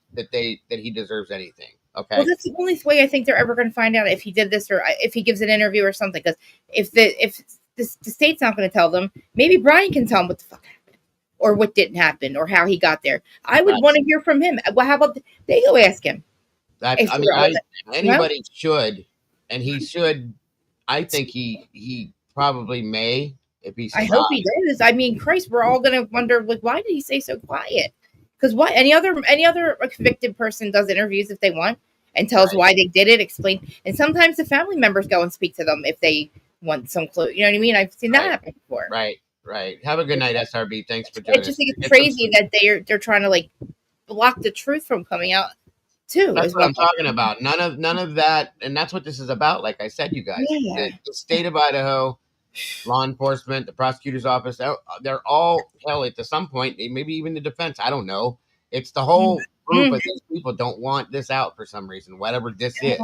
he deserves anything. Okay. Well, that's the only way I think they're ever going to find out if he did this or if he gives an interview or something. Because if the state's not going to tell them, maybe Brian can tell them what the fuck happened or what didn't happen or how he got there. I would want to hear from him. Well, how about they go ask him? Anybody should, and he should. I think he probably may if he. I hope he does. I mean, Christ, we're all going to wonder why did he stay so quiet? Because what any other convicted person does interviews if they want and tells why they did it, explain. And sometimes the family members go and speak to them if they want some clue. You know what I mean? I've seen that happen before. Right. Have a good night, SRB. Thanks for joining. I just think it's crazy that they're trying to block the truth from coming out too. That's what I'm talking about. None of that, and that's what this is about. Like I said, you guys, the state of Idaho, law enforcement, the prosecutor's office, they're all hell at some point, maybe even the defense. I don't know. It's the whole group of these people don't want this out for some reason, whatever this is.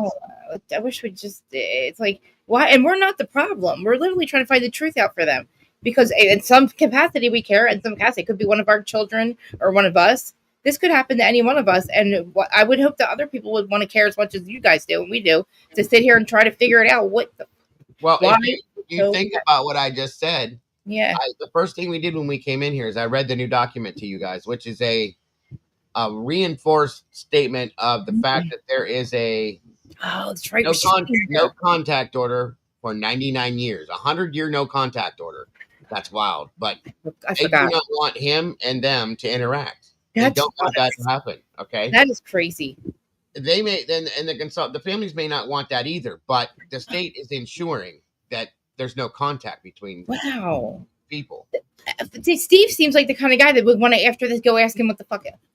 I wish we just, it's why? And we're not the problem. We're literally trying to find the truth out for them because in some capacity we care. In some capacity, it could be one of our children or one of us. This could happen to any one of us. And I would hope that other people would want to care as much as you guys do and we do to sit here and try to figure it out. If you think about what I just said, the first thing we did when we came in here is I read the new document to you guys, which is a a reinforced statement of the fact that there is a Oh, that's right. no, We should be no there. contact order for 99 years, 100-year no contact order. That's wild. But I they do forgot. not want him and them to interact. They That's don't want that to happen. Okay. that is crazy. They may then, and the families may not want that either, but the state is ensuring that there's no contact between Wow. people. Steve seems like the kind of guy that would want to, after this, go ask him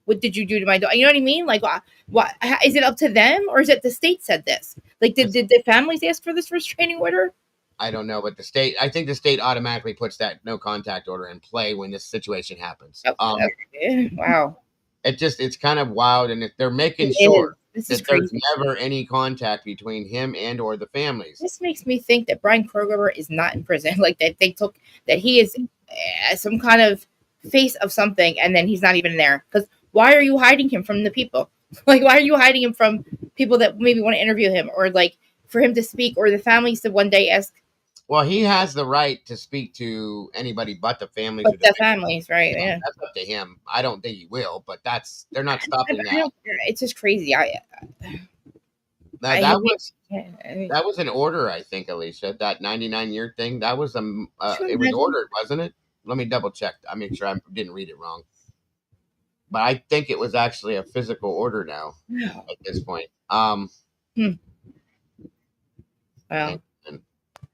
what did you do to my dog? You know what I mean? Like, what is it up to them, or is it the state said this? Like, did the families ask for this restraining order? I don't know, but I think the state automatically puts that no contact order in play when this situation happens. Wow. It's kind of wild, and they're making It sure is. This is that there's crazy. never any contact between him and or the families. This makes me think that Brian Kroger is not in prison. Like that that he is some kind of face of something, and then he's not even there. Because why are you hiding him from the people? Like, why are you hiding him from people that maybe want to interview him, or like for him to speak, or the families to one day ask? Well, he has the right to speak to anybody but the families. But the families, right? Yeah. That's up to him. I don't think he will, but they're not stopping that. It's just crazy. That was an order, I think, Alicia. That 99-year thing. That was it was ordered, wasn't it? Let me double check. I make sure I didn't read it wrong. But I think it was actually a physical order now at this point. Well,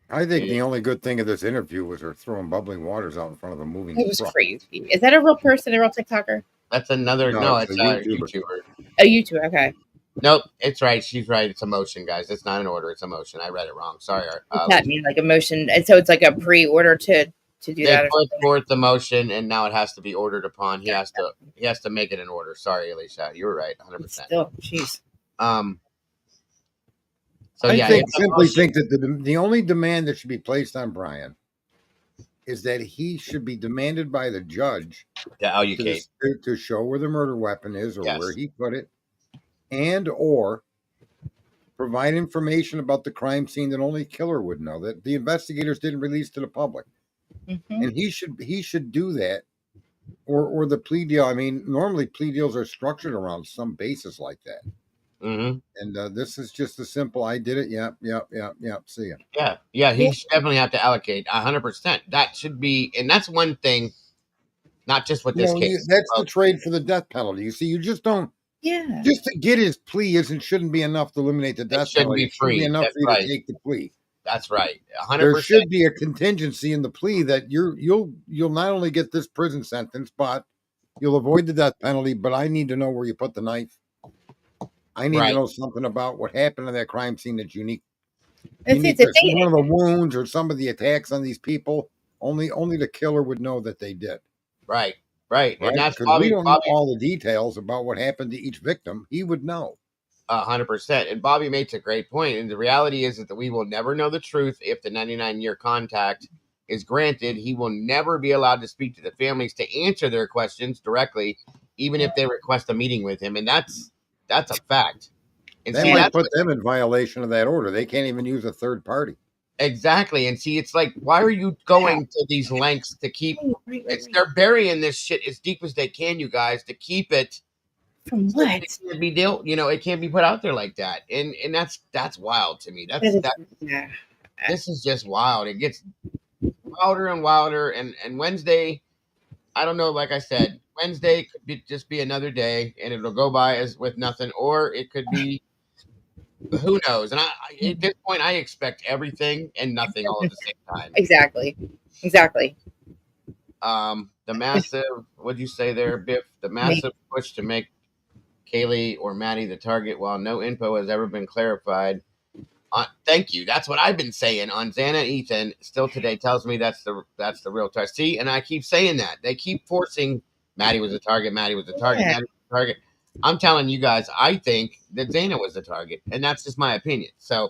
I think the only good thing of this interview was her throwing bubbling waters out in front of a moving it was truck. crazy. Is that a real person, a real TikToker? That's another. No, it's a YouTuber. A YouTuber. Okay. Nope, it's right. She's right. It's a motion, guys. It's not an order. It's a motion. I read it wrong. Sorry. Does that mean like a motion? And so it's like a pre-order to do they that. put forth the motion, and now it has to be ordered upon. He has to make it an order. Sorry, Alicia. You were right. 100%. Still, jeez. So I yeah, simply think that the only demand that should be placed on Brian is that he should be demanded by the judge to show where the murder weapon is, or where he put it, and or provide information about the crime scene that only killer would know, that the investigators didn't release to the public. And he should do that, or the plea deal. I mean, normally plea deals are structured around some basis like that. And this is just a simple, I did it. Yep. See ya. Yeah. He should definitely have to allocate 100%. That should be, and that's one thing. Not just with this case. That's the trade for the death penalty. You see, you just don't. Yeah. Just to get his plea shouldn't be enough to eliminate the death penalty. It shouldn't be free. It should be enough for you to take the plea. That's right. 100%. There should be a contingency in the plea that you'll not only get this prison sentence, but you'll avoid the death penalty. But I need to know where you put the knife. I need to know something about what happened in that crime scene that's unique. One of the wounds or some of the attacks on these people, only the killer would know that they did. Right. And that's because we don't know all the details about what happened to each victim. He would know. 100%. And Bobby makes a great point. And the reality is that we will never know the truth if the 99-year contact is granted. He will never be allowed to speak to the families to answer their questions directly, even if they request a meeting with him. And that's a fact. And that might put them in violation of that order. They can't even use a third party. Exactly. And see, it's like, why are you going to these lengths to keep they're burying this shit as deep as they can, you guys, to keep it from what? It can't be it can't be put out there like that. And that's wild to me. This is just wild. It gets wilder and wilder. And Wednesday, I don't know, like I said, Wednesday could just be another day and it'll go by as with nothing, or it could be who knows? And at this point, I expect everything and nothing all at the same time. Exactly. The massive, what'd you say there, Biff? The massive push to make Kaylee or Maddie the target, while no info has ever been clarified. Thank you. That's what I've been saying on Xana and Ethan. Still today tells me that's the real target. See, and I keep saying that. They keep forcing Maddie was the target. Maddie was the target. Maddie was the target. I'm telling you guys, I think that Xana was the target, and that's just my opinion. So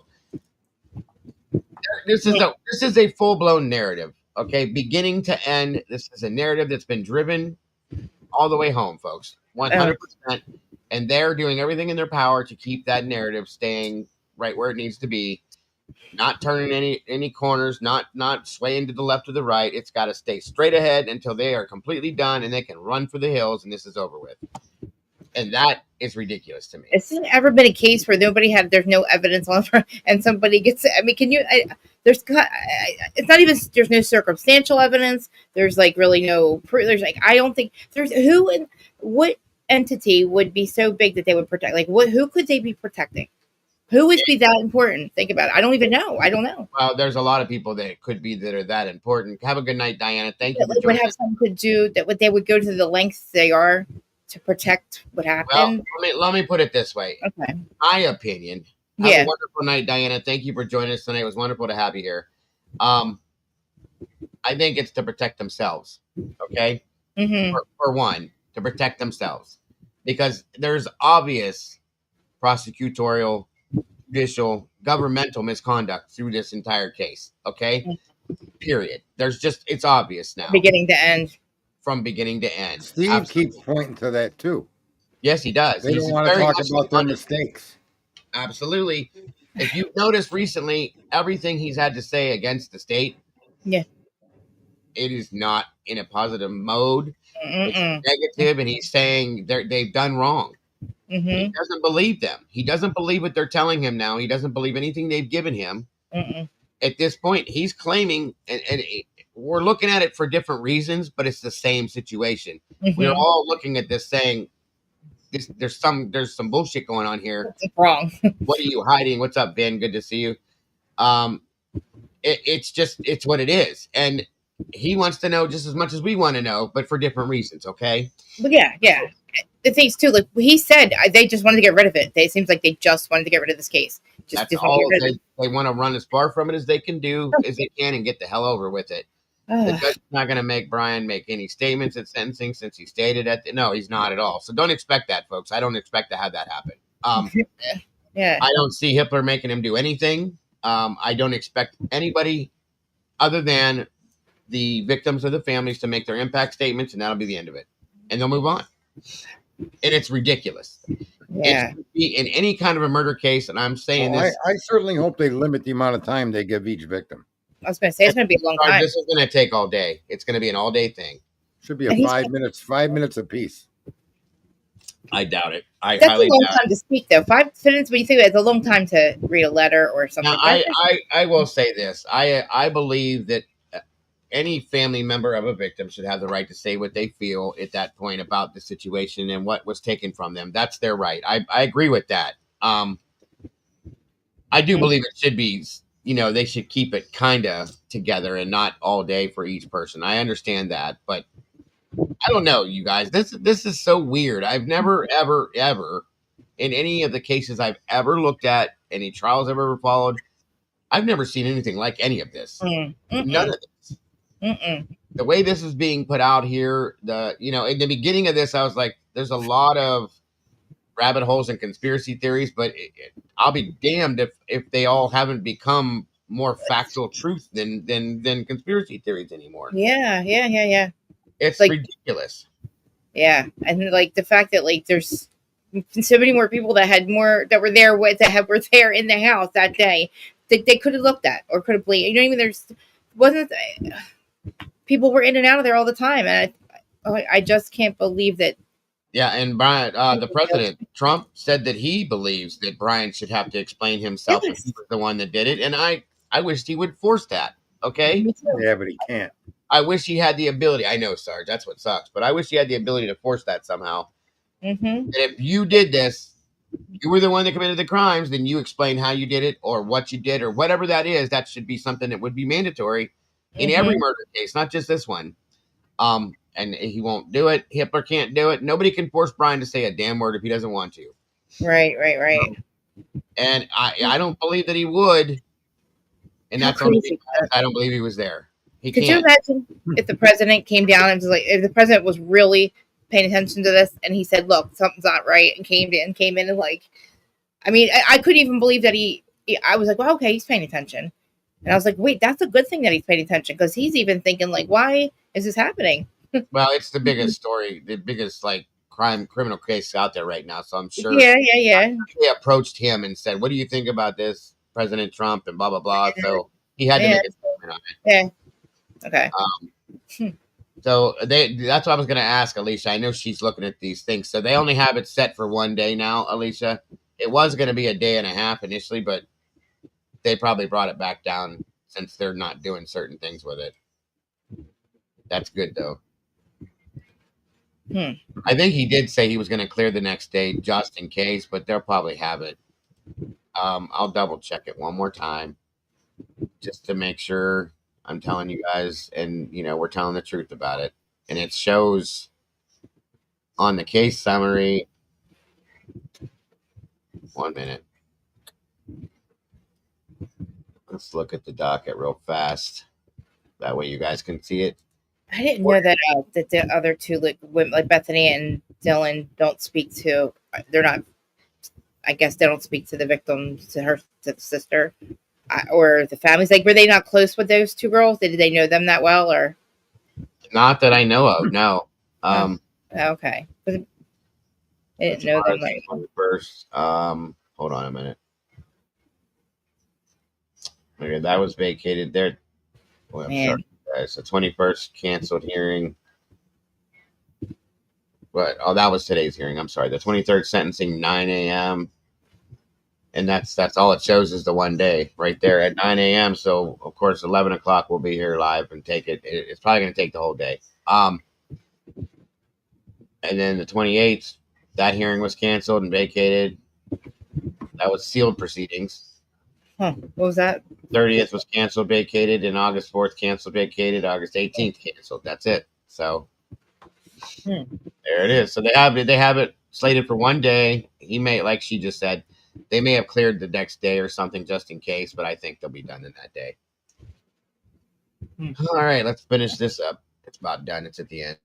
this is a full-blown narrative, okay, beginning to end. This is a narrative that's been driven all the way home, folks, 100%, and they're doing everything in their power to keep that narrative staying right where it needs to be, not turning any corners, not swaying to the left or the right. It's got to stay straight ahead until they are completely done and they can run for the hills, and this is over with. And that is ridiculous to me. It's ever been a case where there's no evidence on her, and somebody gets. I mean, it's not even. There's no circumstantial evidence. There's like really no proof. There's like I don't think there's who and what entity would be so big that they would protect. Like who could they be protecting? Who would be that important? Think about it. I don't even know. I don't know. Well, there's a lot of people that it could be that are that important. Have a good night, Diana. Thank you for joining. Would have something to do that. They would go to the lengths they are to protect what happened. Well, let me put it this way. Okay. My opinion. Have a wonderful night, Diana. Thank you for joining us tonight. It was wonderful to have you here. I think it's to protect themselves. Okay. Mm-hmm. For one, to protect themselves, because there's obvious prosecutorial, judicial, governmental misconduct through this entire case. Okay. Mm-hmm. Period. It's obvious now. Beginning to end. From beginning to end. Steve Absolutely. Keeps pointing to that too. Yes, he does. They don't want to talk about their mistakes. Absolutely. If you've noticed recently, everything he's had to say against the state, it is not in a positive mode. It's negative, and he's saying they've done wrong. Mm-hmm. He doesn't believe them. He doesn't believe what they're telling him now. He doesn't believe anything they've given him. At this point, he's claiming, and we're looking at it for different reasons, but it's the same situation. Mm-hmm. We're all looking at this saying, there's some bullshit going on here. What's wrong? What are you hiding? What's up, Ben? Good to see you. It's what it is. And he wants to know just as much as we want to know, but for different reasons. Okay. Well, yeah. The things too, like he said, they just wanted to get rid of it. It seems like they just wanted to get rid of this case. That's all. They want to run as far from it as they can and get the hell over with it. The judge is not going to make Brian make any statements at sentencing since he stated no, he's not at all. So don't expect that, folks. I don't expect to have that happen. I don't see Hitler making him do anything. I don't expect anybody other than the victims or the families to make their impact statements, and that'll be the end of it. And they'll move on. And it's ridiculous. Yeah. In any kind of a murder case, and I'm saying this. I certainly hope they limit the amount of time they give each victim. I was going to say it's going to be a long time. This is going to take all day. It's going to be an all-day thing. Should be a 5 minutes apiece. I doubt it. That's a long time to speak, though. 5 minutes. When you think it's a long time to read a letter or something. Now, I will say this. I believe that any family member of a victim should have the right to say what they feel at that point about the situation and what was taken from them. That's their right. I agree with that. I do believe it should be. They should keep it kind of together and not all day for each person. I understand that, but I don't know, you guys. This is so weird. I've never, ever, ever, in any of the cases I've ever looked at, any trials I've ever followed, I've never seen anything like any of this. None of this. The way this is being put out here, in the beginning of this, I was like, there's a lot of rabbit holes and conspiracy theories, but I'll be damned if they all haven't become more factual truth than conspiracy theories anymore. Yeah. It's ridiculous. Yeah, and like the fact that like there's so many more people that were there in the house that day that they could have looked at or could have believed. People were in and out of there all the time, and I just can't believe that. Yeah, and Brian, the president, Trump, said that he believes that Brian should have to explain himself if he was the one that did it. And I wished he would force that, okay? Yeah, but he can't. I wish he had the ability. I know, Sarge, that's what sucks. But I wish he had the ability to force that somehow. Mm-hmm. And if you did this, you were the one that committed the crimes, then you explain how you did it or what you did or whatever that is. That should be something that would be mandatory in every murder case, not just this one. And he won't do it. Hitler can't do it. Nobody can force Brian to say a damn word if he doesn't want to. Right. And I don't believe that he would. And that's only because I don't believe he was there. Could you imagine if the president came down and was like, if the president was really paying attention to this and he said, look, something's not right, and came in and like, I mean, I couldn't even believe that I was like, well, okay, he's paying attention. And I was like, wait, that's a good thing that he's paying attention, because he's even thinking like, why is this happening? Well, it's the biggest story, the biggest like criminal case out there right now. So I'm sure. Yeah. They approached him and said, "What do you think about this, President Trump?" and blah blah blah. So he had to make a statement on it. Yeah. Okay. So that's what I was going to ask Alicia. I know she's looking at these things. So they only have it set for 1 day now, Alicia. It was going to be a day and a half initially, but they probably brought it back down since they're not doing certain things with it. That's good though. I think he did say he was going to clear the next day just in case, but they'll probably have it. I'll double check it one more time just to make sure I'm telling you guys, and we're telling the truth about it. And it shows on the case summary. 1 minute. Let's look at the docket real fast. That way you guys can see it. I didn't know that the other two, like Bethany and Dylan, don't speak to. They're not. I guess they don't speak to the victim, to the sister, or the families. Like, were they not close with those two girls? Did they know them that well, or? Not that I know of. No. Okay. I didn't know them. Like, first. Hold on a minute. Okay, that was vacated there. Well, I'm sorry, guys. The 21st canceled hearing. But that was today's hearing. I'm sorry. The 23rd sentencing 9 a.m. And that's all it shows is the 1 day right there at 9 a.m. So of course 11 o'clock we'll be here live and take it. It's probably going to take the whole day. And then the 28th, that hearing was canceled and vacated. That was sealed proceedings. What was that? 30th was canceled, vacated, and August 4th canceled, vacated, August 18th canceled. That's it. So there it is. So they have it slated for 1 day. He may, like she just said, they may have cleared the next day or something just in case, but I think they'll be done in that day. All right, let's finish this up. It's about done. It's at the end.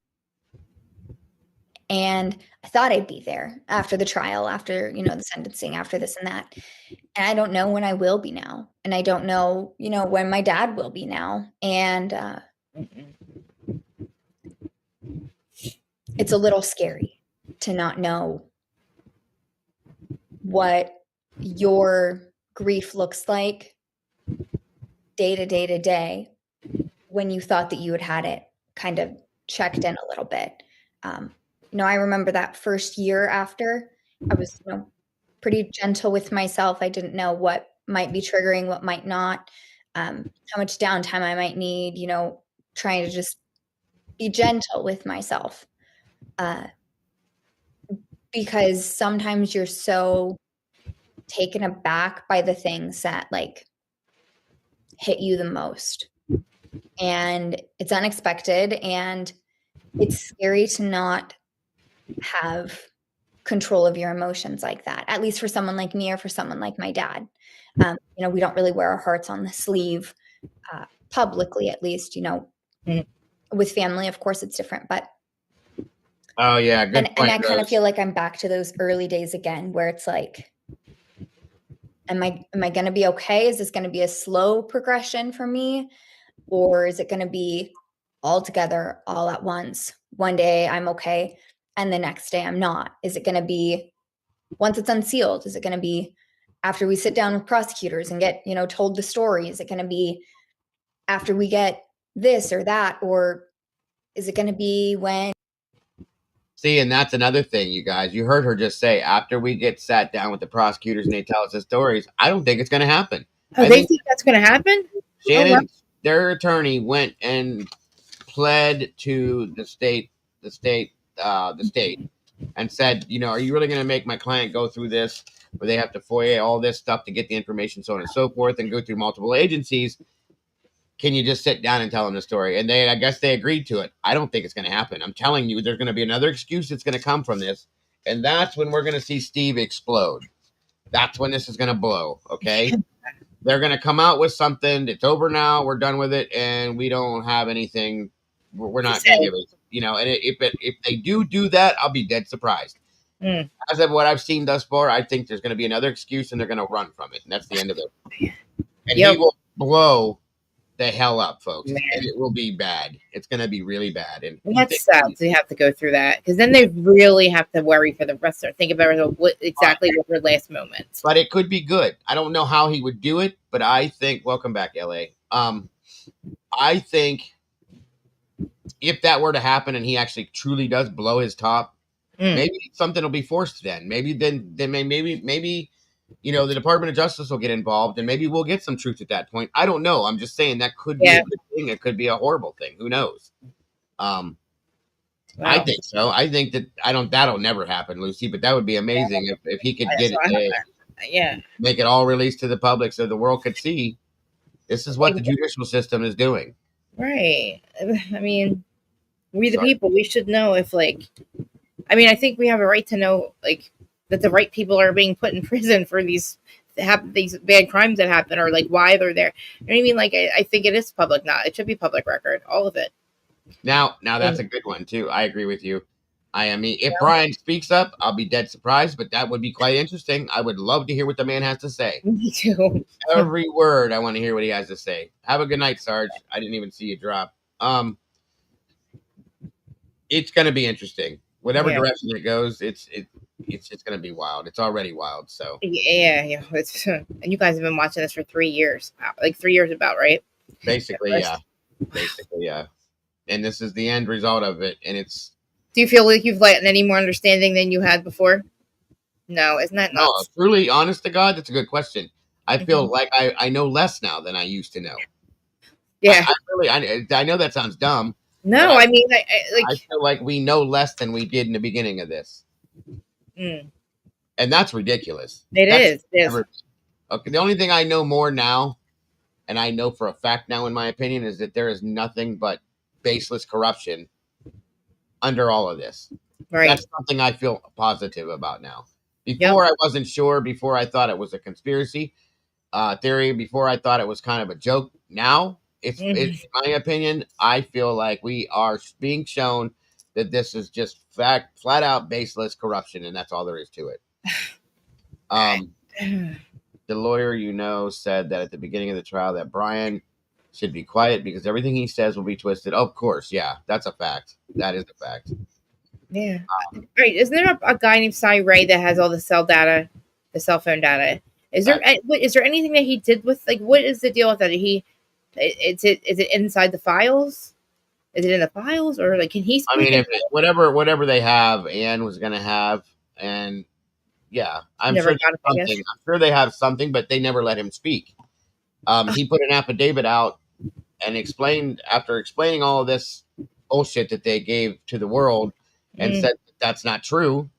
And I thought I'd be there after the trial, after, the sentencing, after this and that. And I don't know when I will be now. And I don't know, when my dad will be now. And it's a little scary to not know what your grief looks like day to day to day when you thought that you had it kind of checked in a little bit. I remember that first year after, I was pretty gentle with myself. I didn't know what might be triggering, what might not, how much downtime I might need, trying to just be gentle with myself. Because sometimes you're so taken aback by the things that hit you the most. And it's unexpected and it's scary to not have control of your emotions like that, at least for someone like me or for someone like my dad. We don't really wear our hearts on the sleeve publicly, at least, with family, of course it's different, but oh yeah, good and I kind of feel like I'm back to those early days again, where it's like, am I going to be okay? Is this going to be a slow progression for me? Or is it going to be all together, all at once? 1 day I'm okay, and the next day I'm not. Is it going to be once it's unsealed? Is it going to be after we sit down with prosecutors and get, told the story? Is it going to be after we get this or that? Or is it going to be when? See, and that's another thing, you guys. You heard her just say, after we get sat down with the prosecutors and they tell us the stories, I don't think it's going to happen. Oh, they think that's going to happen? Shannon, their attorney went and pled to the state, and said, are you really going to make my client go through this, where they have to FOIA all this stuff to get the information, so on and so forth, and go through multiple agencies? Can you just sit down and tell them the story? And I guess they agreed to it. I don't think it's going to happen. I'm telling you, there's going to be another excuse that's going to come from this. And that's when we're going to see Steve explode. That's when this is going to blow. Okay. They're going to come out with something. It's over now. We're done with it. And we don't have anything. We're not going to give it, and if they do that, I'll be dead surprised. As of what I've seen thus far, I think there's going to be another excuse and they're going to run from it. And that's the end of it. And he will blow the hell up, folks. Man. And it will be bad. It's going to be really bad. And that sucks. You have to go through that, because then they really have to worry for the rest of it. Think about what her last moments. But it could be good. I don't know how he would do it, but I think, welcome back, LA. I think if that were to happen and he actually truly does blow his top, maybe something will be forced then. Maybe maybe the Department of Justice will get involved and maybe we'll get some truth at that point. I don't know. I'm just saying that could be a good thing. It could be a horrible thing. Who knows? Wow. I think so. I think that'll never happen, Lucy, but that would be amazing if he could get it, make it all released to the public so the world could see this is what the judicial system is doing. Right. I mean, we the people, we should know if I think we have a right to know that the right people are being put in prison for these bad crimes that happen, or why they're there. You know what I mean? I think it is public now. It should be public record, all of it. Now that's a good one too. I agree with you. If Brian speaks up, I'll be dead surprised, but that would be quite interesting. I would love to hear what the man has to say. Me too. Every word, I want to hear what he has to say. Have a good night, Sarge. I didn't even see you drop. It's going to be interesting. Whatever direction it goes, it's just going to be wild. It's already wild. So yeah. And you guys have been watching this for 3 years, 3 years about, right? Basically, yeah. And this is the end result of it. And it's. Do you feel like you've gotten any more understanding than you had before? No, isn't that nuts? No, truly, honest to God, that's a good question. I feel like I know less now than I used to know. Yeah, I know that sounds dumb. No, I feel like we know less than we did in the beginning of this, and that's ridiculous. It is. Okay, the only thing I know more now, and I know for a fact now, in my opinion, is that there is nothing but baseless corruption under all of this. Right. That's something I feel positive about now. Before I wasn't sure. Before I thought it was a conspiracy theory. Before I thought it was kind of a joke. Now, it's in my opinion, I feel like we are being shown that this is just flat out baseless corruption, and that's all there is to it. The lawyer, said that at the beginning of the trial that Brian should be quiet because everything he says will be twisted. Of course, yeah, that's a fact. That is a fact. Yeah. Right. Isn't there a guy named Cy Ray that has all the cell phone data? Is there anything that he did with what is the deal with that? Is it inside the files? Is it in the files or can he? If whatever they have, Anne was going to have, and yeah, I'm sure they have something, but they never let him speak. He put an affidavit out and explained all of this bullshit that they gave to the world. And said that's not true.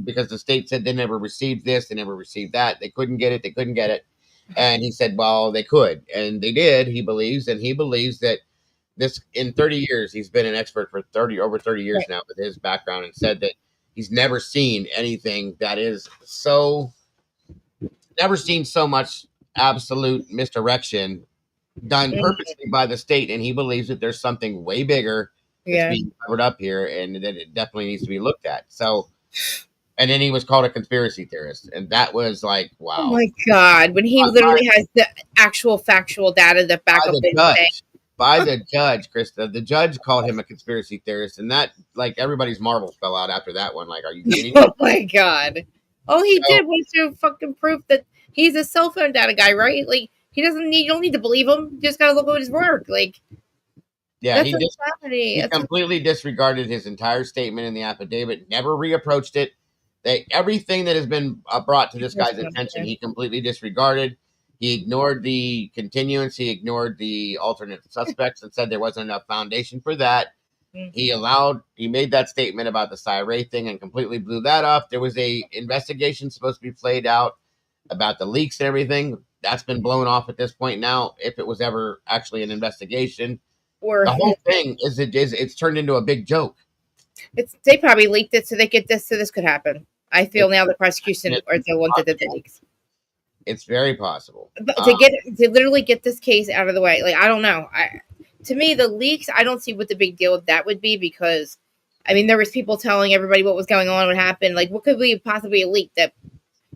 Because the state said they never received this, they never received that, they couldn't get it. And he said, well, they could, and they did. He believes that this in 30 years, he's been an expert for over 30 years now with his background, and said that he's never seen anything that is never seen so much absolute misdirection done purposely by the state, and he believes that there's something way bigger that's being covered up here, and that it definitely needs to be looked at. So, and then he was called a conspiracy theorist, and that was like, wow. Oh my God! When he literally has the actual factual data that back up by the judge, Krista, the judge called him a conspiracy theorist, and that everybody's marbles fell out after that one. Are you kidding me? Oh my God! All he did was to fucking prove that he's a cell phone data guy, right? You don't need to believe him. You just gotta look at his work, Yeah, he completely disregarded his entire statement in the affidavit, never reapproached it. Everything that has been brought to this guy's attention, he completely disregarded. He ignored the continuance. He ignored the alternate suspects and said there wasn't enough foundation for that. He made that statement about the Cy Ray thing and completely blew that off. There was a investigation supposed to be played out about the leaks and everything. That's been blown off at this point now, if it was ever actually an investigation. The whole thing it's turned into a big joke. They probably leaked it so they get this, so this could happen. I feel now the prosecution are the ones that did the leaks. It's very possible. But to literally get this case out of the way, I don't know. To me, the leaks, I don't see what the big deal with that would be, because there was people telling everybody what was going on, what happened. What could be possibly a leak that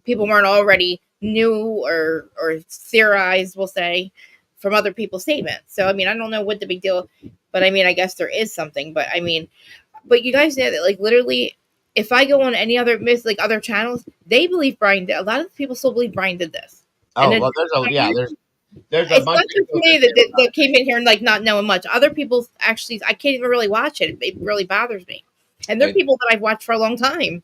people weren't already knew or theorized, we'll say, from other people's statements. So, I don't know what the big deal, but I guess there is something, but but you guys know that, literally, if I go on any other other channels, they believe Brian did. A lot of people still believe Brian did this. Oh, well, There's a It's bunch not just of me that came in here and like not knowing much. Other people actually, I can't even really watch it. It really bothers me. And they're people that I've watched for a long time,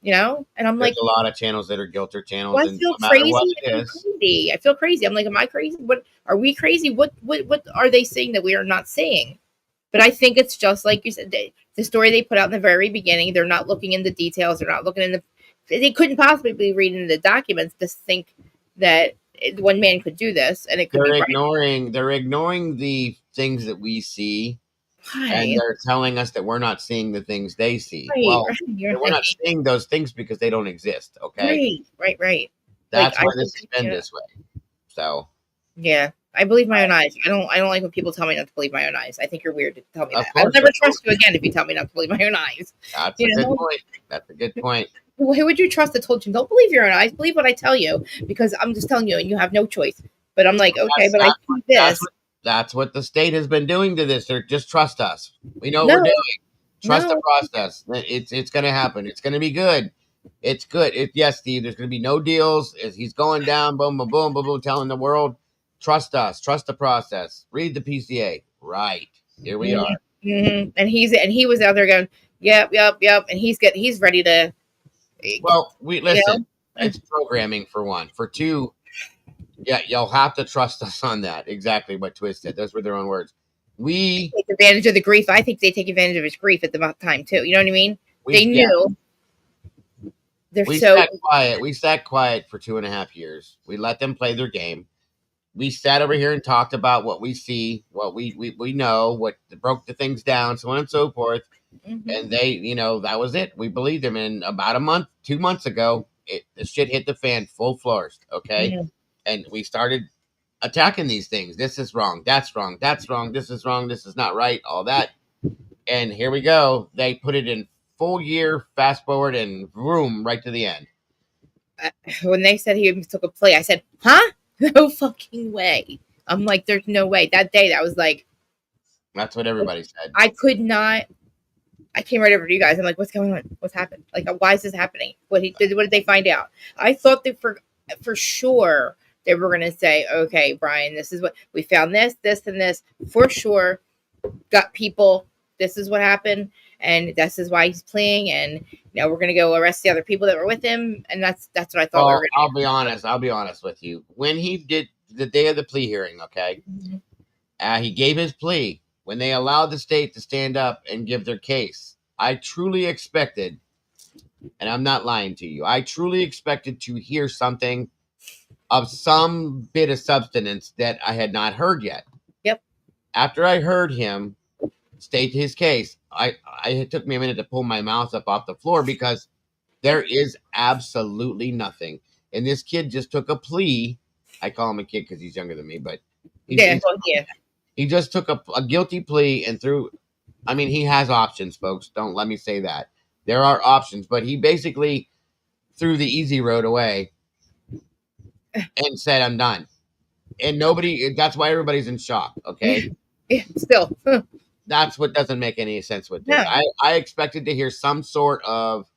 you know. And I'm there's like, a lot of channels that are guilter channels, well, I and feel no matter crazy. what it I feel is, crazy. I feel crazy. I'm like, am I crazy? What are we crazy? What are they saying that we are not saying? But I think it's just like you said, the story they put out in the very beginning. They're not looking into details. They're not looking in the. They couldn't possibly be reading the documents to think that one man could do this, and it could be right. they're ignoring the things that we see, and Right, they're telling us that we're not seeing the things they see. right, Well, right. You're we're not right, seeing those things because they don't exist. Okay, right, right, right. Like that's I why think, this has been yeah, this way. So, yeah. I believe my own eyes. I don't like when people tell me not to believe my own eyes. I think you're weird to tell me of that. I'll course, never trust you again if you tell me not to believe my own eyes. that's You a good know, point. That's a good point. who would you trust that told you don't believe your own eyes? Believe what I tell you because I'm just telling you, and you have no choice. But I'm like, okay, That's but I that's see this. that's what the state has been doing to this. They're just trust us. We know what we're No, doing. Trust the no. process. It's going to happen. It's going to be good. It's good. Yes, Steve. There's going to be no deals. He's going down. Boom, boom, boom, boom, boom. Telling the world, trust us. Trust the process. Read the PCA. Right. Here we are. Mm-hmm. And he was out there going, yep, yep, yep. And he's ready to, Well, we you listen. know, It's programming for one. For two, yeah, you'll have to trust us on that. Exactly what Twist said. Those were their own words. We take advantage of the grief. I think they take advantage of his grief at the time too. You know what I mean? They yeah. knew. They're We so sat quiet. We sat quiet for 2.5 years. We let them play their game. We sat over here and talked about what we see, what we know, what broke the things down, so on and so forth. And they, that was it. We believed them. And about a month, 2 months ago, the shit hit the fan full force. Okay. Mhm. And we started attacking these things. This is wrong. That's wrong. That's wrong. This is wrong. This is not right. All that. And here we go. They put it in full year, fast forward, and vroom, right to the end. When they said he took a play, I said, huh? No fucking way. I'm like, there's no way. That day, that was like, That's what everybody said. I could not. I came right over to you guys. I'm like, what's going on? What's happened? Like, why is this happening? What did they find out? I thought that for sure they were going to say, okay, Brian, this is what we found. This, and this for sure. Got people. This is what happened, and this is why he's playing. And we're going to go arrest the other people that were with him. And that's what I thought we were going to. I'll be honest with you. When he did the day of the plea hearing, okay, he gave his plea. When they allowed the state to stand up and give their case, I truly expected, and I'm not lying to you, I truly expected to hear something of some bit of substance that I had not heard yet. Yep. After I heard him state his case, it took me a minute to pull my mouth up off the floor because there is absolutely nothing. And this kid just took a plea. I call him a kid because he's younger than me, but he just took a guilty plea and he has options, folks. Don't let me say that. There are options, but he basically threw the easy road away and said, I'm done. And that's why everybody's in shock, okay? Yeah, still. That's what doesn't make any sense with this. No. I expected to hear some sort of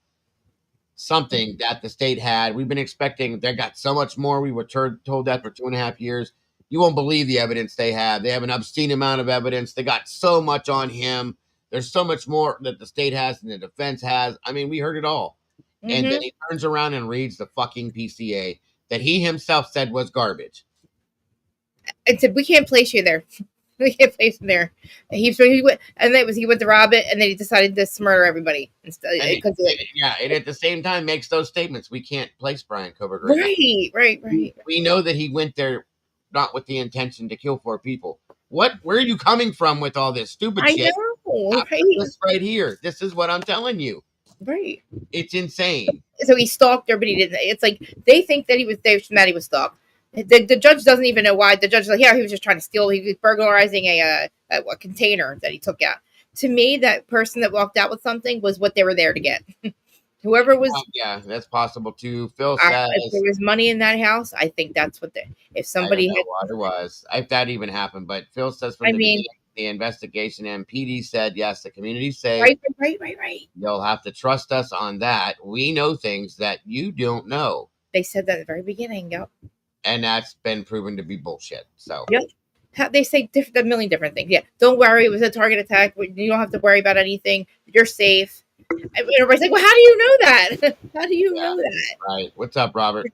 something that the state had. We've been expecting, they got so much more. We were told that for 2.5 years. You won't believe the evidence they have. They have an obscene amount of evidence. They got so much on him. There's so much more that the state has and the defense has. I mean, we heard it all. Mm-hmm. And then he turns around and reads the fucking PCA that he himself said was garbage. And said, we can't place you there. We can't place him there. He went, and he went to rob it, and then he decided to murder everybody. And at the same time makes those statements. We can't place Brian Covert right. We know that he went there not with the intention to kill 4 people. Where are you coming from with all this stupid shit? I know, right? This right here. This is what I'm telling you. Right. It's insane. So he stalked her, but he didn't. It's like they think that he was stalked. The judge doesn't even know why. The judge is like, yeah, he was just trying to steal. He was burglarizing a container that he took out. To me, that person that walked out with something was what they were there to get. Whoever was. Yeah, that's possible too. Phil says if there was money in that house, I think that's what if somebody I don't know what it was. If that even happened, but Phil says from the beginning, the investigation MPD said yes, the community's safe. Right. You'll have to trust us on that. We know things that you don't know. They said that at the very beginning. Yep. and that's been proven to be bullshit. So yep. They say a million different things. Yeah, don't worry. It was a target attack. You don't have to worry about anything. You're safe. And everybody's like, well, how do you know that? How do you know that? Right. What's up, Robert?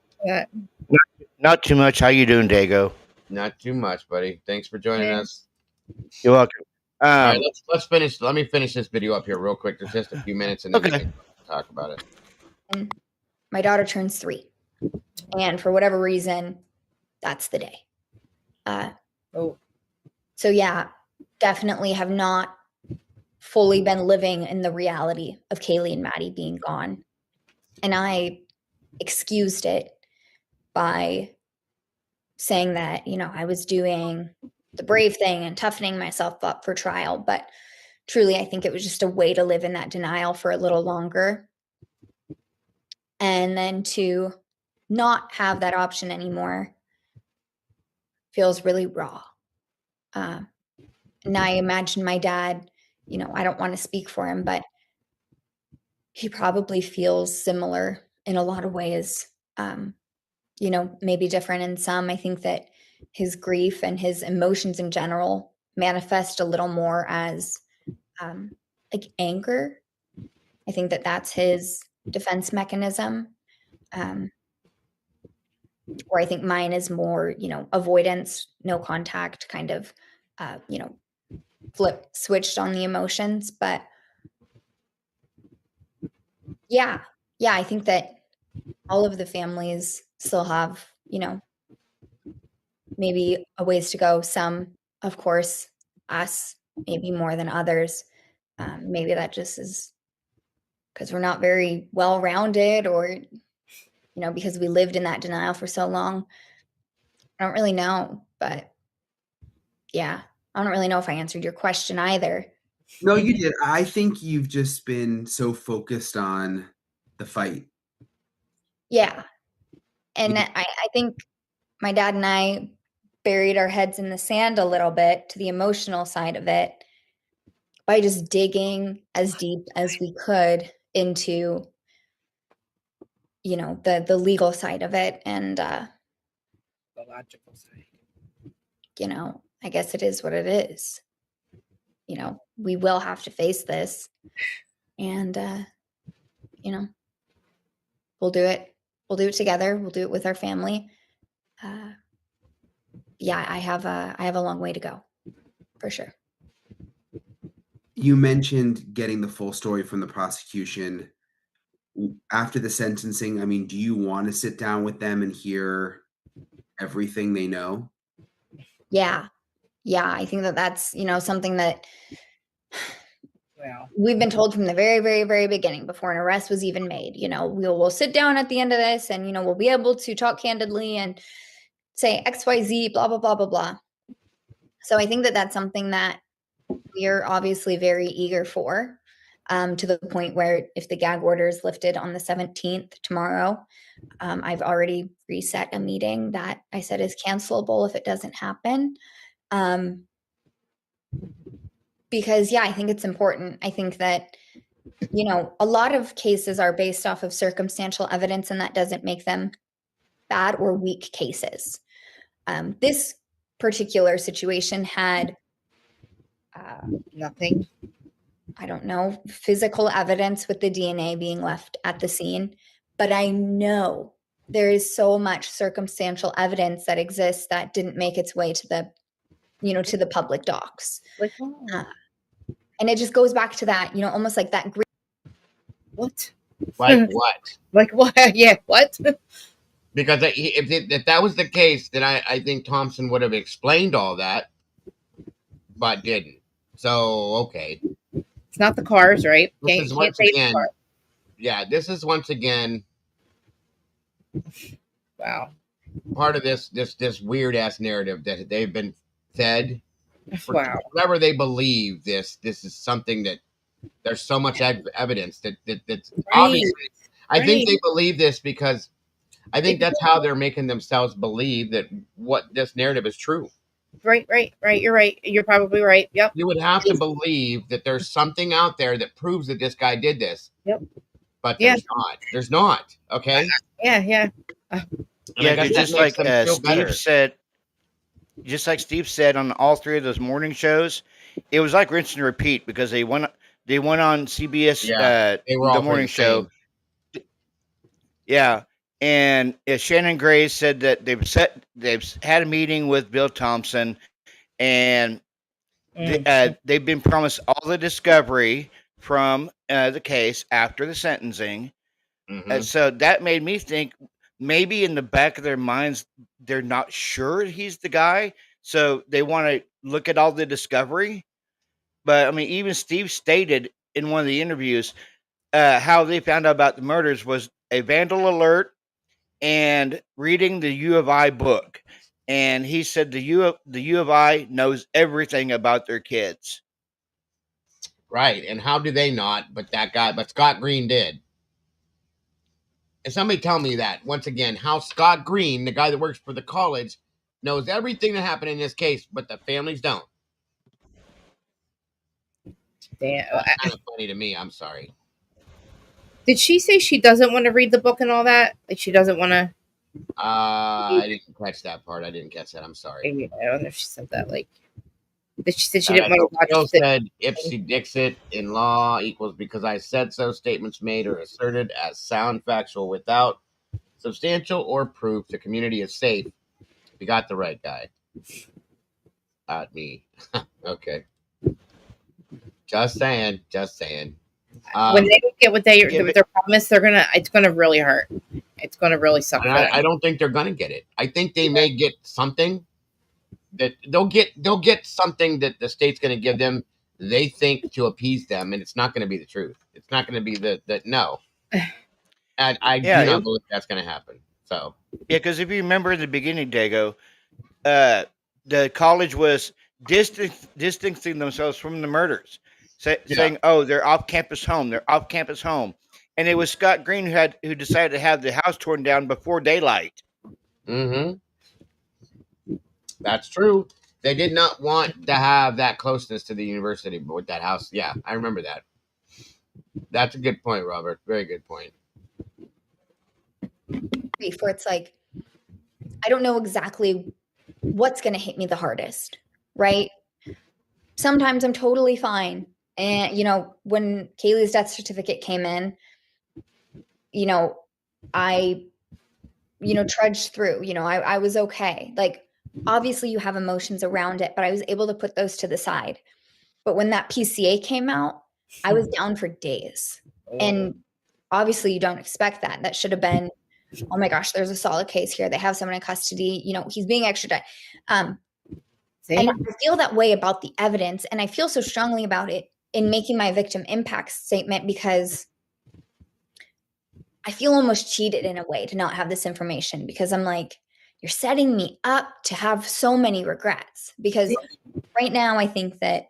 Not too much. How you doing, Dago? Not too much, buddy. Thanks for joining us. You're welcome. All right, let's finish. Let me finish this video up here real quick. There's just a few minutes, and then we can talk about it. And my daughter turns 3, and for whatever reason, that's the day. So yeah, definitely have not fully been living in the reality of Kaylee and Maddie being gone, and I excused it by saying that I was doing the brave thing and toughening myself up for trial, but truly, I think it was just a way to live in that denial for a little longer. And then to not have that option anymore feels really raw. And I imagine my dad, I don't want to speak for him, but he probably feels similar in a lot of ways. Maybe different in some. I think that his grief and his emotions in general manifest a little more as like anger. I think that that's his defense mechanism. Or I think mine is more, avoidance, no contact, kind of, switched on the emotions. But yeah, I think that all of the families still have, maybe a ways to go. Some, of course, us, maybe more than others. Maybe that just is because we're not very well-rounded, or because we lived in that denial for so long. I don't really know, but yeah, I don't really know if I answered your question either. No, you did. I think you've just been so focused on the fight. Yeah. And I think my dad and I buried our heads in the sand a little bit to the emotional side of it by just digging as deep as we could into the legal side of it, and the logical side. I guess it is what it is. We will have to face this, and we'll do it together. We'll do it with our family. Yeah, I have a long way to go, for sure. You mentioned getting the full story from the prosecution after the sentencing. I mean, do you want to sit down with them and hear everything they know? Yeah, I think that that's something that we've been told from the very, very, very beginning, before an arrest was even made. We'll sit down at the end of this, and we'll be able to talk candidly and say XYZ, blah blah blah blah blah. So I think that that's something that we're obviously very eager for, to the point where if the gag order is lifted on the 17th, tomorrow, I've already reset a meeting that I said is cancelable if it doesn't happen. Because I think it's important. I think that, a lot of cases are based off of circumstantial evidence, and that doesn't make them bad or weak cases. This particular situation had nothing. I don't know, physical evidence with the DNA being left at the scene, but I know there is so much circumstantial evidence that exists that didn't make its way to the, to the public docs. And it just goes back to that, almost like that. What? Like what? Like what? Yeah, what? Because if that was the case, then I think Thompson would have explained all that, but didn't. So, okay. It's not the cars, right? This is once again. Yeah, this is once again. Wow. Part of this weird ass narrative that they've been fed. Wow. Whatever they believe, this is something that there's so much evidence that's right. Obviously. I think they believe this because I think that's how they're making themselves believe that what this narrative is true. Right. You're right. You're probably right. Yep. You would have to believe that there's something out there that proves that this guy did this. Yep. But there's not. There's not. Okay. Yeah. And I Yeah, guess because that makes them feel better. just like Steve said on all three of those morning shows, it was like rinse and repeat because they went on CBS They were the all morning pretty show. same. Yeah, and Shannon Gray said that they've had a meeting with Bill Thompson, and they've been promised all the discovery from the case after the sentencing. So that made me think maybe in the back of their minds they're not sure he's the guy, so they want to look at all the discovery. But I mean, even Steve stated in one of the interviews how they found out about the murders was a vandal alert and reading the U of I book. And he said the U of I knows everything about their kids. Right. And how do they not? But Scott Green did. And somebody tell me that once again, how Scott Green, the guy that works for the college, knows everything that happened in this case, but the families don't. Damn. That's kind of funny to me. I'm sorry. Did she say she doesn't want to read the book and all that? Like she doesn't want to? I didn't catch that part. I didn't catch that. I'm sorry. Maybe, I don't know if she said that. Like that she said she didn't want to watch. Bill said Ipsy Dixit in law equals because I said so. Statements made or asserted as sound factual without substantial or proof. The community is safe. We got the right guy. Not me. Okay. Just saying. When they don't get what they're promised, it's gonna really hurt. It's gonna really suck. I don't think they're gonna get it. I think they may get something that they'll get something that the state's gonna give them. They think to appease them, and it's not gonna be the truth. It's not gonna be that no. And I do not believe that's gonna happen. So yeah, because if you remember in the beginning, Dago, the college was distancing themselves from the murders, saying, "Oh, they're off campus home. They're off campus home," and it was Scott Green who decided to have the house torn down before daylight. That's true. They did not want to have that closeness to the university, but with that house, yeah, I remember that. That's a good point, Robert. Very good point. Before it's like, I don't know exactly what's going to hit me the hardest, right? Sometimes I'm totally fine. And, when Kaylee's death certificate came in, I, trudged through, I was okay. Like, obviously you have emotions around it, but I was able to put those to the side. But when that PCA came out, I was down for days. And obviously you don't expect that. That should have been, oh my gosh, there's a solid case here. They have someone in custody. He's being extradited. And I feel that way about the evidence. And I feel so strongly about it in making my victim impact statement because I feel almost cheated in a way to not have this information because I'm like, you're setting me up to have so many regrets because right now I think that,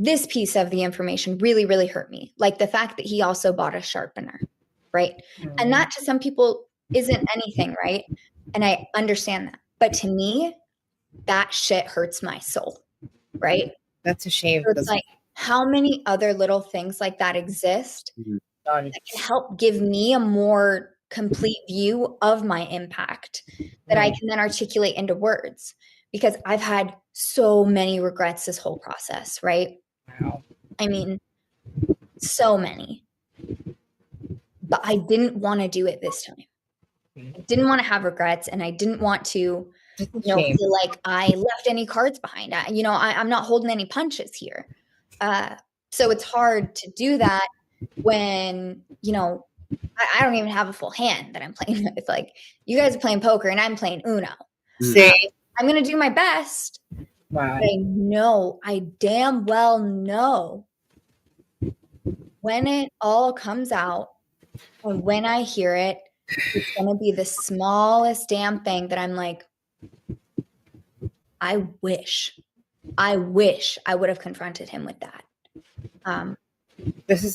this piece of the information really, really hurt me. Like the fact that he also bought a sharpener, right? And that to some people isn't anything, right? And I understand that. But to me, that shit hurts my soul, right? That's a shame. So it's like, how many other little things like that exist that can help give me a more complete view of my impact that I can then articulate into words? Because I've had so many regrets this whole process, right? Wow. I mean, so many. But I didn't want to do it this time. I didn't want to have regrets, and I didn't want to, feel like I left any cards behind. I'm not holding any punches here. So it's hard to do that when, I don't even have a full hand that I'm playing with. Like, you guys are playing poker, and I'm playing Uno. See? I'm going to do my best. Wow. But I damn well know when it all comes out and when I hear it, it's going to be the smallest damn thing that I'm like, I wish I would have confronted him with that. This is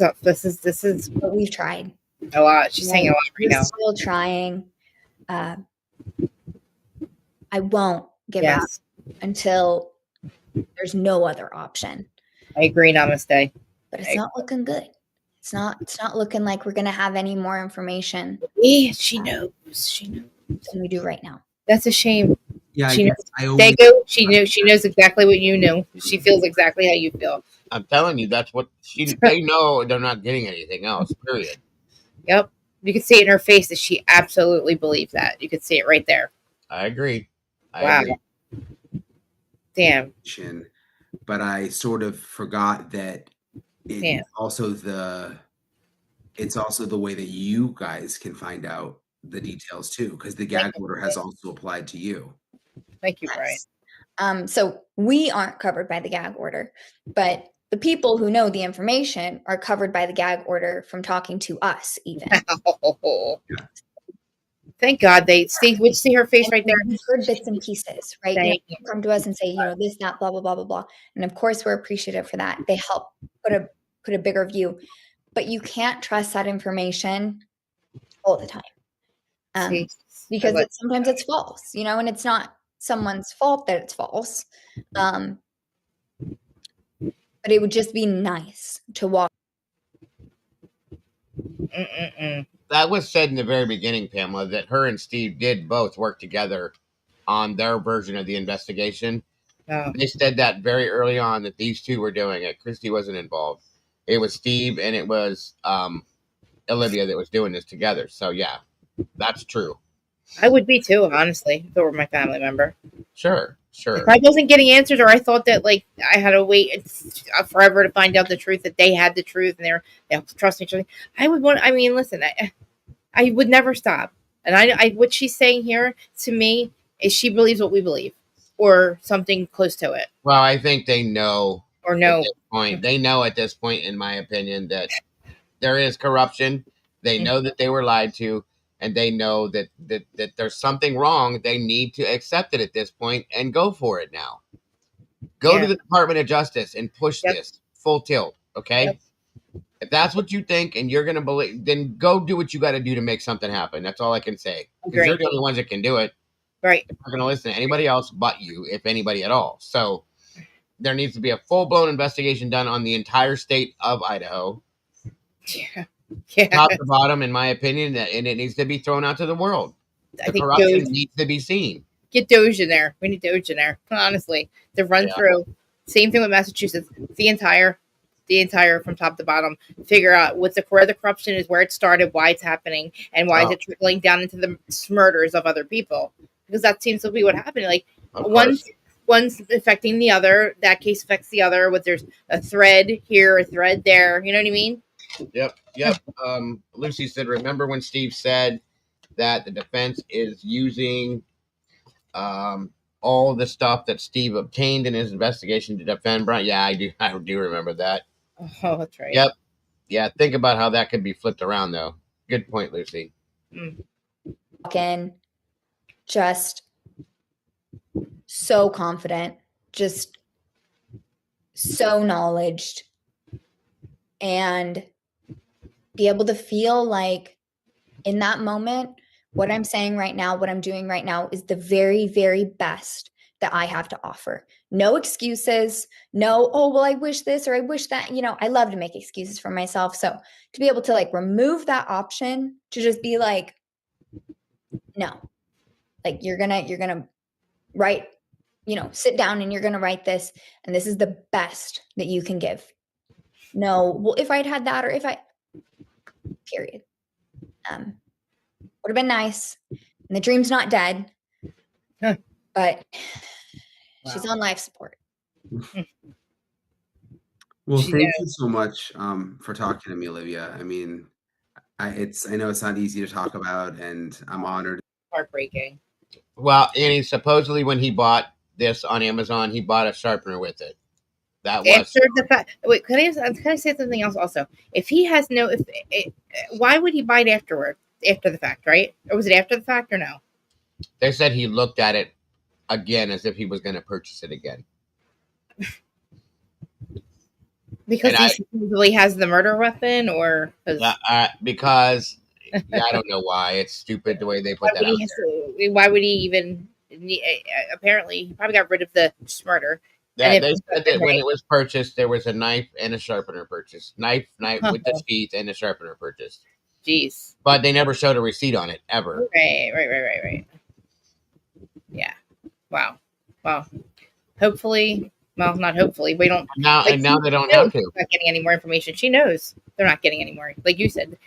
But we've tried a lot. She's saying a lot right now. Still trying. I won't give up until there's no other option. I agree, Namaste. But it's not looking good. It's not looking like we're gonna have any more information. Yeah, she knows. than we do right now. That's a shame. Yeah, She knows. I always, She knew. She knows exactly what you know. She feels exactly how you feel. I'm telling you, that's what they know. They're not getting anything else. Period. Yep. You could see it in her face that she absolutely believes that. You could see it right there. I agree. I Wow. agree. Damn. But I sort of forgot that Damn. it's also the way that you guys can find out the details too, because the gag order has also applied to you. Thank you, Brian. So we aren't covered by the gag order, but the people who know the information are covered by the gag order from talking to us, even. Thank God they see. Would you see her face right there? We've heard bits and pieces, right? You know, come to us and say, you know, this, that, blah, blah, blah, blah, blah. And of course, we're appreciative for that. They help put a bigger view, but you can't trust that information all the time, because sometimes it's false, you know, and it's not someone's fault that it's false. But it would just be nice to walk. That was said in the very beginning, Pamela, that her and Steve did both work together on their version of the investigation. Oh. They said that very early on that these two were doing it. Christy wasn't involved. It was Steve and it was Olivia that was doing this together. So yeah, that's true. I would be too, honestly, if it were my family member. Sure. If I wasn't getting answers, or I thought that like I had to wait forever to find out the truth, that they had the truth and they trust each other, I would want. I mean, listen, I would never stop. And I what she's saying here to me is she believes what we believe, or something close to it. Well, I think they know. Or no. At this point, they know at this point, in my opinion, that there is corruption. They know that they were lied to, and they know that there's something wrong. They need to accept it at this point and go for it now. Go to the Department of Justice and push this full tilt, okay? Yep. If that's what you think and you're going to believe, then go do what you got to do to make something happen. That's all I can say. Because you're the only ones that can do it. Right. You're not going to listen to anybody else but you, if anybody at all. So there needs to be a full-blown investigation done on the entire state of Idaho. Yeah. Top to bottom, in my opinion, and it needs to be thrown out to the world. The corruption needs to be seen. Get Doge in there. We need Doge in there, honestly, to run through. Same thing with Massachusetts. The entire from top to bottom. Figure out where the corruption is, where it started, why it's happening, and why is it trickling down into the murders of other people. Because that seems to be what happened. Like one's affecting the other. That case affects the other. But there's a thread here, a thread there. You know what I mean? Yep. Lucy said, remember when Steve said that the defense is using all the stuff that Steve obtained in his investigation to defend Brian? Yeah, I do remember that. Oh, that's right. Yep. Yeah, think about how that could be flipped around, though. Good point, Lucy. Again, just so confident, just so knowledged, and be able to feel like in that moment, what I'm saying right now, what I'm doing right now is the very, very best that I have to offer. No excuses. No, oh, well, I wish this or I wish that. You know, I love to make excuses for myself. So to be able to like remove that option, to just be like, no, like you're gonna write, you know, sit down and you're gonna write this, and this is the best that you can give. No, well, if I'd had that, or if I, period. Would have been nice. And the dream's not dead, but she's on life support. Well, thank you so much for talking to me, Olivia. I mean, I know it's not easy to talk about, and I'm honored. Heartbreaking. Well, and supposedly when he bought this on Amazon, he bought a sharpener with it. That was after the fact. Wait, can I say something else also? If he has why would he buy it afterward? After the fact, right? Or was it after the fact or no? They said he looked at it again as if he was going to purchase it again. Because he supposedly has the murder weapon, or because I don't know why. It's stupid the way they put that out there. Why would he even? Apparently, he probably got rid of the murder. Yeah, they said that when it was purchased, there was a knife and a sharpener purchased. Knife with the teeth and a sharpener purchased. Jeez. But they never showed a receipt on it ever. Right. Yeah. Wow. Well, hopefully, well, not hopefully. We don't now, like, and now they don't knows have to. Not getting any more information. She knows they're not getting any more. Like you said,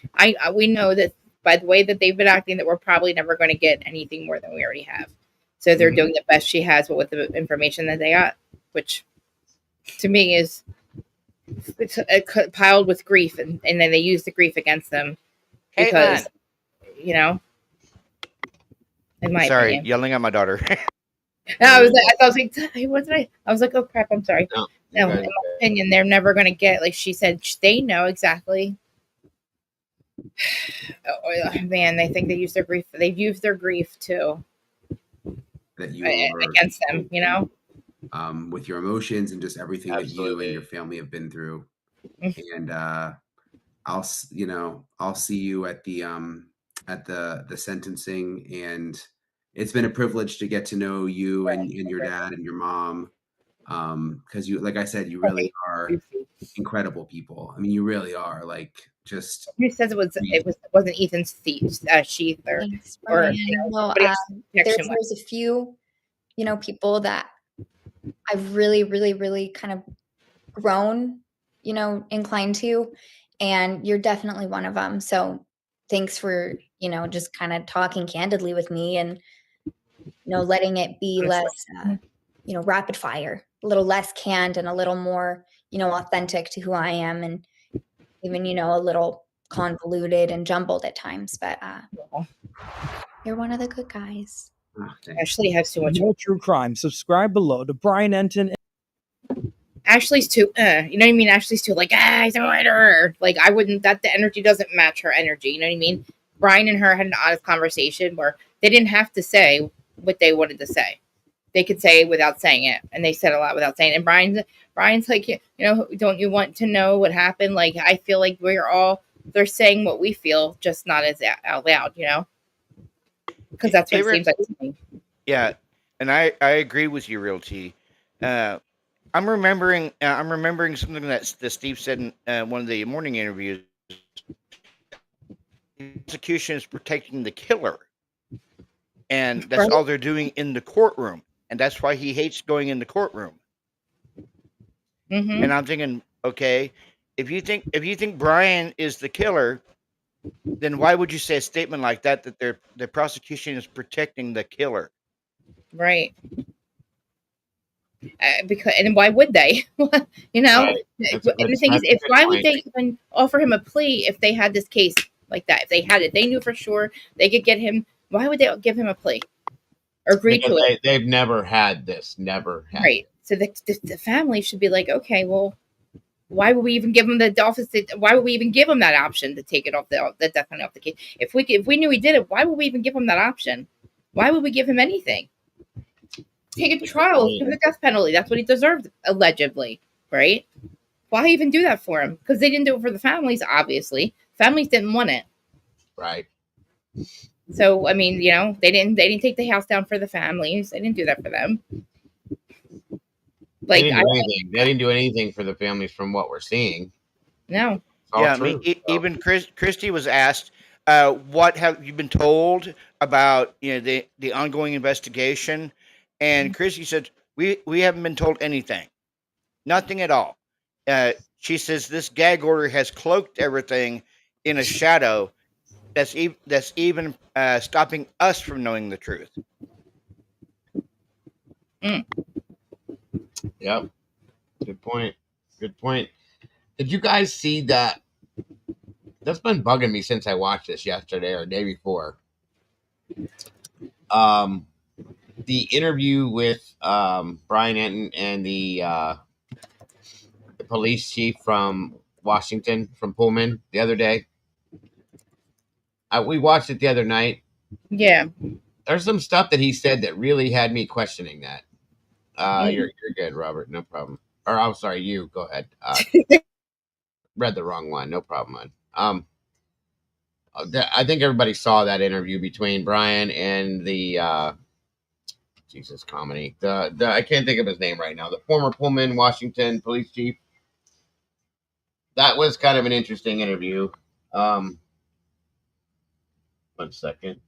we know that by the way that they've been acting, that we're probably never going to get anything more than we already have. So they're doing the best she has with the information that they got, which to me is it's piled with grief, and then they use the grief against them because Caitlin. you know, in my Sorry, opinion. yelling at my daughter. I was like, hey, what did I was like, oh crap, I'm sorry. No, No, in my opinion, they're never going to get, like she said, they know exactly. Oh, man, they think they use their grief. They've used their grief too that you are against them, you know, with your emotions and just everything that you and your Absolutely. family have been through. And I'll see you at the sentencing, and it's been a privilege to get to know you and your dad and your mom, because you, like I said, you really are incredible people. I mean, you really are, like, just. Who says it wasn't Ethan's sheath or Thanks, or Brian. you know, Well, somebody else's protection there's a few, people that I've really, really, really kind of grown, inclined to, and you're definitely one of them. So thanks for, just kind of talking candidly with me and, letting it be less, rapid fire, a little less canned and a little more, authentic to who I am, and even, a little convoluted and jumbled at times. But you're one of the good guys. Ashley has too much. More true crime. Subscribe below to Brian Enton. Ashley's too, you know what I mean? Ashley's too like, he's a murderer. Like, I wouldn't, that the energy doesn't match her energy. You know what I mean? Brian and her had an honest conversation where they didn't have to say what they wanted to say. They could say it without saying it. And they said a lot without saying it. And Brian's like, don't you want to know what happened? Like, I feel like they're saying what we feel, just not as out loud, because that's what it seems like to me. Yeah. And I agree with you, Realty. I'm remembering something that Steve said in one of the morning interviews. The prosecution is protecting the killer, and that's all they're doing in the courtroom, and that's why he hates going in the courtroom. And I'm thinking, okay, if you think Brian is the killer, then why would you say a statement like that the prosecution is protecting the killer? Right. Because, and why would they? Right. And the thing is, why would they even offer him a plea if they had this case like that? If they had it, they knew for sure they could get him. Why would they give him a plea or agree to it? They've never had this. Never had. Right. So the family should be like, okay, well, why would we even give him the office? Why would we even give him that option to take it off the death penalty off the case? If we knew he did it, why would we even give him that option? Why would we give him anything? Take a trial, give him the death penalty. That's what he deserved, allegedly, right? Why even do that for him? Because they didn't do it for the families, obviously. Families didn't want it. Right. So, I mean, they didn't take the house down for the families. They didn't do that for them. Like, they didn't do anything for the families from what we're seeing. No. Yeah, I mean, even Christy was asked, what have you been told about the ongoing investigation? And Christy said, we haven't been told anything, nothing at all. She says this gag order has cloaked everything in a shadow that's even stopping us from knowing the truth. Yep. Good point. Did you guys see that? That's been bugging me since I watched this yesterday or the day before. The interview with Brian Enton and the police chief from Washington, from Pullman, the other day. We watched it the other night. Yeah. There's some stuff that he said that really had me questioning that. You're good, Robert. No problem. Or I'm sorry, you go ahead. Read the wrong one. No problem, man. I think everybody saw that interview between Brian and the Jesus comedy. The I can't think of his name right now. The former Pullman, Washington police chief. That was kind of an interesting interview. 1 second.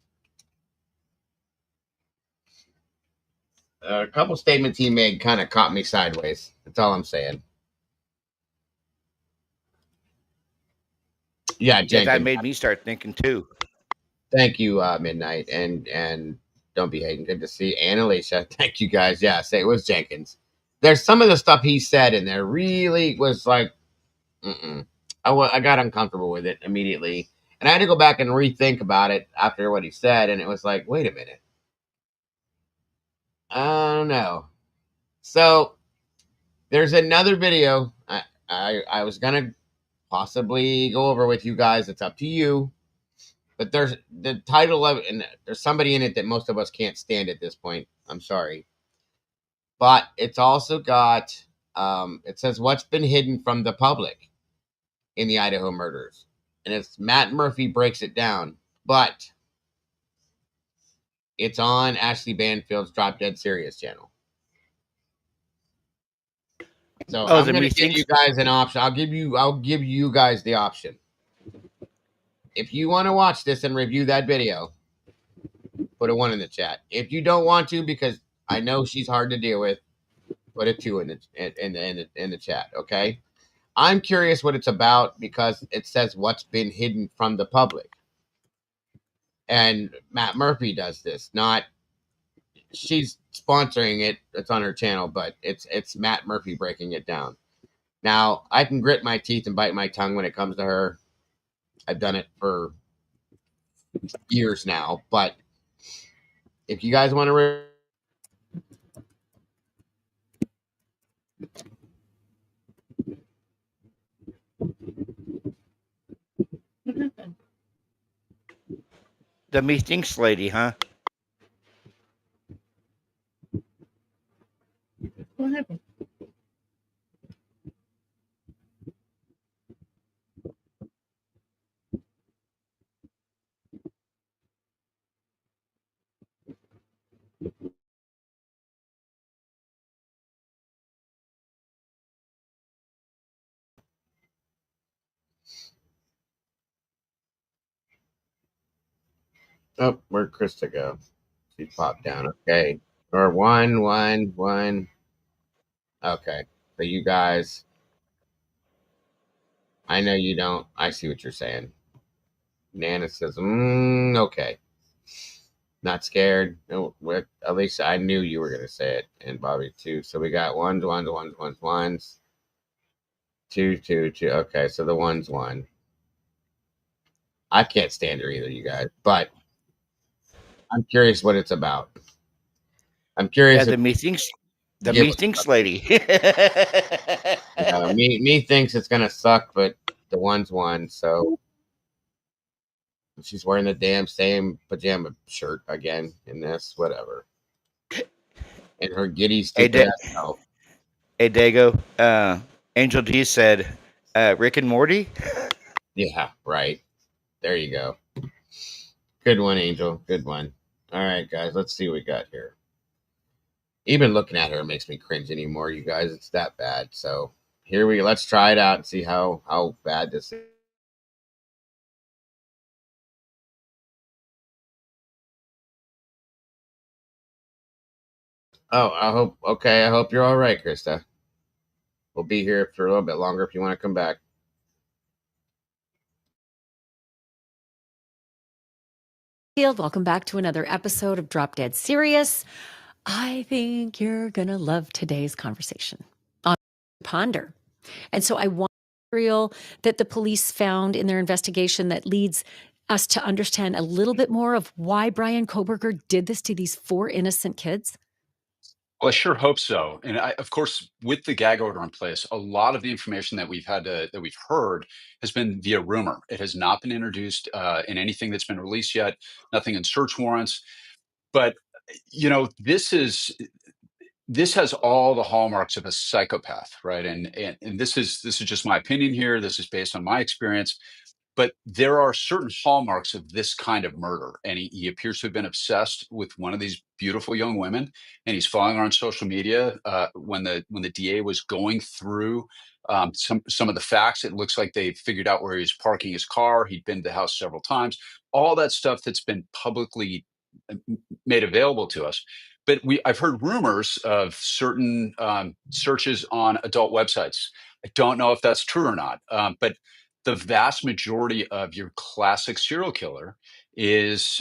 A couple statements he made kind of caught me sideways. That's all I'm saying. Yeah, Jenkins. Yeah, that made me start thinking too. Thank you, Midnight, and don't be hating. Good to see Ann Alicia. Thank you guys. Yeah, say it was Jenkins. There's some of the stuff he said in there really was like, I got uncomfortable with it immediately, and I had to go back and rethink about it after what he said, and it was like, wait a minute, I don't know. So there's another video I was gonna possibly go over with you guys. It's up to you. But there's the title of it, and there's somebody in it that most of us can't stand at this point. I'm sorry. But it's also got, it says, what's been hidden from the public in the Idaho murders. And it's Matt Murphy breaks it down. But it's on Ashley Banfield's Drop Dead Serious channel. So I'm going to give you guys an option. I'll give you guys the option. If you want to watch this and review that video, put a 1 in the chat. If you don't want to, because I know she's hard to deal with, put a 2 in the chat. Okay. I'm curious what it's about because it says what's been hidden from the public. And Matt Murphy does this, not she's sponsoring it. It's on her channel, but it's Matt Murphy breaking it down. Now, I can grit my teeth and bite my tongue when it comes to her. I've done it for years now, but if you guys want to The Methinks lady, huh? What happened? Oh, where'd Krista go? She popped down. Okay. Or one. Okay. So you guys, I know you don't. I see what you're saying. Nana says, okay. Not scared. No, at least I knew you were going to say it. And Bobby, too. So we got ones. Two. Okay, so the one's one. I can't stand her either, you guys. But I'm curious what it's about. I'm curious. Yeah, the Methinks lady. Me thinks it's going to suck, but the one's one. So she's wearing the damn same pajama shirt again in this, whatever. And her giddy stupid ass self. Hey, Dago. Angel D said, Rick and Morty? Yeah, right. There you go. Good one, Angel. Good one. All right, guys, let's see what we got here. Even looking at her makes me cringe anymore, you guys. It's that bad. So here let's try it out and see how bad this is. Oh, I hope you're all right, Krista. We'll be here for a little bit longer if you want to come back. Welcome back to another episode of Drop Dead Serious. I think you're going to love today's conversation on Ponder. And so I want material that the police found in their investigation that leads us to understand a little bit more of why Brian Koberger did this to these 4 innocent kids. Well, I sure hope so. And of course, with the gag order in place, a lot of the information that we've heard has been via rumor. It has not been introduced in anything that's been released yet. Nothing in search warrants. But this has all the hallmarks of a psychopath, right? And this is just my opinion here. This is based on my experience. But there are certain hallmarks of this kind of murder, and he appears to have been obsessed with one of these beautiful young women, and he's following her on social media. When the DA was going through some of the facts, it looks like they figured out where he was parking his car. He'd been to the house several times. All that stuff that's been publicly made available to us. But I've heard rumors of certain searches on adult websites. I don't know if that's true or not, but the vast majority of your classic serial killer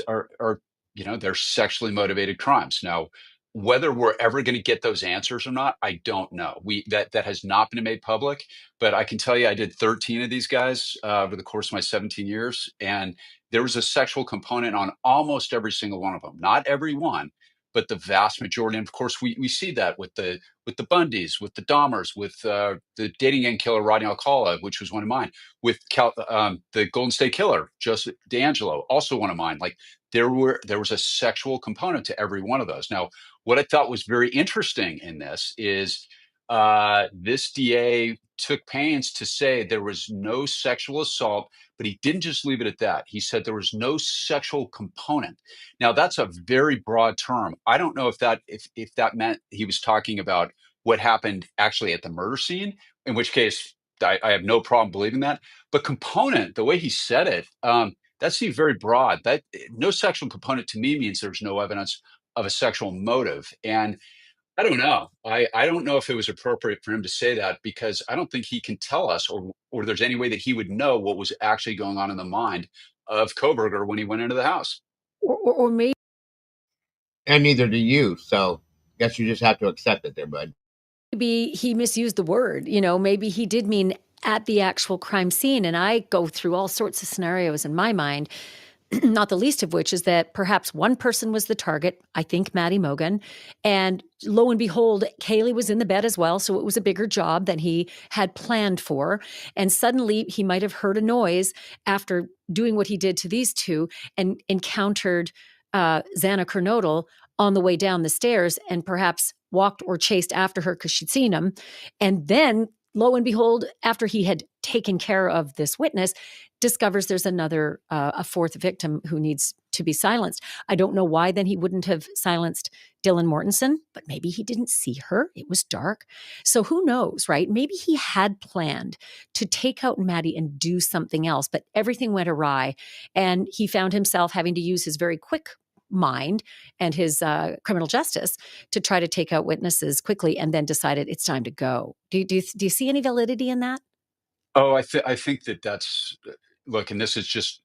are they're sexually motivated crimes. Now, whether we're ever going to get those answers or not, I don't know. That has not been made public, but I can tell you, I did 13 of these guys over the course of my 17 years, and there was a sexual component on almost every single one of them. Not every one, but the vast majority. And of course, we see that with the Bundys, with the Dahmers, with the dating gang killer Rodney Alcala, which was one of mine, with the Golden State Killer, Joseph D'Angelo, also one of mine. Like there was a sexual component to every one of those. Now, what I thought was very interesting in this is this DA took pains to say there was no sexual assault, but he didn't just leave it at that. He said there was no sexual component. Now that's a very broad term. I don't know if that meant he was talking about what happened actually at the murder scene, in which case I have no problem believing that. But component, the way he said it, that seemed very broad. That no sexual component to me means there's no evidence of a sexual motive. And I don't know. I don't know if it was appropriate for him to say that, because I don't think he can tell us, or there's any way that he would know what was actually going on in the mind of Koberger when he went into the house. Or maybe. And neither do you. So guess you just have to accept it there, bud. Maybe he misused the word. Maybe he did mean at the actual crime scene. And I go through all sorts of scenarios in my mind, not the least of which is that perhaps one person was the target, I think Maddie Mogan, and lo and behold, Kaylee was in the bed as well, so it was a bigger job than he had planned for, and suddenly he might have heard a noise after doing what he did to these two and encountered Xana Kernodle on the way down the stairs and perhaps walked or chased after her because she'd seen him, and then lo and behold, after he had taken care of this witness, discovers there's another, a fourth victim who needs to be silenced. I don't know why then he wouldn't have silenced Dylan Mortensen, but maybe he didn't see her. It was dark. So who knows, right? Maybe he had planned to take out Maddie and do something else, but everything went awry. And he found himself having to use his very quick mind and his criminal justice to try to take out witnesses quickly, and then decided it's time to go. Do you see any validity in that? Oh, I think that's look, and this is just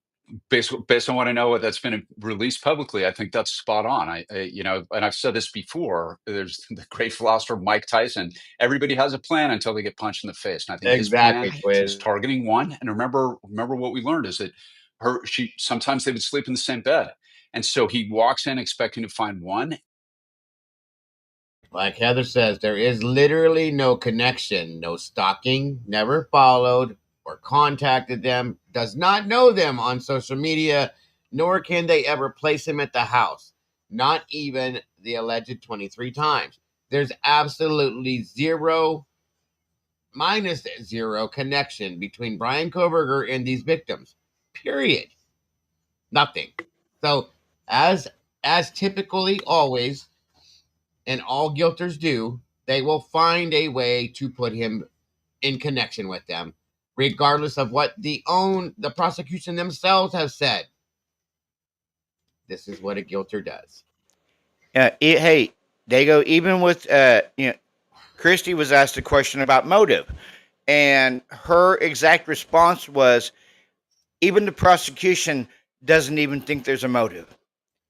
based on what I know that's been released publicly. I think that's spot on. And I've said this before. There's the great philosopher Mike Tyson. Everybody has a plan until they get punched in the face, and I think Exactly, his plan was targeting one. And remember what we learned is that she sometimes they would sleep in the same bed, and so he walks in expecting to find one. Like Heather says, there is literally no connection, no stalking, never followed or contacted them, does not know them on social media, nor can they ever place him at the house, not even the alleged 23 times. There's absolutely zero, minus zero connection between Brian Koberger and these victims, period. Nothing. So as typically always, and all guilters do, they will find a way to put him in connection with them, regardless of what the prosecution themselves have said. This is what a guilter does. Hey, Dago, even with Christy was asked a question about motive, and her exact response was, even the prosecution doesn't even think there's a motive.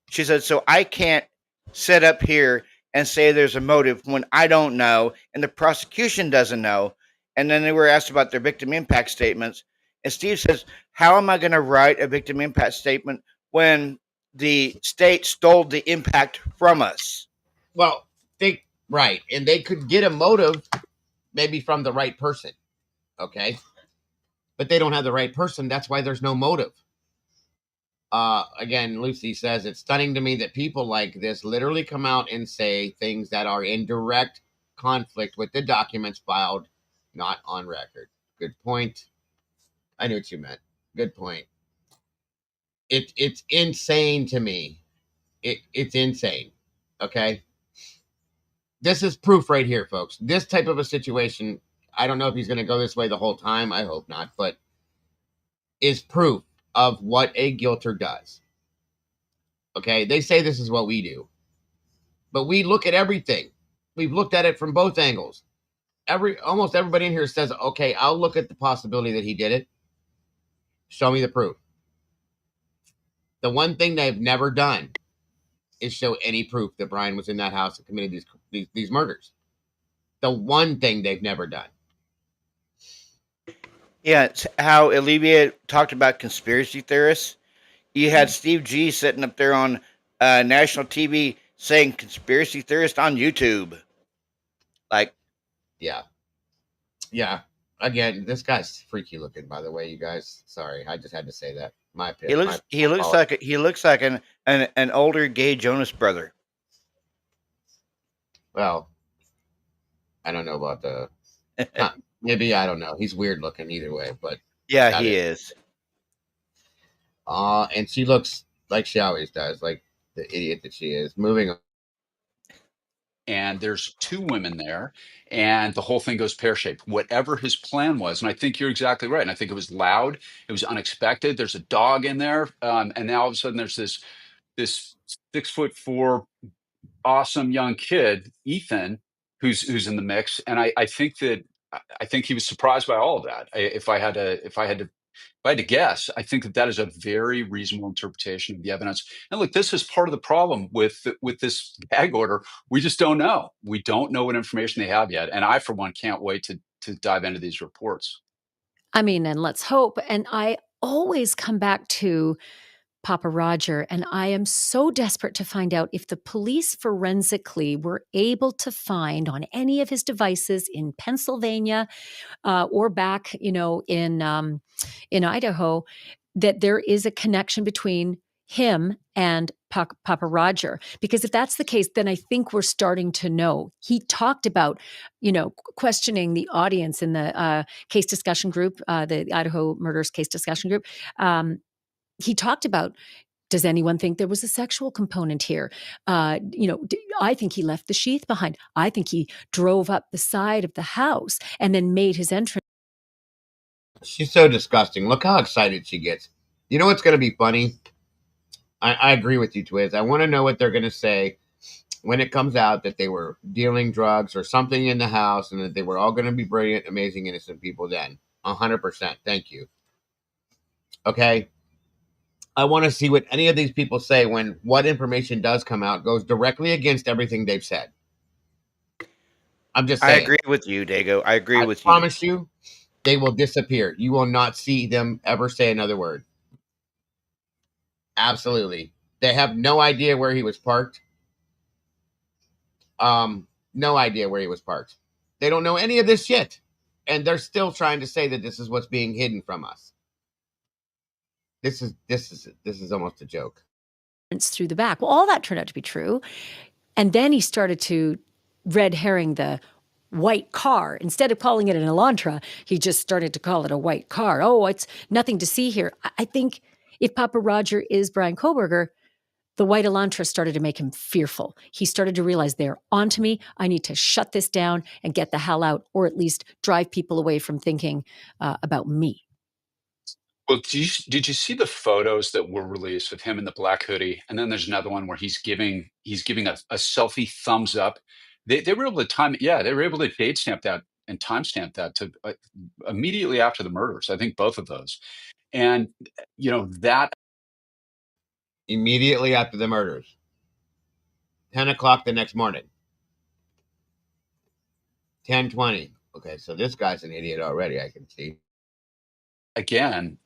She said, so I can't sit up here and say there's a motive when I don't know and the prosecution doesn't know. And then they were asked about their victim impact statements. And Steve says, how am I going to write a victim impact statement when the state stole the impact from us? Well, right. And they could get a motive maybe from the right person. Okay. But they don't have the right person. That's why there's no motive. Again, Lucy says, it's stunning to me that people like this literally come out and say things that are in direct conflict with the documents filed, not on record. Good point. I knew what you meant. Good point. It's insane to me. It's insane. Okay. This is proof right here, folks. This type of a situation, I don't know if he's going to go this way the whole time. I hope not, but is proof of what a guilter does. Okay. They say this is what we do, but we look at everything. We've looked at it from both angles. Almost everybody in here says, okay, I'll look at the possibility that he did it. Show me the proof. The one thing they've never done is show any proof that Brian was in that house and committed these murders. The one thing they've never done. Yeah, it's how Olivia talked about conspiracy theorists. You had Steve G sitting up there on national TV saying conspiracy theorist on YouTube. Like, yeah. Again, this guy's freaky looking. By the way, you guys. Sorry, I just had to say that. My opinion. He looks like an older gay Jonas brother. Well, I don't know about the. Maybe I don't know. He's weird looking either way, but yeah, he is. And she looks like she always does, like the idiot that she is. Moving on. And there's two women there, and the whole thing goes pear-shaped. Whatever his plan was, and I think you're exactly right. And I think it was loud. It was unexpected. There's a dog in there, and now all of a sudden there's this 6'4" awesome young kid, Ethan, who's in the mix. And I think he was surprised by all of that. If I had to guess, I think that is a very reasonable interpretation of the evidence. And look, this is part of the problem with this gag order. We just don't know. We don't know what information they have yet. And I, for one, can't wait to dive into these reports. I mean, and let's hope. And I always come back to Papa Roger, and I am so desperate to find out if the police forensically were able to find on any of his devices in Pennsylvania or back, in Idaho, that there is a connection between him and Papa Roger. Because if that's the case, then I think we're starting to know. He talked about, questioning the audience in the case discussion group, the Idaho murders case discussion group. He talked about, does anyone think there was a sexual component here? I think he left the sheath behind. I think he drove up the side of the house and then made his entrance. She's so disgusting. Look how excited she gets. You know what's going to be funny? I agree with you, Twiz. I want to know what they're going to say when it comes out that they were dealing drugs or something in the house and that they were all going to be brilliant, amazing, innocent people then. 100%. Thank you. Okay? I want to see what any of these people say when what information does come out goes directly against everything they've said. I'm just saying. I agree with you, Dago. I agree with you. I promise you, they will disappear. You will not see them ever say another word. Absolutely. They have no idea where he was parked. No idea where he was parked. They don't know any of this shit. And they're still trying to say that this is what's being hidden from us. This is almost a joke. Through the back. Well, all that turned out to be true. And then he started to red herring the white car. Instead of calling it an Elantra, he just started to call it a white car. Oh, it's nothing to see here. I think if Papa Roger is Brian Koberger, the white Elantra started to make him fearful. He started to realize they're onto me. I need to shut this down and get the hell out, or at least drive people away from thinking about me. Well, did you see the photos that were released of him in the black hoodie? And then there's another one where he's giving a selfie thumbs up. They were able to they were able to date stamp that and timestamp that to immediately after the murders. I think both of those. And that immediately after the murders. 10 o'clock the next morning. 10:20. Okay, so this guy's an idiot already, I can see. Again,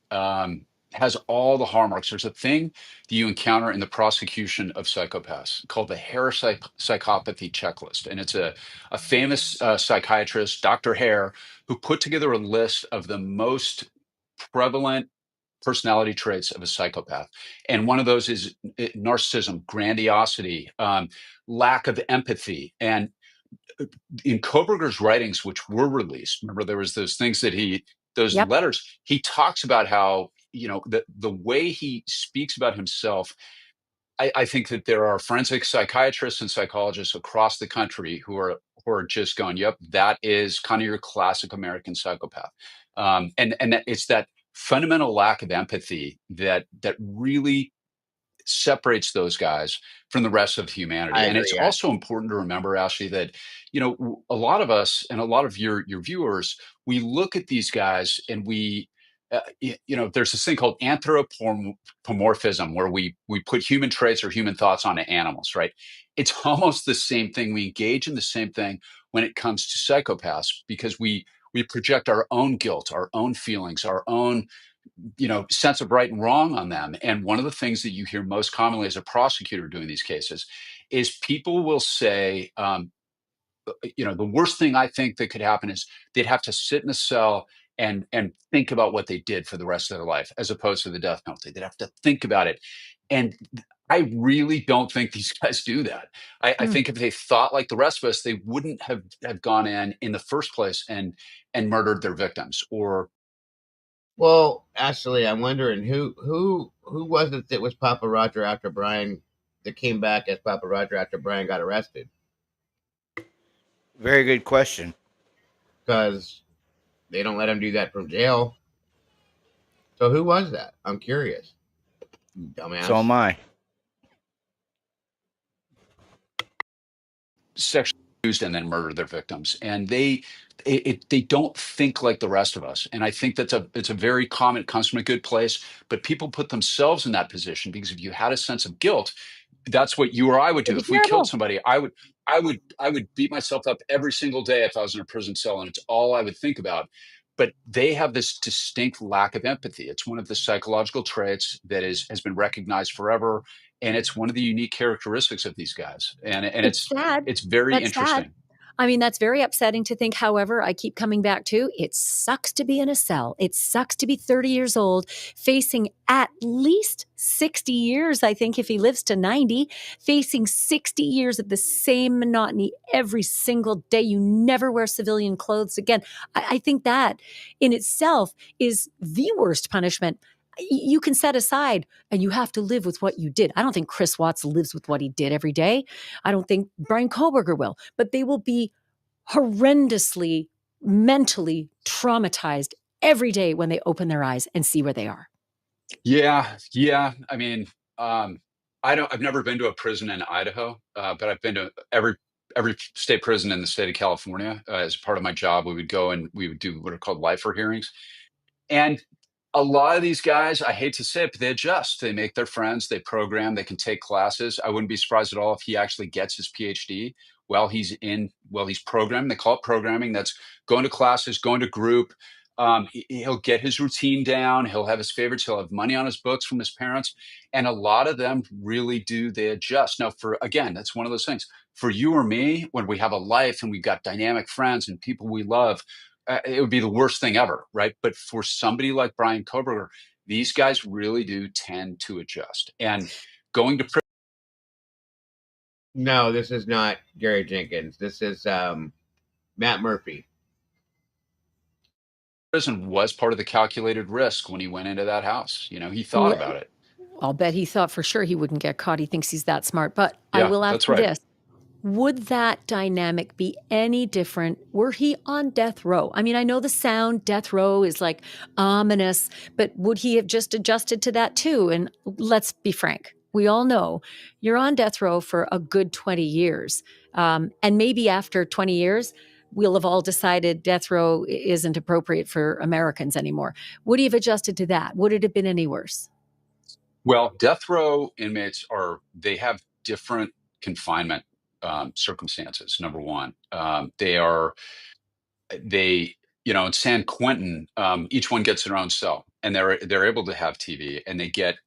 has all the hallmarks. There's a thing that you encounter in the prosecution of psychopaths called the Hare psychopathy checklist. And it's a famous psychiatrist, Dr. Hare, who put together a list of the most prevalent personality traits of a psychopath. And one of those is narcissism, grandiosity, lack of empathy. And in Koberger's writings, which were released, remember there was those things that those letters, he talks about how the way he speaks about himself. I think that there are forensic psychiatrists and psychologists across the country who are just going, "Yep, that is kind of your classic American psychopath," and it's that fundamental lack of empathy that really separates those guys from the rest of humanity. I And it's agree. Yeah. also important to remember, Ashley, that a lot of us and a lot of your viewers, we look at these guys and we there's this thing called anthropomorphism where we put human traits or human thoughts onto animals, right? It's almost the same thing. We engage in the same thing when it comes to psychopaths because we project our own guilt, our own feelings, our own sense of right and wrong on them. And one of the things that you hear most commonly as a prosecutor doing these cases is people will say, the worst thing I think that could happen is they'd have to sit in a cell and think about what they did for the rest of their life, as opposed to the death penalty. They'd have to think about it. And I really don't think these guys do that. I think if they thought like the rest of us, they wouldn't have gone in the first place and murdered their victims. Or Well, actually, I'm wondering who was it that was Papa Roger after Brian that came back as Papa Roger after Brian got arrested? Very good question. Because they don't let him do that from jail. So who was that? I'm curious. Dumbass. So am I. Sexually abused and then murder their victims, and they don't think like the rest of us. And I think it's a very common, it comes from a good place, but people put themselves in that position because if you had a sense of guilt, that's what you or I would do. If we killed somebody, I would beat myself up every single day if I was in a prison cell, and it's all I would think about. But they have this distinct lack of empathy. It's one of the psychological traits that has been recognized forever, and it's one of the unique characteristics of these guys. And It's sad. it's very That's interesting. sad. I mean, that's very upsetting to think. However, I keep coming back to it sucks to be in a cell. It sucks to be 30 years old, facing at least 60 years, I think, if he lives to 90, facing 60 years of the same monotony every single day. You never wear civilian clothes again. I think that in itself is the worst punishment you can set aside, and you have to live with what you did. I don't think Chris Watts lives with what he did every day. I don't think Brian Koberger will, but they will be horrendously mentally traumatized every day when they open their eyes and see where they are. Yeah. I mean, I've never been to a prison in Idaho, but I've been to every state prison in the state of California. As part of my job, we would go and we would do what are called lifer hearings. And a lot of these guys, I hate to say it, but they adjust. They make their friends, they program, they can take classes. I wouldn't be surprised at all if he actually gets his PhD while he's programming. They call it programming. That's going to classes, going to group. He'll get his routine down. He'll have his favorites. He'll have money on his books from his parents. And a lot of them really do. They adjust. Now, again, that's one of those things. For you or me, when we have a life and we've got dynamic friends and people we love, it would be the worst thing ever, right? But for somebody like Brian Koberger, these guys really do tend to adjust. And going to prison. No, this is not Gary Jenkins. This is Matt Murphy. Prison was part of the calculated risk when he went into that house. He thought about it. I'll bet he thought for sure he wouldn't get caught. He thinks he's that smart. But Yeah, I will ask that's you right. this. Would that dynamic be any different were he on death row? I mean, I know the sound death row is like ominous, but would he have just adjusted to that too? And let's be frank. We all know you're on death row for a good 20 years. And maybe after 20 years, we'll have all decided death row isn't appropriate for Americans anymore. Would he have adjusted to that? Would it have been any worse? Well, death row inmates they have different confinement circumstances. Number one, they in San Quentin, each one gets their own cell, and they're able to have TV, and they get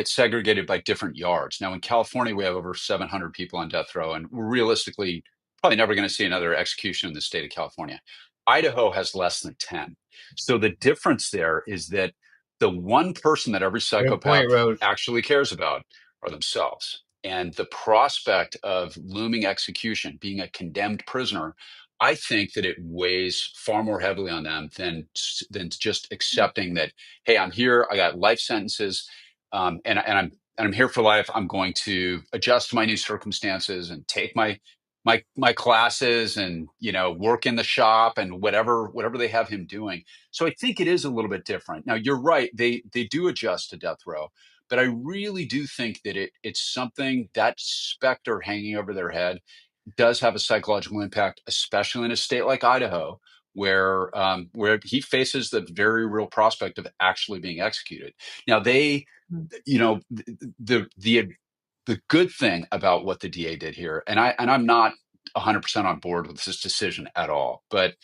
segregated by different yards. Now in California, we have over 700 people on death row, and we're realistically probably never going to see another execution in the state of California. Idaho has less than 10. So the difference there is that the one person that every psychopath actually cares about are themselves. and the prospect of looming execution, being a condemned prisoner, I think that it weighs far more heavily on them than just accepting that, hey, I'm here, I got life sentences, and I'm here for life. I'm going to adjust to my new circumstances and take my classes and work in the shop and whatever they have him doing. So I think it is a little bit different. Now you're right; they do adjust to death row, but I really do think that it's something, that specter hanging over their head does have a psychological impact, especially in a state like Idaho, where he faces the very real prospect of actually being executed. Now you know, the good thing about what the DA did here, and I'm not 100% on board with this decision at all, but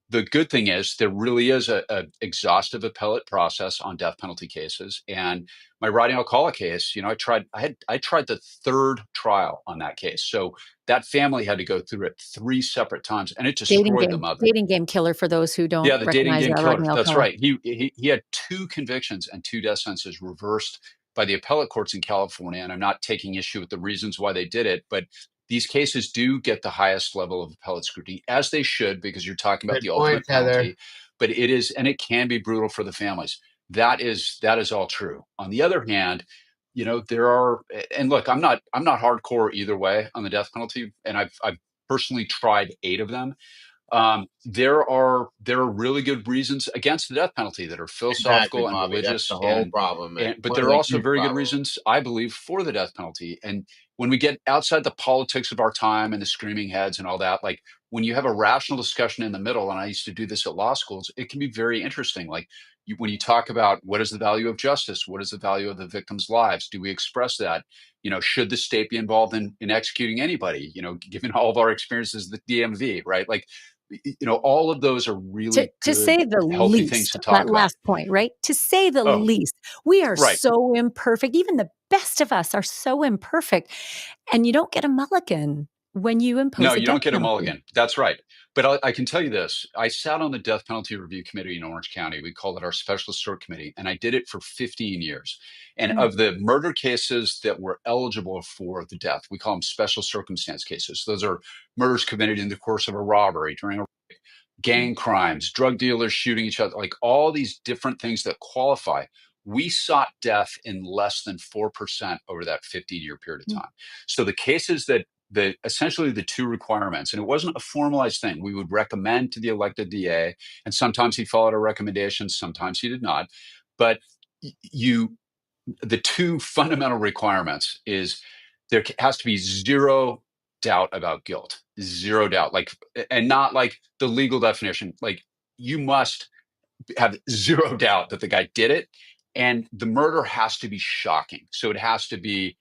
the good thing is there really is a exhaustive appellate process on death penalty cases. And my Rodney Alcala case, I tried the third trial on that case. So that family had to go through it 3 separate times, and it destroyed the mother. Dating game killer for those who don't Yeah, the dating recognize game killer. Rodney That's Alcala. right. He had 2 convictions and 2 death sentences reversed by the appellate courts in California. And I'm not taking issue with the reasons why they did it, but these cases do get the highest level of appellate scrutiny, as they should, because you're talking about Good the point, ultimate penalty. Heather. But it can be brutal for the families. That is all true. On the other hand, there are, and look, I'm not hardcore either way on the death penalty, and I've personally tried 8 of them. There are really good reasons against the death penalty that are philosophical Exactly, and Bobby. That's religious, the whole problem. but One there of are the also huge very good problems. reasons, I believe, for the death penalty. And when we get outside the politics of our time and the screaming heads and all that, like when you have a rational discussion in the middle, and I used to do this at law schools, it can be very interesting. Like when you talk about what is the value of justice, what is the value of the victims' lives, do we express that? Should the state be involved in executing anybody? Given all of our experiences with the DMV, right? Like, all of those are really to say good, the healthy things least, to that talk about. last point, right? To say the Oh, least, we are right. so imperfect. Even the best of us are so imperfect. And you don't get a mulligan when you impose No, a you death don't get a penalty. mulligan. That's right. But I can tell you this. I sat on the death penalty review committee in Orange County. We called it our special cert committee, and I did it for 15 years. And of the murder cases that were eligible for the death, we call them special circumstance cases. Those are murders committed in the course of a robbery, during a gang crimes, drug dealers shooting each other, like all these different things that qualify. We sought death in less than 4% over that 15-year period of time. So the cases that essentially the 2 requirements, and it wasn't a formalized thing. We would recommend to the elected DA, and sometimes he followed our recommendations, sometimes he did not. But the 2 fundamental requirements is there has to be 0 doubt about guilt, 0 doubt, and not like the legal definition. Like you must have 0 doubt that the guy did it, and the murder has to be shocking. So it has to be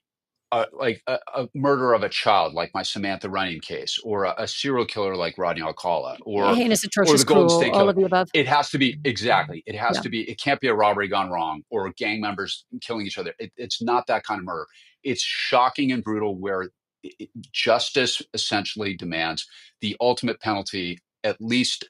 like a murder of a child, like my Samantha Running case, or a serial killer like Rodney Alcala, or Heinous, the atrocious, Golden cruel, State all Killer. of the above. It has to be exactly. It has Yeah. to be. It can't be a robbery gone wrong or gang members killing each other. It's not that kind of murder. It's shocking and brutal, where justice essentially demands the ultimate penalty, at least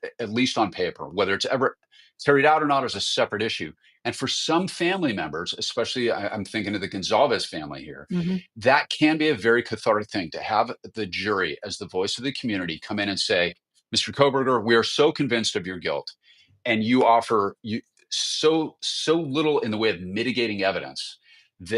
on paper. Whether it's ever carried out or not is a separate issue. And for some family members, especially I'm thinking of the Gonalves family here, that can be a very cathartic thing to have the jury, as the voice of the community, come in and say, Mr. Koberger, we are so convinced of your guilt, and you offer so little in the way of mitigating evidence.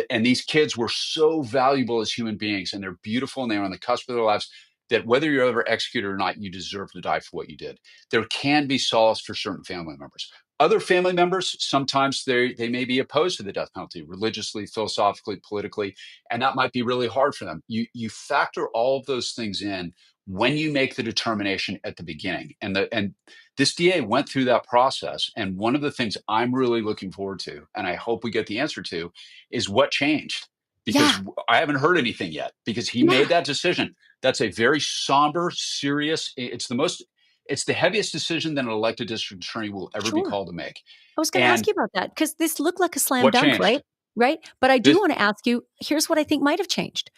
And these kids were so valuable as human beings, and they're beautiful, and they're on the cusp of their lives, that whether you're ever executed or not, you deserve to die for what you did. There can be solace for certain family members. Other family members, sometimes they may be opposed to the death penalty religiously, philosophically, politically, and that might be really hard for them. You factor all of those things in when you make the determination at the beginning. And this DA went through that process. And one of the things I'm really looking forward to, and I hope we get the answer to, is what changed. Because I haven't heard anything yet, because he made that decision. That's a very somber, serious, it's the heaviest decision that an elected district attorney will ever be called to make. I was going to ask you about that, because this looked like a slam What dunk, changed? right? But I do want to ask you, here's what I think might have changed.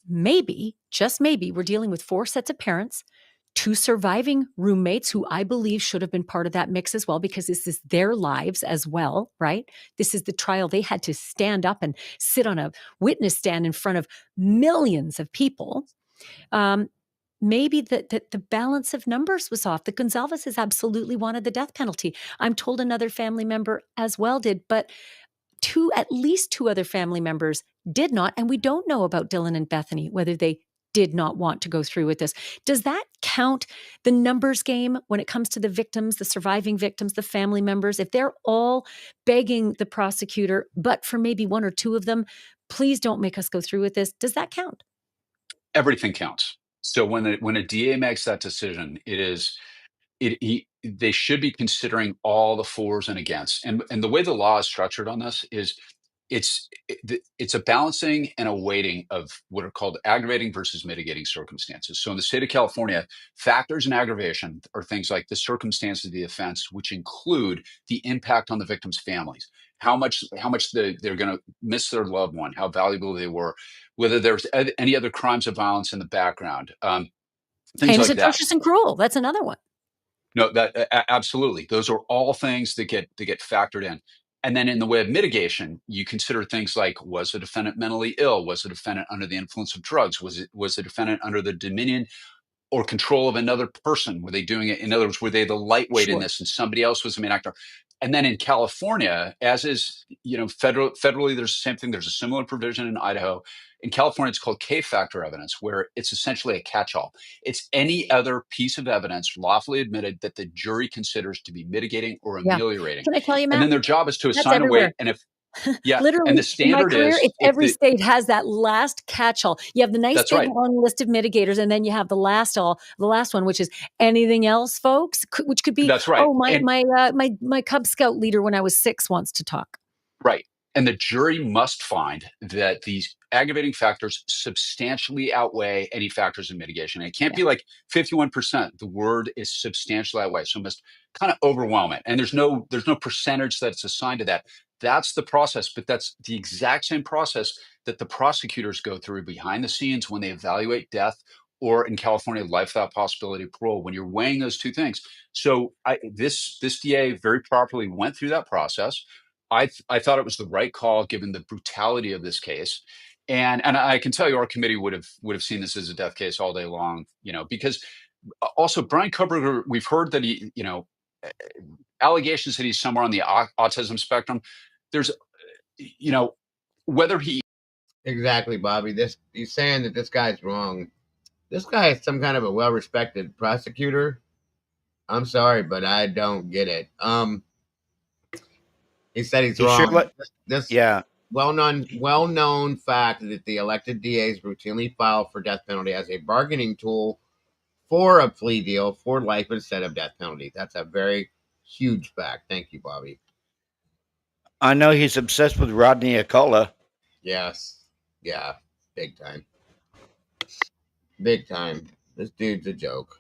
Maybe, just maybe, we're dealing with 4 sets of parents, 2 surviving roommates who I believe should have been part of that mix as well, because this is their lives as well, right? This is the trial. They had to stand up and sit on a witness stand in front of millions of people. Maybe the balance of numbers was off. The Gonalves absolutely wanted the death penalty. I'm told another family member as well did, but at least two other family members did not. And we don't know about Dylan and Bethany, whether they did not want to go through with this. Does that count, the numbers game, when it comes to the victims, the surviving victims, the family members? If they're all begging the prosecutor, but for maybe one or two of them, please don't make us go through with this, does that count? Everything counts. So when a DA makes that decision, they should be considering all the fors and against. And the way the law is structured on this is it's a balancing and a weighting of what are called aggravating versus mitigating circumstances. So in the state of California, factors in aggravation are things like the circumstances of the offense, which include the impact on the victims' families, how much they're going to miss their loved one, how valuable they were, whether there's any other crimes of violence in the background, things Heinous, like that. atrocious, and cruel. That's another one. No, that absolutely. Those are all things that get factored in. And then in the way of mitigation, you consider things like, was the defendant mentally ill? Was the defendant under the influence of drugs? Was the defendant under the dominion or control of another person? Were they doing it? In other words, were they the lightweight in this and somebody else was the main actor? And then in California, as is, federally, there's the same thing. There's a similar provision in Idaho. In California, it's called K-factor evidence, where it's essentially a catch-all. It's any other piece of evidence lawfully admitted that the jury considers to be mitigating or ameliorating. Can I tell you, Matt? And then their job is to That's assign a everywhere. weight. And if and Literally, the in my standard career, is every state has that last catch-all. You have the nice That's big right. long list of mitigators, and then you have the last one, which is anything else, folks, which could be, That's right. oh, And my Cub Scout leader when I was 6 wants to talk. right. And the jury must find that these aggravating factors substantially outweigh any factors in mitigation. And it can't be like 51%. The word is substantially outweigh. So it must kind of overwhelm it. And there's no percentage that's assigned to that. That's the process, but that's the exact same process that the prosecutors go through behind the scenes when they evaluate death, or in California, life without possibility of parole, when you're weighing those two things. So this DA very properly went through that process. I thought it was the right call given the brutality of this case. And I can tell you our committee would have seen this as a death case all day long, because also Brian Koberger, we've heard that he, allegations that he's somewhere on the autism spectrum. There's, whether he Exactly, Bobby. He's saying that this guy's wrong. This guy is some kind of a well-respected prosecutor. I'm sorry, but I don't get it. He said he's wrong. This well-known fact that the elected DAs routinely file for death penalty as a bargaining tool for a plea deal for life instead of death penalty. That's a very huge fact. Thank you, Bobby. I know he's obsessed with Rodney Acola. Yes. Yeah. Big time. Big time. This dude's a joke.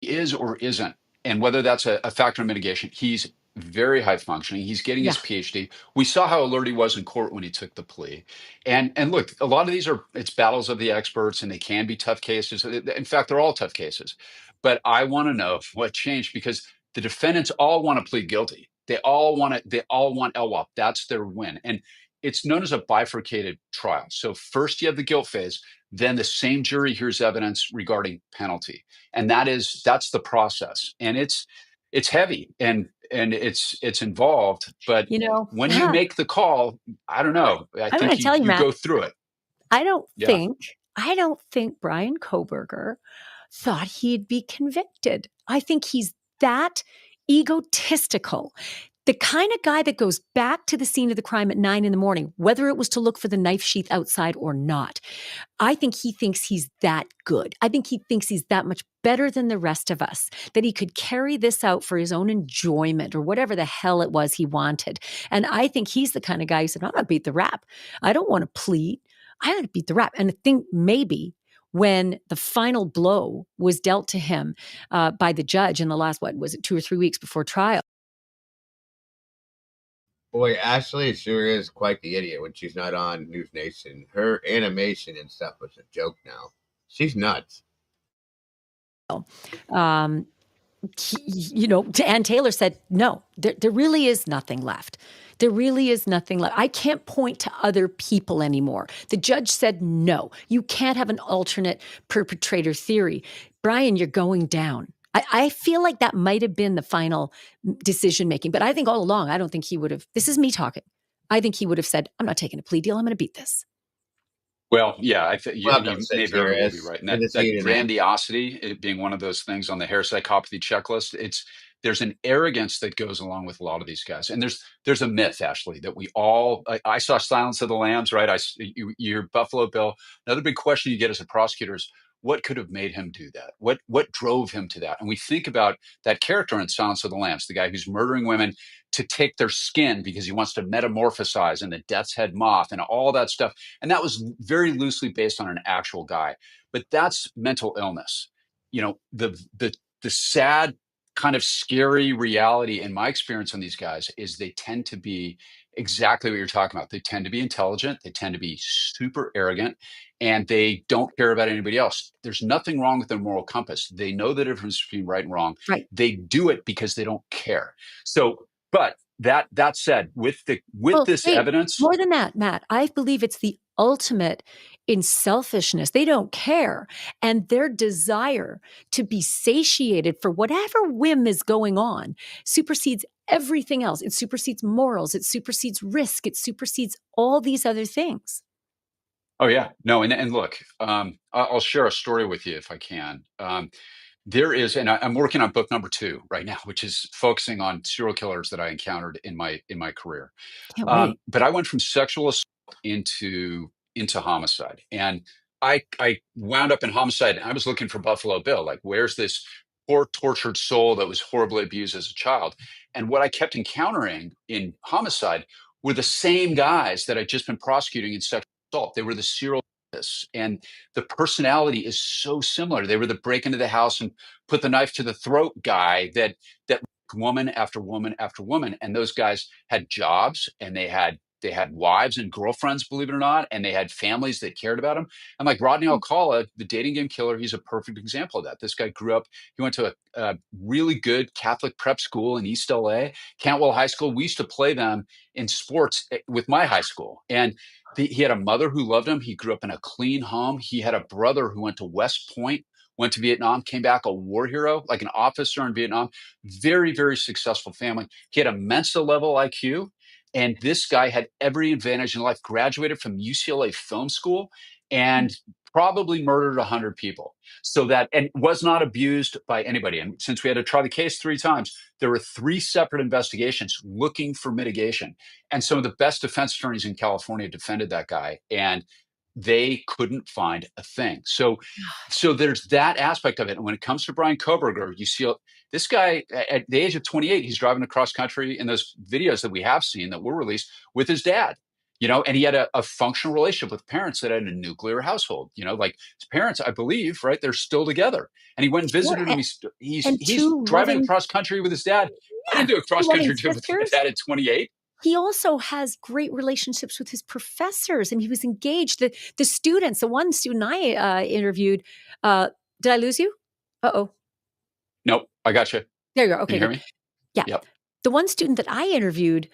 Is or isn't, and whether that's a factor in mitigation, he's very high functioning. He's getting his PhD. We saw how alert he was in court when he took the plea. And look, a lot of these it's battles of the experts, and they can be tough cases. In fact, they're all tough cases. But I want to know what changed, because the defendants all want to plead guilty. They all want LWOP. That's their win. And it's known as a bifurcated trial. So first you have the guilt phase, then the same jury hears evidence regarding penalty. And that's the process. And it's heavy and it's involved, but when you make the call, I don't know. I think you Matt, go through it. I don't think Brian Koberger thought he'd be convicted. I think he's that egotistical. The kind of guy that goes back to the scene of the crime at 9 a.m, whether it was to look for the knife sheath outside or not. I think he thinks he's that good. I think he thinks he's that much better than the rest of us, that he could carry this out for his own enjoyment or whatever the hell it was he wanted. And I think he's the kind of guy who said, I'm going to beat the rap. I don't want to plead. I want to beat the rap. And I think maybe when the final blow was dealt to him by the judge in the last, 2 or 3 weeks before trial. Boy, Ashley sure is quite the idiot when she's not on News Nation. Her animation and stuff was a joke now. She's nuts. Um, Ann Taylor said, no, there really is nothing left. There really is nothing left. I can't point to other people anymore. The judge said, no, you can't have an alternate perpetrator theory. Brian, you're going down. I feel like that might have been the final decision making, but I think all along, I don't think he would have. This is me talking. I think he would have said, I'm not taking a plea deal. I'm going to beat this. Well, yeah, I think Welcome, you may very well be right. And Good to see that you tonight. grandiosity, it being one of those things on the hair psychopathy checklist, there's an arrogance that goes along with a lot of these guys. And there's a myth, Ashley, that we all. I saw Silence of the Lambs, right? You're Buffalo Bill. Another big question you get as a prosecutor is, what could have made him do that? What drove him to that? And we think about that character in Silence of the Lambs, the guy who's murdering women to take their skin because he wants to metamorphosize in the death's head moth and all that stuff. And that was very loosely based on an actual guy. But that's mental illness. The sad kind of scary reality in my experience on these guys is they tend to be exactly what you're talking about. They tend to be intelligent, they tend to be super arrogant, and they don't care about anybody else. There's nothing wrong with their moral compass. They know the difference between right and wrong. Right. They do it because they don't care. So, but that said, with this evidence, more than that, Matt, I believe it's the ultimate in selfishness. They don't care, and their desire to be satiated for whatever whim is going on supersedes everything else. It supersedes morals, it supersedes risk, it supersedes all these other things. Oh yeah, no, and look, I'll share a story with you if I can. There is, and I'm working on book number 2 right now, which is focusing on serial killers that I encountered in my career. Can't wait. But I went from sexual assault into homicide, and I wound up in homicide. And I was looking for Buffalo Bill, like where's this poor tortured soul that was horribly abused as a child? And what I kept encountering in homicide were the same guys that I'd just been prosecuting in sexual assault. They were the serial killers, and the personality is so similar. They were the break into the house and put the knife to the throat guy that woman after woman after woman. And those guys had jobs, and they had wives and girlfriends, believe it or not, and they had families that cared about them. And like Rodney Alcala, the dating game killer, he's a perfect example of that. This guy grew up, he went to a really good Catholic prep school in East LA, Cantwell High School. We used to play them in sports with my high school. And he had a mother who loved him. He grew up in a clean home. He had a brother who went to West Point, went to Vietnam, came back a war hero, like an officer in Vietnam. Very, very successful family. He had a Mensa level IQ. And this guy had every advantage in life, graduated from UCLA Film School and probably murdered 100 people. And was not abused by anybody. And since we had to try the case 3 times, there were 3 separate investigations looking for mitigation. And some of the best defense attorneys in California defended that guy, and they couldn't find a thing. So there's that aspect of it. And when it comes to Brian Koberger, you see this guy at the age of 28, he's driving across country in those videos that we have seen that were released with his dad, and he had a functional relationship with parents that had a nuclear household, like his parents, I believe, right? They're still together. And he went and visited him. He's driving across country with his dad. I didn't do a cross country trip with my dad at 28. He also has great relationships with his professors, and he was engaged. The students, the one student I interviewed, did I lose you? Uh-oh. Nope, I got you. There you go. Okay, Can you hear me? Yeah. Yep. The one student that I interviewed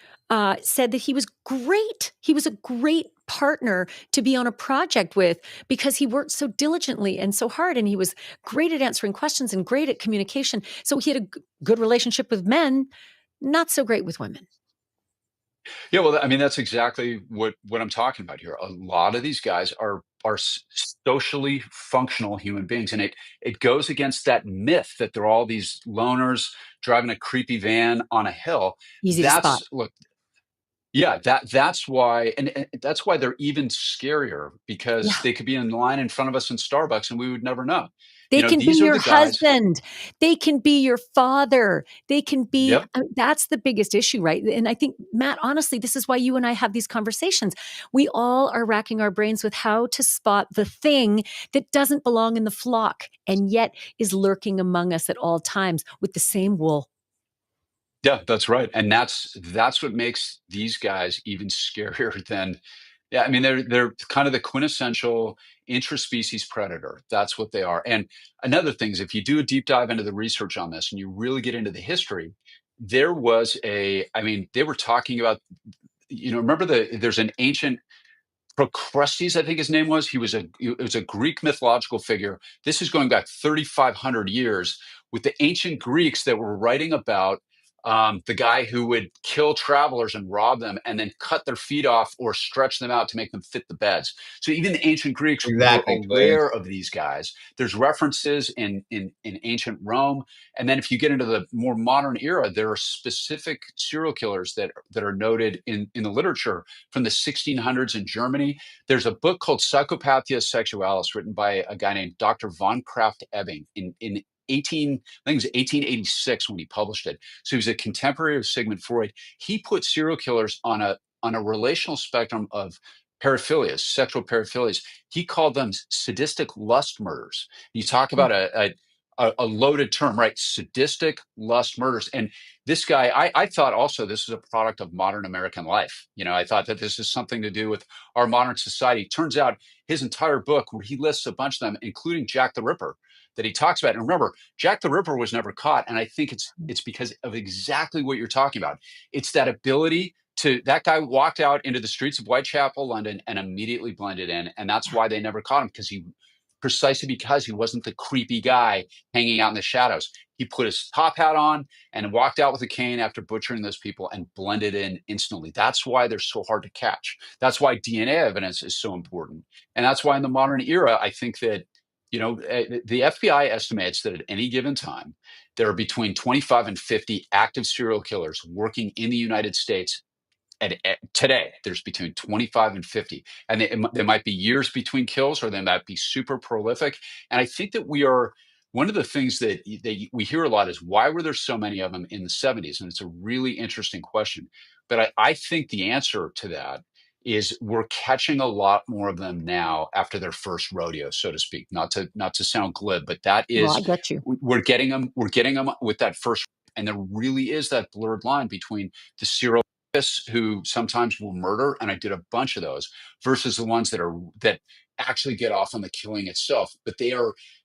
said that he was great. He was a great partner to be on a project with because he worked so diligently and so hard, and he was great at answering questions and great at communication. So he had a good relationship with men, not so great with women. Yeah, well, I mean, that's exactly what I'm talking about here. A lot of these guys are socially functional human beings, and it goes against that myth that they're all these loners driving a creepy van on a hill. Easy to spot. Look, yeah, that's why, and that's why they're even scarier, because they could be in line in front of us in Starbucks and we would never know. They can be your husband. They can be your father. They can be, that's the biggest issue, right? And I think, Matt, honestly, this is why you and I have these conversations. We all are racking our brains with how to spot the thing that doesn't belong in the flock and yet is lurking among us at all times with the same wool. Yeah, that's right. And that's what makes these guys even scarier than, I mean, they're kind of the quintessential intraspecies predator. That's what they are. And another thing is, if you do a deep dive into the research on this and you really get into the history, there was they were talking about, remember there's an ancient Procrustes, I think his name was. He was it was a Greek mythological figure. This is going back 3,500 years with the ancient Greeks that were writing about the guy who would kill travelers and rob them and then cut their feet off or stretch them out to make them fit the beds. So even the ancient Greeks were Exactly, aware of these guys. There's references in ancient Rome. And then if you get into the more modern era, there are specific serial killers that are noted in the literature from the 1600s in Germany. There's a book called Psychopathia Sexualis written by a guy named Dr. von Krafft-Ebing in 1886 when he published it. So he was a contemporary of Sigmund Freud. He put serial killers on a relational spectrum of paraphilias, sexual paraphilias. He called them sadistic lust murders. You talk about a loaded term, right? Sadistic lust murders. And this guy, I thought also this is a product of modern American life. I thought that this is something to do with our modern society. Turns out his entire book, where he lists a bunch of them, including Jack the Ripper, that he talks about. And remember, Jack the Ripper was never caught. And I think it's because of exactly what you're talking about. It's that ability that guy walked out into the streets of Whitechapel, London, and immediately blended in. And that's why they never caught him, precisely because he wasn't the creepy guy hanging out in the shadows. He put his top hat on and walked out with a cane after butchering those people and blended in instantly. That's why they're so hard to catch. That's why DNA evidence is so important. And that's why in the modern era, I think that, the FBI estimates that at any given time, there are between 25 and 50 active serial killers working in the United States. And today, there's between 25 and 50. And there might be years between kills, or they might be super prolific. And I think that one of the things that we hear a lot is, why were there so many of them in the 70s? And it's a really interesting question. But I think the answer to that is we're catching a lot more of them now after their first rodeo, so to speak. Not to sound glib, but that is, well, I get you. We're getting them with that first, and there really is that blurred line between the serial who sometimes will murder, and I did a bunch of those, versus the ones that actually get off on the killing itself. But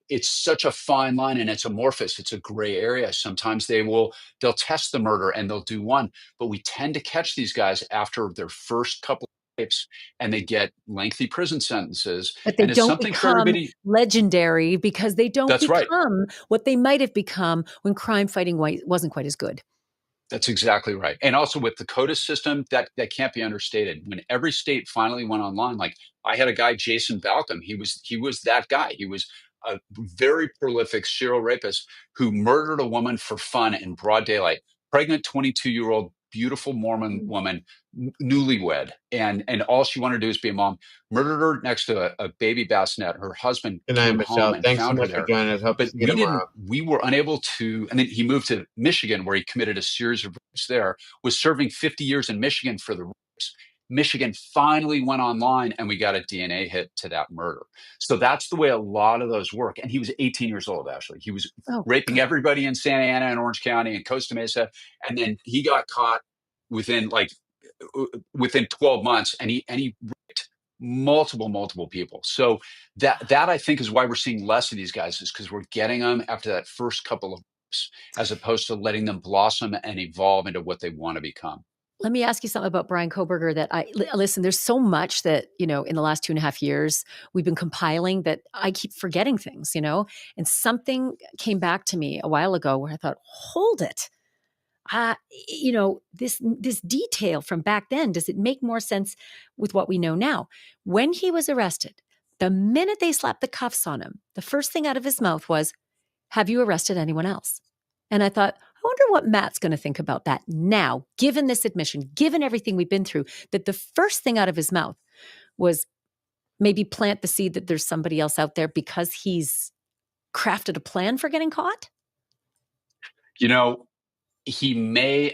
it's such a fine line, and it's amorphous. It's a gray area. Sometimes they'll test the murder and they'll do one, but we tend to catch these guys after their first couple of rapes, and they get lengthy prison sentences. But they and it's don't something for become everybody. legendary because they don't That's right. become what they might have become when crime fighting wasn't quite as good. That's exactly right. And also with the CODIS system, that can't be understated. When every state finally went online, like I had a guy, Jason Balcom, he was that guy. He was a very prolific serial rapist who murdered a woman for fun in broad daylight, pregnant 22-year-old, beautiful Mormon woman, newlywed. And all she wanted to do is be a mom, murdered her next to a baby bassinet. Her husband Good night, came Michelle. home and Thanks so found her much for there. joining us. Hope to But see you tomorrow. we were unable to, and then he moved to Michigan, where he committed a series of rapes there, was serving 50 years in Michigan for the rapes. Michigan finally went online, and we got a DNA hit to that murder. So that's the way a lot of those work. And he was 18 years old, actually. He was raping everybody in Santa Ana and Orange County and Costa Mesa. And then he got caught within 12 months, and he raped multiple people. So that I think is why we're seeing less of these guys, is because we're getting them after that first couple of weeks, as opposed to letting them blossom and evolve into what they want to become. Let me ask you something about Brian Koberger that listen, there's so much that, in the last 2.5 years, we've been compiling that I keep forgetting things, and something came back to me a while ago where I thought, hold it. This detail from back then, does it make more sense with what we know now? When he was arrested, the minute they slapped the cuffs on him, the first thing out of his mouth was, "Have you arrested anyone else?" And I thought, I wonder what Matt's going to think about that now, given this admission, given everything we've been through, that the first thing out of his mouth was maybe plant the seed that there's somebody else out there because he's crafted a plan for getting caught. He may,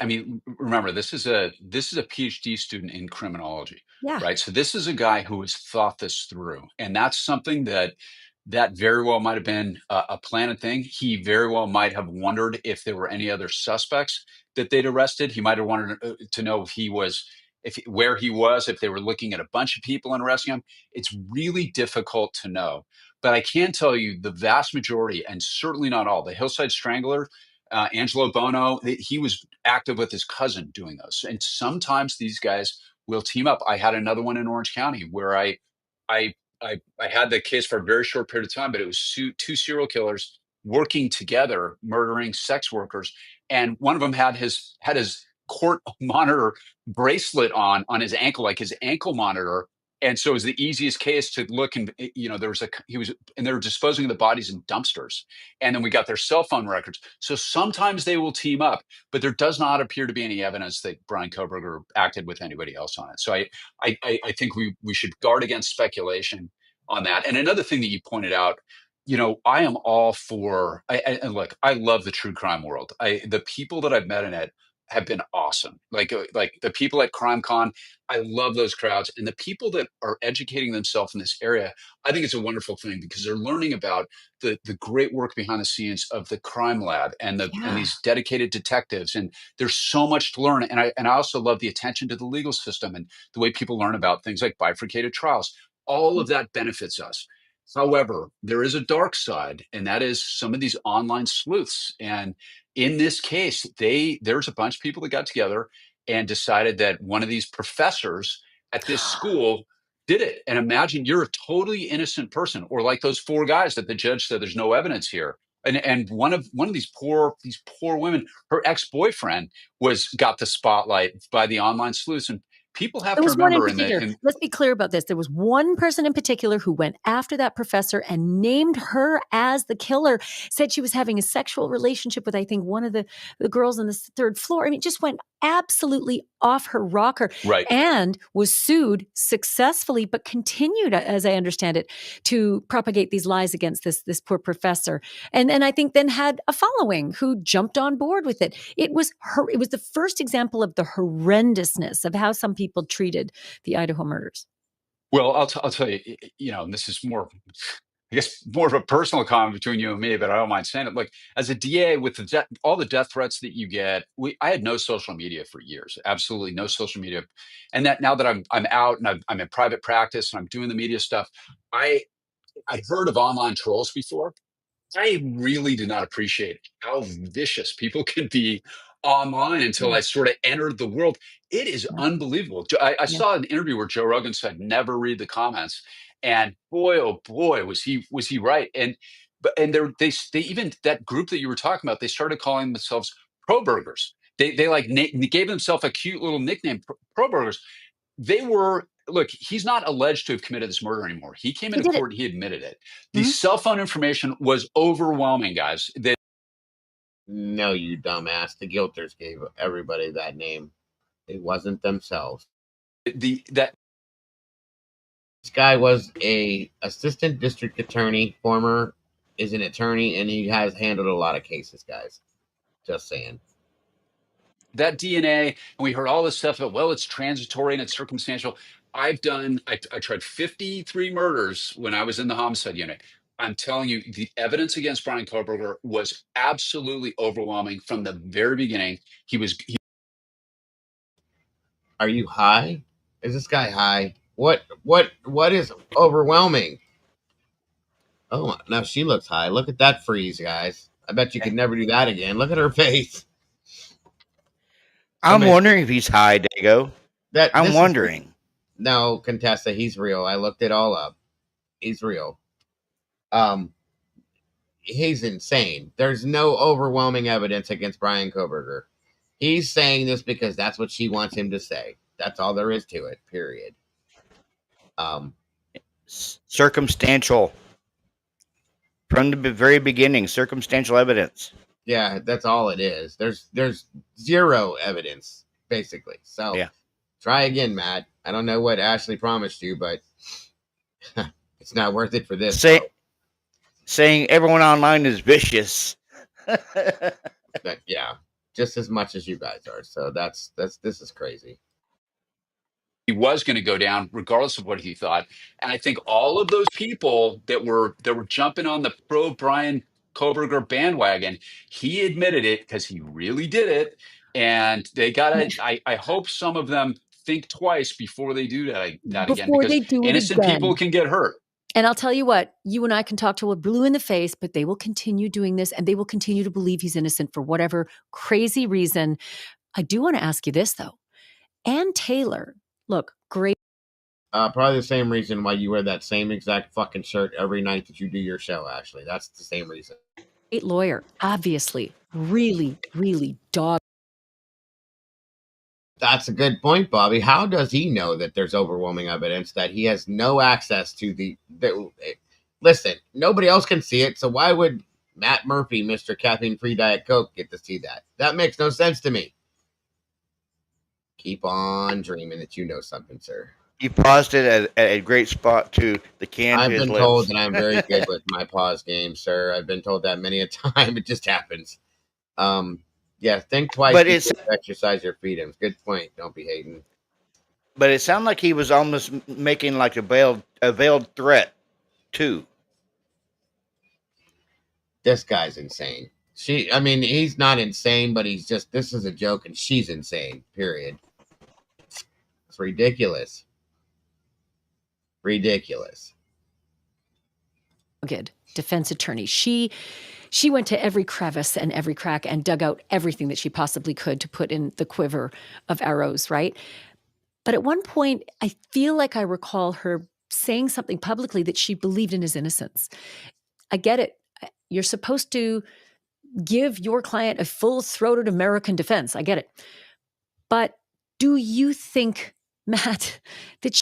remember, this is a PhD student in criminology, right? So this is a guy who has thought this through, and that's something that very well might have been a planned thing. He very well might have wondered if there were any other suspects that they'd arrested. He might have wanted to know if he was where he was, if they were looking at a bunch of people and arresting him. It's really difficult to know. But I can tell you the vast majority, and certainly not all, the Hillside Strangler, Angelo Bono, he was active with his cousin doing those. And sometimes these guys will team up. I had another one in Orange County where I, I had the case for a very short period of time, but it was two serial killers working together, murdering sex workers. And one of them had his court monitor bracelet on his ankle, like his ankle monitor. And so it was the easiest case to look, and and they were disposing of the bodies in dumpsters. And then we got their cell phone records. So sometimes they will team up, but there does not appear to be any evidence that Brian Koberger acted with anybody else on it. So I think we should guard against speculation on that. And another thing that you pointed out, I am all for. And look, I love the true crime world. The people that I've met in it have been awesome. Like the people at CrimeCon, I love those crowds, and the people that are educating themselves in this area. I think it's a wonderful thing because they're learning about the great work behind the scenes of the crime lab and these dedicated detectives. And there's so much to learn. And I also love the attention to the legal system and the way people learn about things like bifurcated trials. All of that benefits us. However, there is a dark side, and that is some of these online sleuths. And in this case, there's a bunch of people that got together and decided that one of these professors at this school did it. And imagine you're a totally innocent person, or like those four guys that the judge said there's no evidence here. And one of these poor women, her ex-boyfriend got the spotlight by the online sleuths. And people have There to was one in remember particular. Let's be clear about this. There was one person in particular who went after that professor and named her as the killer, said she was having a sexual relationship with, I think, one of the girls on the third floor. I mean, just went absolutely off her rocker. Right. And was sued successfully, but continued, as I understand it, to propagate these lies against this poor professor. And I think then had a following who jumped on board with it. It was the first example of the horrendousness of how some people treated the Idaho murders. Well, I'll tell you, and this is more, I guess, more of a personal comment between you and me, but I don't mind saying it. Like, as a DA, with all the death threats that you get, I had no social media for years, absolutely no social media. And that now that I'm out and I'm in private practice and I'm doing the media stuff, I'd heard of online trolls before. I really did not appreciate how vicious people can be online until I sort of entered the world. It is unbelievable. I saw an interview where Joe Rogan said, "Never read the comments," and boy, oh boy, was he right. And they even, that group that you were talking about, they started calling themselves pro burgers. They like gave themselves a cute little nickname, pro burgers. Look, he's not alleged to have committed this murder anymore. He came into court, he admitted it. The cell phone information was overwhelming, guys. No, you dumbass. The guilters gave everybody that name. It wasn't themselves. This guy was a assistant district attorney, is an attorney, and he has handled a lot of cases, guys. Just saying. That DNA, and we heard all this stuff about, well, it's transitory and it's circumstantial. I tried 53 murders when I was in the homicide unit. I'm telling you, the evidence against Brian Koberger was absolutely overwhelming from the very beginning. Are you high? Is this guy high? What is overwhelming? Oh, now she looks high. Look at that freeze, guys. I bet you could never do that again. Look at her face. I'm wondering if he's high, Dago. I'm wondering. No, Contessa, he's real. I looked it all up. He's real. He's insane. There's no overwhelming evidence against Brian Koberger. He's saying this because that's what she wants him to say. That's all there is to it, period. Circumstantial. From the very beginning, circumstantial evidence. Yeah, that's all it is. There's zero evidence, basically. So yeah. Try again, Matt. I don't know what Ashley promised you, but it's not worth it for this. Saying everyone online is vicious. Yeah, just as much as you guys are. So this is crazy. He was going to go down regardless of what he thought. And I think all of those people that were jumping on the pro Brian Koberger bandwagon, he admitted it because he really did it. And they got it. I hope some of them think twice before they do that again, Before because they do it innocent people again. can get hurt. And I'll tell you what, you and I can talk till we're blue in the face, but they will continue doing this and they will continue to believe he's innocent for whatever crazy reason. I do want to ask you this, though. Ann Taylor, look, great. Probably the same reason why you wear that same exact fucking shirt every night that you do your show, Ashley. That's the same reason. Great lawyer, obviously, really, really dog. That's a good point, Bobby. How does he know that there's overwhelming evidence that he has no access to listen, nobody else can see it, so why would Matt Murphy, Mr. Caffeine-Free Diet Coke, get to see that? That makes no sense to me. Keep on dreaming that you know something, sir. You paused it at a great spot to the can I've to his been lips. told that I'm very good with my pause game, sir. I've been told that many a time. It just happens. Yeah, think twice But before you exercise your freedoms. Good point. Don't be hating. But it sounded like he was almost making like a veiled threat, too. This guy's insane. He's not insane, but he's just, this is a joke and she's insane, period. It's ridiculous. Ridiculous. Good defense attorney. She went to every crevice and every crack and dug out everything that she possibly could to put in the quiver of arrows, right? But at one point, I feel like I recall her saying something publicly that she believed in his innocence. I get it. You're supposed to give your client a full-throated American defense. I get it. But do you think, Matt, that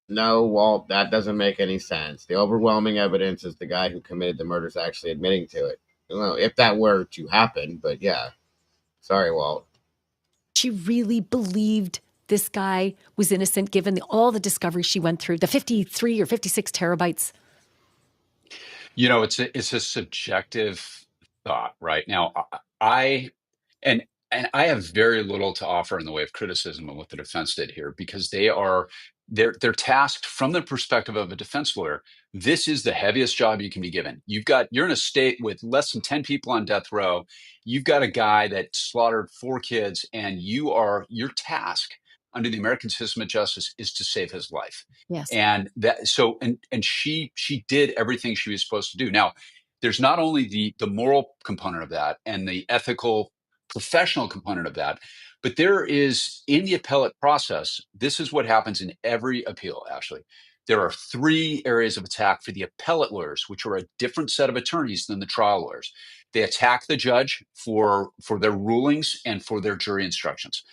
No, Walt, that doesn't make any sense. The overwhelming evidence is the guy who committed the murder is actually admitting to it. Well, if that were to happen, but yeah. Sorry, Walt. she really believed this guy was innocent given all the discovery she went through, the 53 or 56 terabytes? You know, it's a subjective thought, right? Now, and I have very little to offer in the way of criticism of what the defense did here, because they're tasked from the perspective of a defense lawyer. This is the heaviest job you can be given. You're in a state with less than 10 people on death row. You've got a guy that slaughtered 4 kids, and your task under the American system of justice is to save his life. Yes. And she did everything she was supposed to do. Now, there's not only the moral component of that and the ethical professional component of that, but there is, in the appellate process, this is what happens in every appeal, Ashley. There are 3 areas of attack for the appellate lawyers, which are a different set of attorneys than the trial lawyers. They attack the judge for their rulings and for their jury instructions.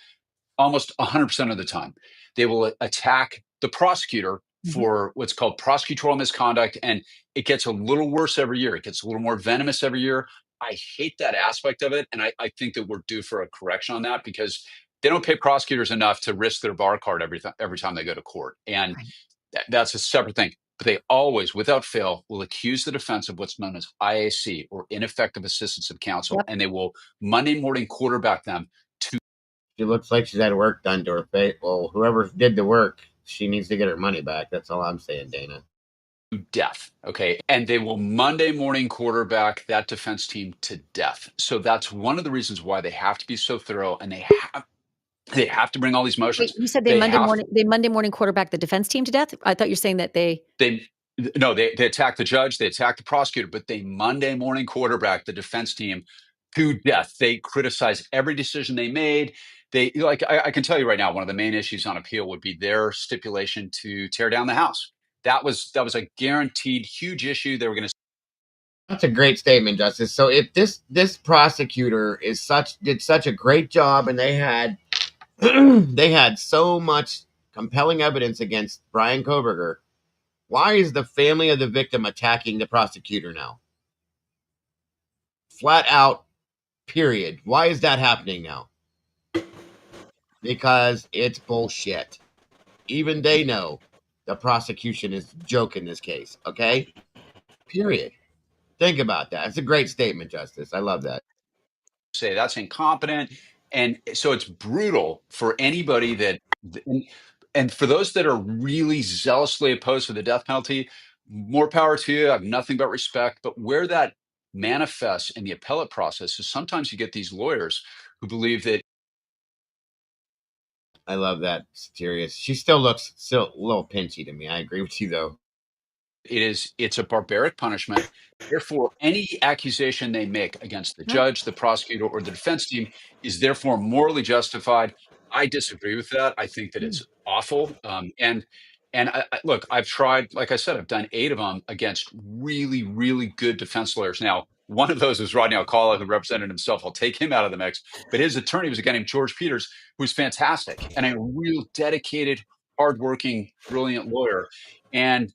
Almost 100% of the time. They will attack the prosecutor for what's called prosecutorial misconduct, and it gets a little worse every year. It gets a little more venomous every year. I hate that aspect of it, and I think that we're due for a correction on that, because they don't pay prosecutors enough to risk their bar card every time they go to court, and that's a separate thing. But they always, without fail, will accuse the defense of what's known as IAC, or ineffective assistance of counsel, and they will Monday morning quarterback them. She looks like she's had work done to her face. Well, whoever did the work, she needs to get her money back. That's all I'm saying, Dana. Death. Okay. And they will Monday morning quarterback that defense team to death. So that's one of the reasons why they have to be so thorough, and they have to bring all these motions. Wait, you said they Monday morning quarterback the defense team to death? I thought you were saying that they attack the judge, they attack the prosecutor, but they Monday morning quarterback the defense team to death. They criticize every decision they made. I can tell you right now, one of the main issues on appeal would be their stipulation to tear down the house. That was a guaranteed huge issue. They were going to. That's a great statement, Justice. So if this prosecutor did such a great job, and they had they had so much compelling evidence against Brian Koberger, why is the family of the victim attacking the prosecutor now? Flat out, period. Why is that happening now? Because it's bullshit. Even they know the prosecution is a joke in this case, okay? Period. Think about that. It's a great statement, Justice. I love that. Say that's incompetent. And so it's brutal for anybody and for those that are really zealously opposed to the death penalty, more power to you. I have nothing but respect. But where that manifests in the appellate process is sometimes you get these lawyers who believe that. I love that, Sirius. She still looks a little pinchy to me. I agree with you though. It's a barbaric punishment. Therefore, any accusation they make against the judge, the prosecutor, or the defense team is therefore morally justified. I disagree with that. I think that it's awful. Look, I've tried, like I said, I've done 8 of them against really, really good defense lawyers. Now, one of those was Rodney Alcala, who represented himself. I'll take him out of the mix. But his attorney was a guy named George Peters, who was fantastic and a real dedicated, hardworking, brilliant lawyer. And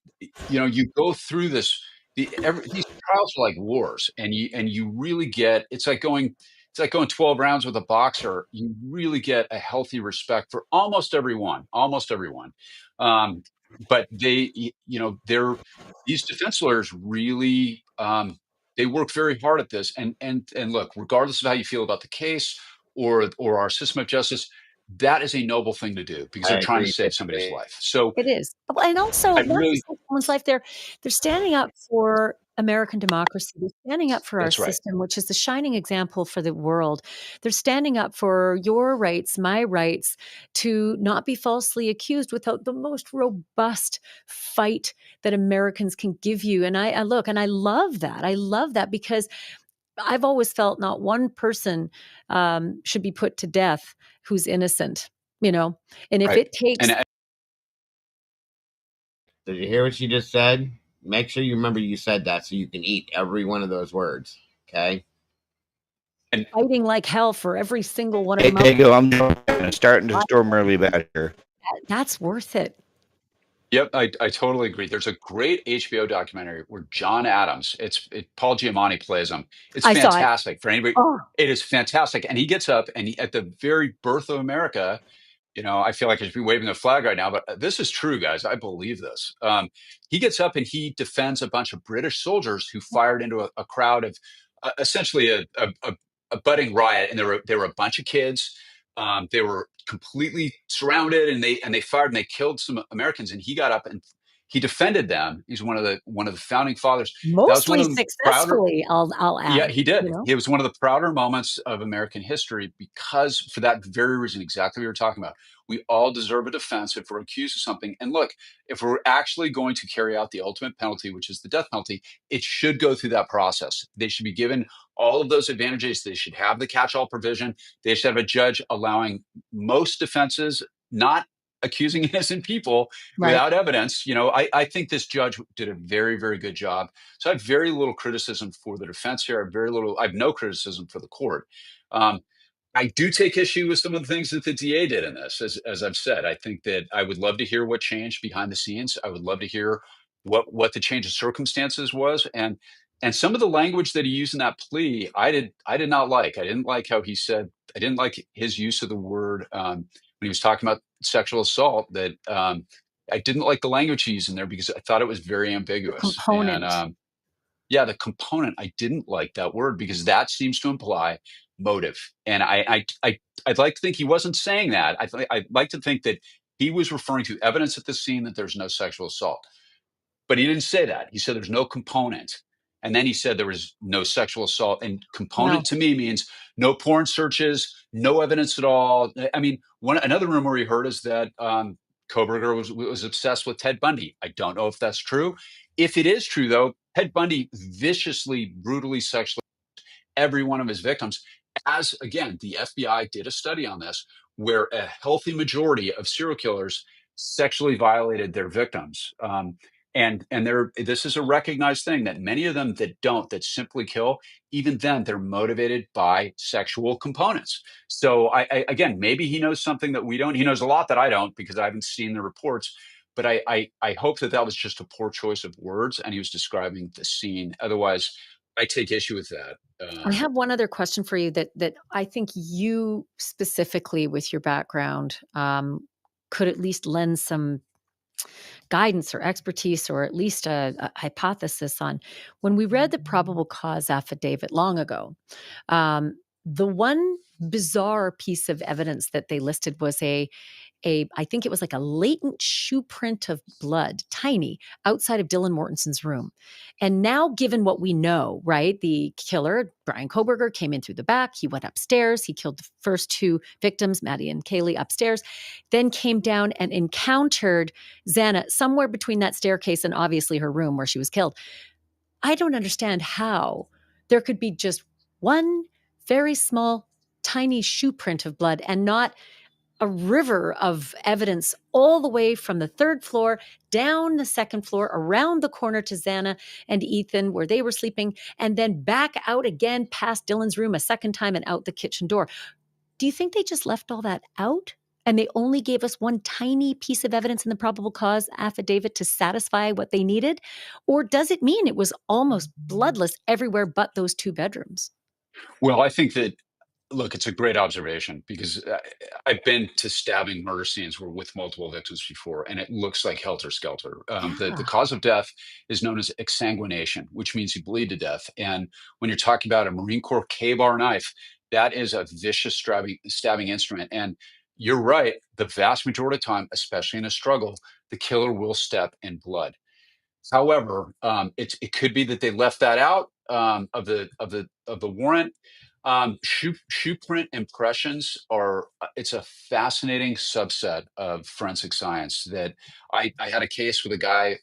you go through this. These trials are like wars, and you really get. It's like going 12 rounds with a boxer. You really get a healthy respect for almost everyone. But they're these defense lawyers really. They work very hard at this, and look, regardless of how you feel about the case or our system of justice, that is a noble thing to do because they're trying to save somebody's life. So It is. And also, I not really just save someone's life, they're standing up for American democracy. They're standing up for our That's right. system, which is the shining example for the world. They're standing up for your rights, my rights, to not be falsely accused without the most robust fight that Americans can give you. And I look, and I love that. I love that because I've always felt not one person should be put to death who's innocent, and if Right. it takes Did you hear what she just said? Make sure you remember you said that so you can eat every one of those words. Okay. And fighting like hell for every single one of Hey, them. Dago, I'm starting to storm early back here. That's worth it. Yep, I totally agree. There's a great HBO documentary where John Adams, Paul Giamatti plays him. It's I saw it. fantastic for anybody. Oh, It is fantastic, and he gets up and at the very birth of America, I feel like I should be waving the flag right now, but this is true, guys. I believe this. He gets up and he defends a bunch of British soldiers who fired into a crowd of essentially a budding riot, and there were a bunch of kids. They were completely surrounded, and they fired and they killed some Americans. And he got up and he defended them. He's one of the founding fathers. That was one mostly of the prouder. successfully, I'll Yeah, add. he did. It was one of the prouder moments of American history because, for that very reason, exactly what you were talking about. We all deserve a defense if we're accused of something. And look, if we're actually going to carry out the ultimate penalty, which is the death penalty, it should go through that process. They should be given all of those advantages. They should have the catch-all provision. They should have a judge allowing most defenses, not accusing innocent people without evidence. I think this judge did a very, very good job. So I have very little criticism for the defense here. I have no criticism for the court. I do take issue with some of the things that the DA did in this. As I've said, I think that I would love to hear what changed behind the scenes. I would love to hear what the change of circumstances was, and some of the language that he used in that plea, I did not like. I didn't like how he said. I didn't like his use of the word when he was talking about sexual assault. That I didn't like the language he used in there because I thought it was very ambiguous. Component. And yeah, the component, I didn't like that word because that seems to imply motive. And I'd like to think he wasn't saying that. I'd like to think that he was referring to evidence at the scene that there's no sexual assault. But he didn't say that. He said there's no component. And then he said there was no sexual assault. And component to me means no porn searches, no evidence at all. I mean, another rumor we heard is that Koberger was obsessed with Ted Bundy. I don't know if that's true. If it is true, though, Ted Bundy viciously, brutally sexually every one of his victims. As again, the FBI did a study on this where a healthy majority of serial killers sexually violated their victims. This is a recognized thing that many of them that simply kill, even then they're motivated by sexual components. So again, maybe he knows something that we don't. He knows a lot that I don't because I haven't seen the reports. But I hope that was just a poor choice of words, and he was describing the scene. Otherwise, I take issue with that. I have one other question for you that I think you specifically, with your background, could at least lend some guidance or expertise, or at least a hypothesis on. When we read the probable cause affidavit long ago, The one bizarre piece of evidence that they listed was I think it was like a latent shoe print of blood, tiny, outside of Dylan Mortenson's room. And now, given what we know, right, the killer, Brian Koberger, came in through the back. He went upstairs. He killed the first two victims, Maddie and Kaylee, upstairs, then came down and encountered Xana somewhere between that staircase and obviously her room where she was killed. I don't understand how there could be just one very small, tiny shoe print of blood and not a river of evidence all the way from the third floor down the second floor, around the corner to Xana and Ethan where they were sleeping, and then back out again past Dylan's room a second time and out the kitchen door. Do you think they just left all that out? And they only gave us one tiny piece of evidence in the probable cause affidavit to satisfy what they needed? Or does it mean it was almost bloodless everywhere but those two bedrooms? Well, I think that, look, it's a great observation because I've been to stabbing murder scenes where with multiple victims before, and it looks like helter skelter. The cause of death is known as exsanguination, which means you bleed to death. And when you're talking about a Marine Corps K-bar knife, that is a vicious stabbing instrument. And you're right, the vast majority of time, especially in a struggle, the killer will step in blood. However, it could be that they left that out of the warrant. Shoe print impressions are it's a fascinating subset of forensic science. That I had a case with a guy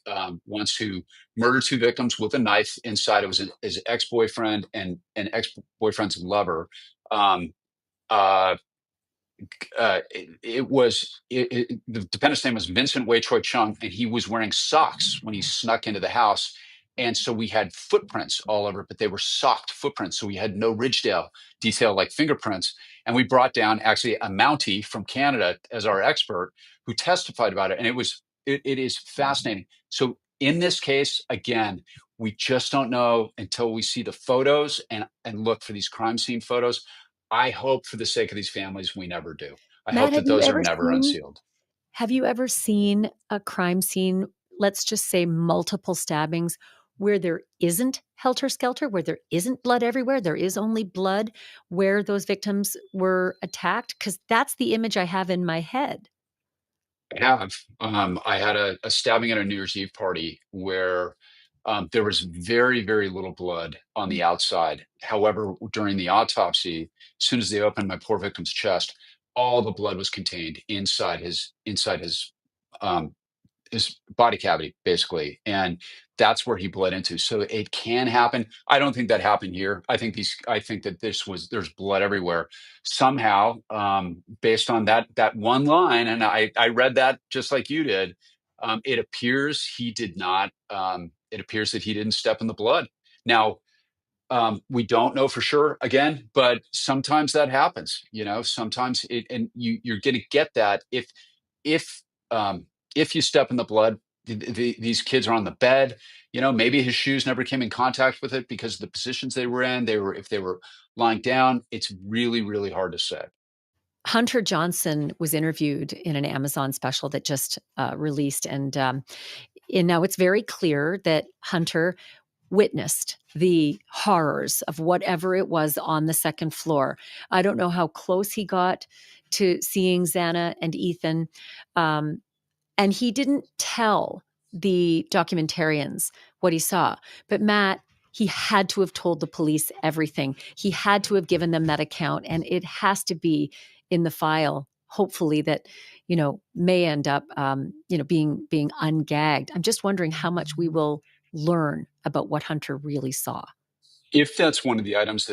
once who murdered two victims with a knife inside. It was his ex boyfriend and an ex boyfriend's lover. Um, uh, the defendant's name was Vincent Wei Choi Chung, and he was wearing socks when he snuck into the house. And so we had footprints all over, but they were socked footprints. So we had no Ridgedale detail like fingerprints. And we brought down actually a Mountie from Canada as our expert who testified about it. And it is fascinating. So in this case, again, we just don't know until we see the photos and look for these crime scene photos. I hope for the sake of these families, we never do. I Matt, hope that those are never unsealed. have you ever seen a crime scene, let's just say multiple stabbings, where there isn't helter-skelter, where there isn't blood everywhere, there is only blood where those victims were attacked? Because that's the image I have in my head. I have. I had a stabbing at a New Year's Eve party where there was very, very little blood on the outside. However, during the autopsy, as soon as they opened my poor victim's chest, all the blood was contained um, his body cavity, basically, and that's where he bled into. So it can happen. I don't think that happened here. I think that there's blood everywhere somehow, based on that one line, and I read that just like you did. It appears he did not. It appears that he didn't step in the blood. Now, we don't know for sure again, but sometimes that happens. Sometimes and you're going to get that if um, if you step in the blood. These kids are on the bed. Maybe his shoes never came in contact with it because of the positions they were in. If they were lying down. It's really, really hard to say. Hunter Johnson was interviewed in an Amazon special that just released, and now it's very clear that Hunter witnessed the horrors of whatever it was on the second floor. I don't know how close he got to seeing Xana and Ethan. And he didn't tell the documentarians what he saw. But Matt, he had to have told the police everything. He had to have given them that account. And it has to be in the file, hopefully, that, may end up, being ungagged. I'm just wondering how much we will learn about what Hunter really saw. If that's one of the items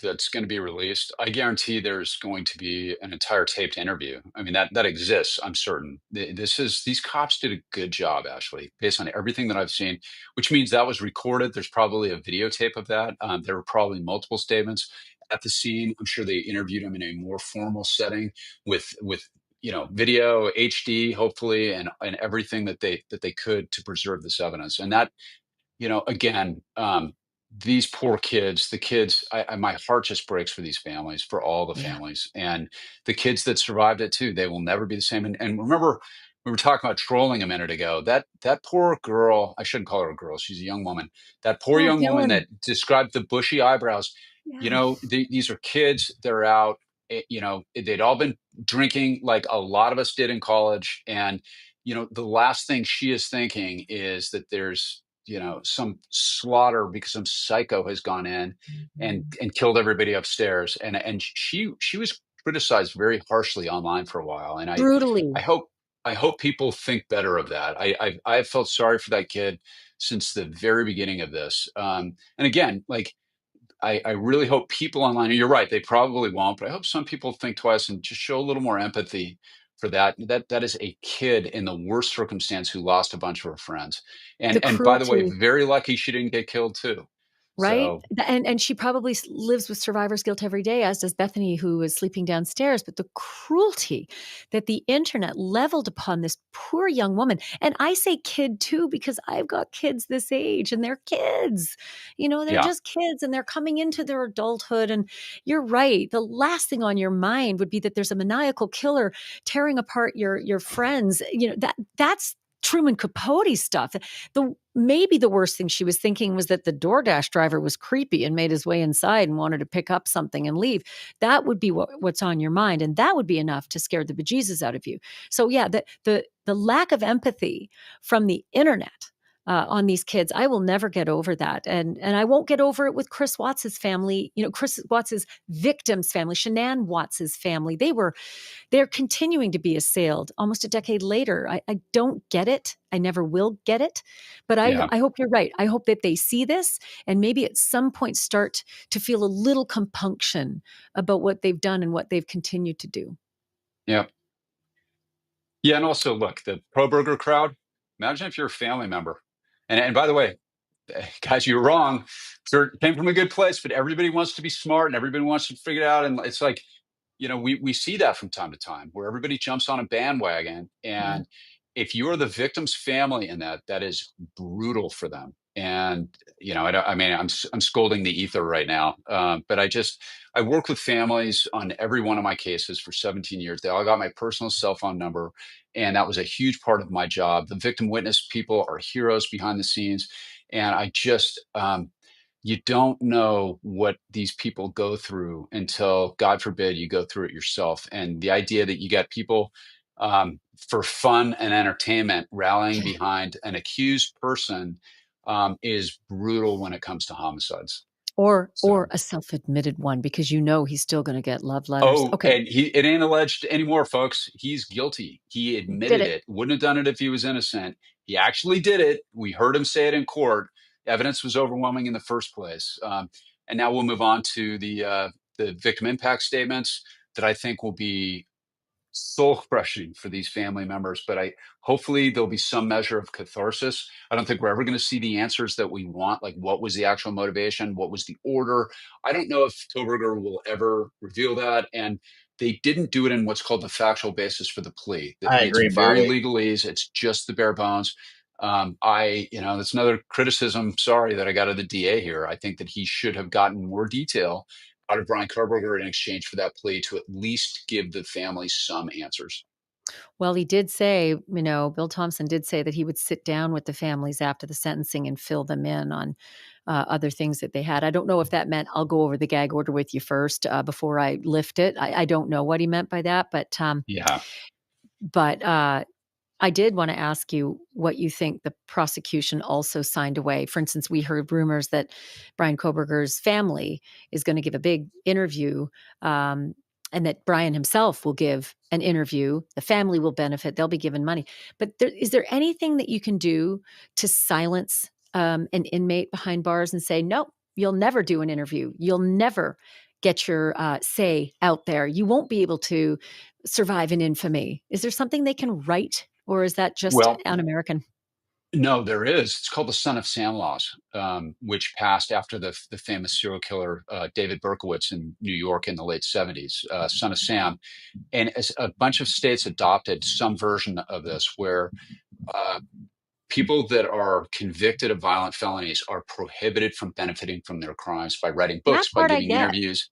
that's going to be released, I guarantee there's going to be an entire taped interview. I mean, that exists, I'm certain. These cops did a good job, Ashley, based on everything that I've seen, which means that was recorded. There's probably a videotape of that. There were probably multiple statements at the scene. I'm sure they interviewed him in a more formal setting with video, HD, hopefully, and everything that they could to preserve this evidence. And that, again, these poor kids, my heart just breaks for these families, for all the families, and the kids that survived it too. They will never be the same. And remember, we were talking about trolling a minute ago. That poor girl, I shouldn't call her a girl. She's a young woman. That poor young woman Dylan. that described the bushy eyebrows. these are kids. They're out. They'd all been drinking like a lot of us did in college, and the last thing she is thinking is that there's some slaughter because some psycho has gone in and killed everybody upstairs, and she was criticized very harshly online for a while, and Brutally. I hope people think better of that. I've felt sorry for that kid since the very beginning of this. And again, like I really hope people online, and you're right, they probably won't, but I hope some people think twice and just show a little more empathy for that. That is a kid in the worst circumstance who lost a bunch of her friends. The And by the way, cruelty. very lucky she didn't get killed too. Right? So And she probably lives with survivor's guilt every day, as does Bethany, who is sleeping downstairs. But the cruelty that the internet leveled upon this poor young woman, and I say kid too, because I've got kids this age and they're kids, they're yeah, just kids and they're coming into their adulthood. And you're right. The last thing on your mind would be that there's a maniacal killer tearing apart your friends. That's Truman Capote stuff. Maybe the worst thing she was thinking was that the DoorDash driver was creepy and made his way inside and wanted to pick up something and leave. That would be what's on your mind, and that would be enough to scare the bejesus out of you. So yeah, the lack of empathy from the internet on these kids, I will never get over that, and I won't get over it with Chris Watts's family. Chris Watts's victims' family, Shanann Watts's family. They're continuing to be assailed almost a decade later. I don't get it. I never will get it. But yeah, I hope you're right. I hope that they see this and maybe at some point start to feel a little compunction about what they've done and what they've continued to do. yeah. Yeah, and also look, the pro burger crowd, imagine if you're a family member. And by the way, guys, you're wrong. Sure, it came from a good place, but everybody wants to be smart and everybody wants to figure it out. And it's like, we see that from time to time where everybody jumps on a bandwagon. Yeah. And if you're the victim's family in that is brutal for them. And, I'm scolding the ether right now. But I work with families on every one of my cases for 17 years. They all got my personal cell phone number. And that was a huge part of my job. The victim witness people are heroes behind the scenes. And you don't know what these people go through until, God forbid, you go through it yourself. And the idea that you got people for fun and entertainment rallying behind an accused person is brutal when it comes to homicides. Or So. a self-admitted one, because he's still going to get love letters. Oh, Okay. and it ain't alleged anymore, folks. He's guilty. He Did admitted it. it. Wouldn't have done it if he was innocent. He actually did it. We heard him say it in court. Evidence was overwhelming in the first place. And now we'll move on to the victim impact statements that I think will be soul crushing for these family members, but hopefully there'll be some measure of catharsis. I don't think we're ever going to see the answers that we want, like what was the actual motivation, what was the order. I don't know if Toberger will ever reveal that, and they didn't do it in what's called the factual basis for the plea. I agree, It's very Bobby. legalese. It's just the bare bones. That's another criticism. Sorry that I got of the DA here. I think that he should have gotten more detail out of Brian Koberger in exchange for that plea to at least give the family some answers. Well, he did say, Bill Thompson did say that he would sit down with the families after the sentencing and fill them in on other things that they had. I don't know if that meant I'll go over the gag order with you first before I lift it. I don't know what he meant by that, but Yeah. But I did want to ask you what you think the prosecution also signed away. For instance, we heard rumors that Brian Koberger's family is going to give a big interview, and that Brian himself will give an interview. The family will benefit. They'll be given money. But is there anything that you can do to silence an inmate behind bars and say, no, you'll never do an interview. You'll never get your say out there. You won't be able to survive in infamy. Is there something they can write? Or is that just Well, un-American? no, there is. It's called the Son of Sam laws, which passed after the famous serial killer David Berkowitz in New York in the late 70s, Son of Sam. And as a bunch of states adopted some version of this where people that are convicted of violent felonies are prohibited from benefiting from their crimes by writing books, by giving interviews.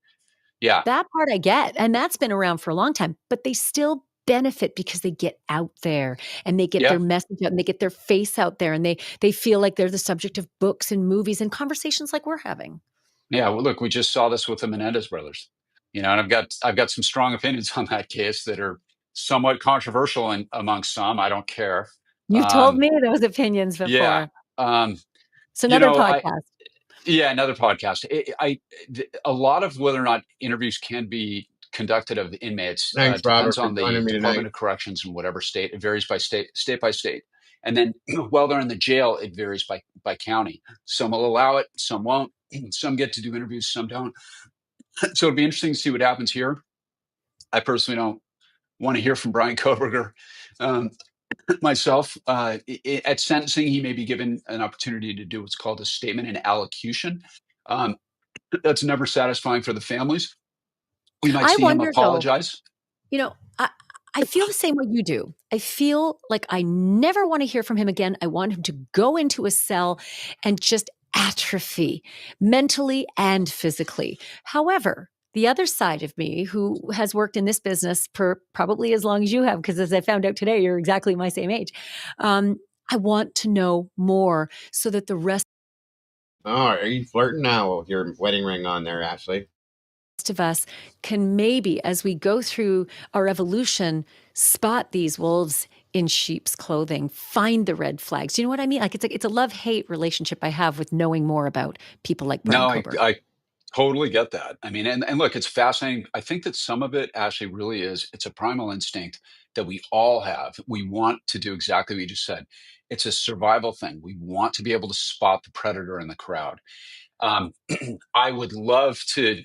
Yeah. That part I get. And that's been around for a long time. But they still benefit because they get out there and they get their message out and they get their face out there and they feel like they're the subject of books and movies and conversations like we're having. Yeah, well, look, we just saw this with the Menendez brothers, and I've got some strong opinions on that case that are somewhat controversial amongst some. I don't care. You've told me those opinions Yeah. before. Um, It's another podcast. Another podcast. A lot of whether or not interviews can be conducted of inmates Thanks, depends Robert, for on the joining me Department tonight. of Corrections in whatever state. It varies by state by state. And then while they're in the jail, it varies by county. Some will allow it, some won't. Some get to do interviews, some don't. So it'd be interesting to see what happens here. I personally don't want to hear from Brian Koberger. Myself, at sentencing, he may be given an opportunity to do what's called a statement in allocution. Um, that's never satisfying for the families. We might I see him wonder, though, apologize. I feel the same way you do. I feel like I never want to hear from him again. I want him to go into a cell and just atrophy mentally and physically. However, the other side of me, who has worked in this business for probably as long as you have, because as I found out today, you're exactly my same age. I want to know more so that the rest Oh, are you flirting now with your wedding ring on there, Ashley? of us can maybe, as we go through our evolution, spot these wolves in sheep's clothing, find the red flags. Do you know what I mean? Like it's a love-hate relationship I have with knowing more about people like Brian No, Kober. I totally get that. I mean, and look, it's fascinating. I think that some of it actually really is, it's a primal instinct that we all have. We want to do exactly what you just said. It's a survival thing. We want to be able to spot the predator in the crowd. Um, I would love to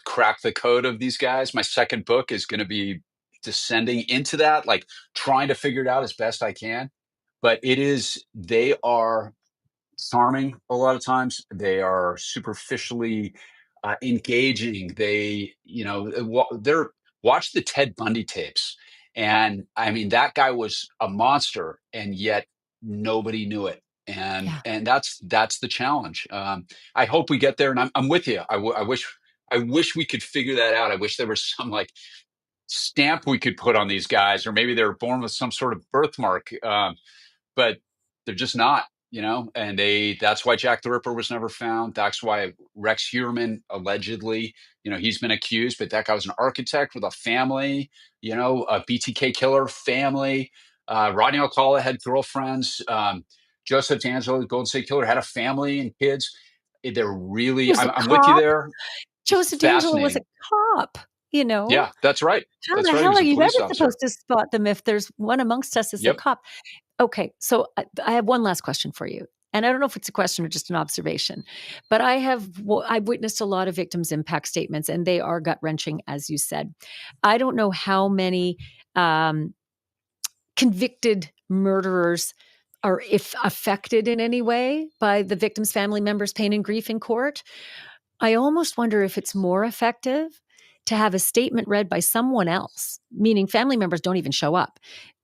crack the code of these guys. My second book is going to be descending into that, like trying to figure it out as best I can. But they are charming a lot of times. They are superficially engaging. They're watch the Ted Bundy tapes, and I mean that guy was a monster, and yet nobody knew it. And Yeah. and that's the challenge. I hope we get there, and I'm with you. I wish we could figure that out. I wish there was some like stamp we could put on these guys, or maybe they were born with some sort of birthmark. But they're just not, and that's why Jack the Ripper was never found. That's why Rex Heuermann allegedly, he's been accused, but that guy was an architect with a family, a BTK killer family. Rodney Alcala had girlfriends. Joseph D'Angelo, the Golden State Killer, had a family and kids. They're He really, was a I'm with you cop. there. It's Joseph D'Angelo was a fascinating. cop, Yeah, that's right. How That's the right. He hell was are a you ever police officer. supposed to spot them if there's one amongst us is a Yep. cop? Okay, so I have one last question for you. And I don't know if it's a question or just an observation, but I've witnessed a lot of victims' impact statements, and they are gut-wrenching, as you said. I don't know how many convicted murderers are if affected in any way by the victim's family members' pain and grief in court. I almost wonder if it's more effective to have a statement read by someone else, meaning family members don't even show up.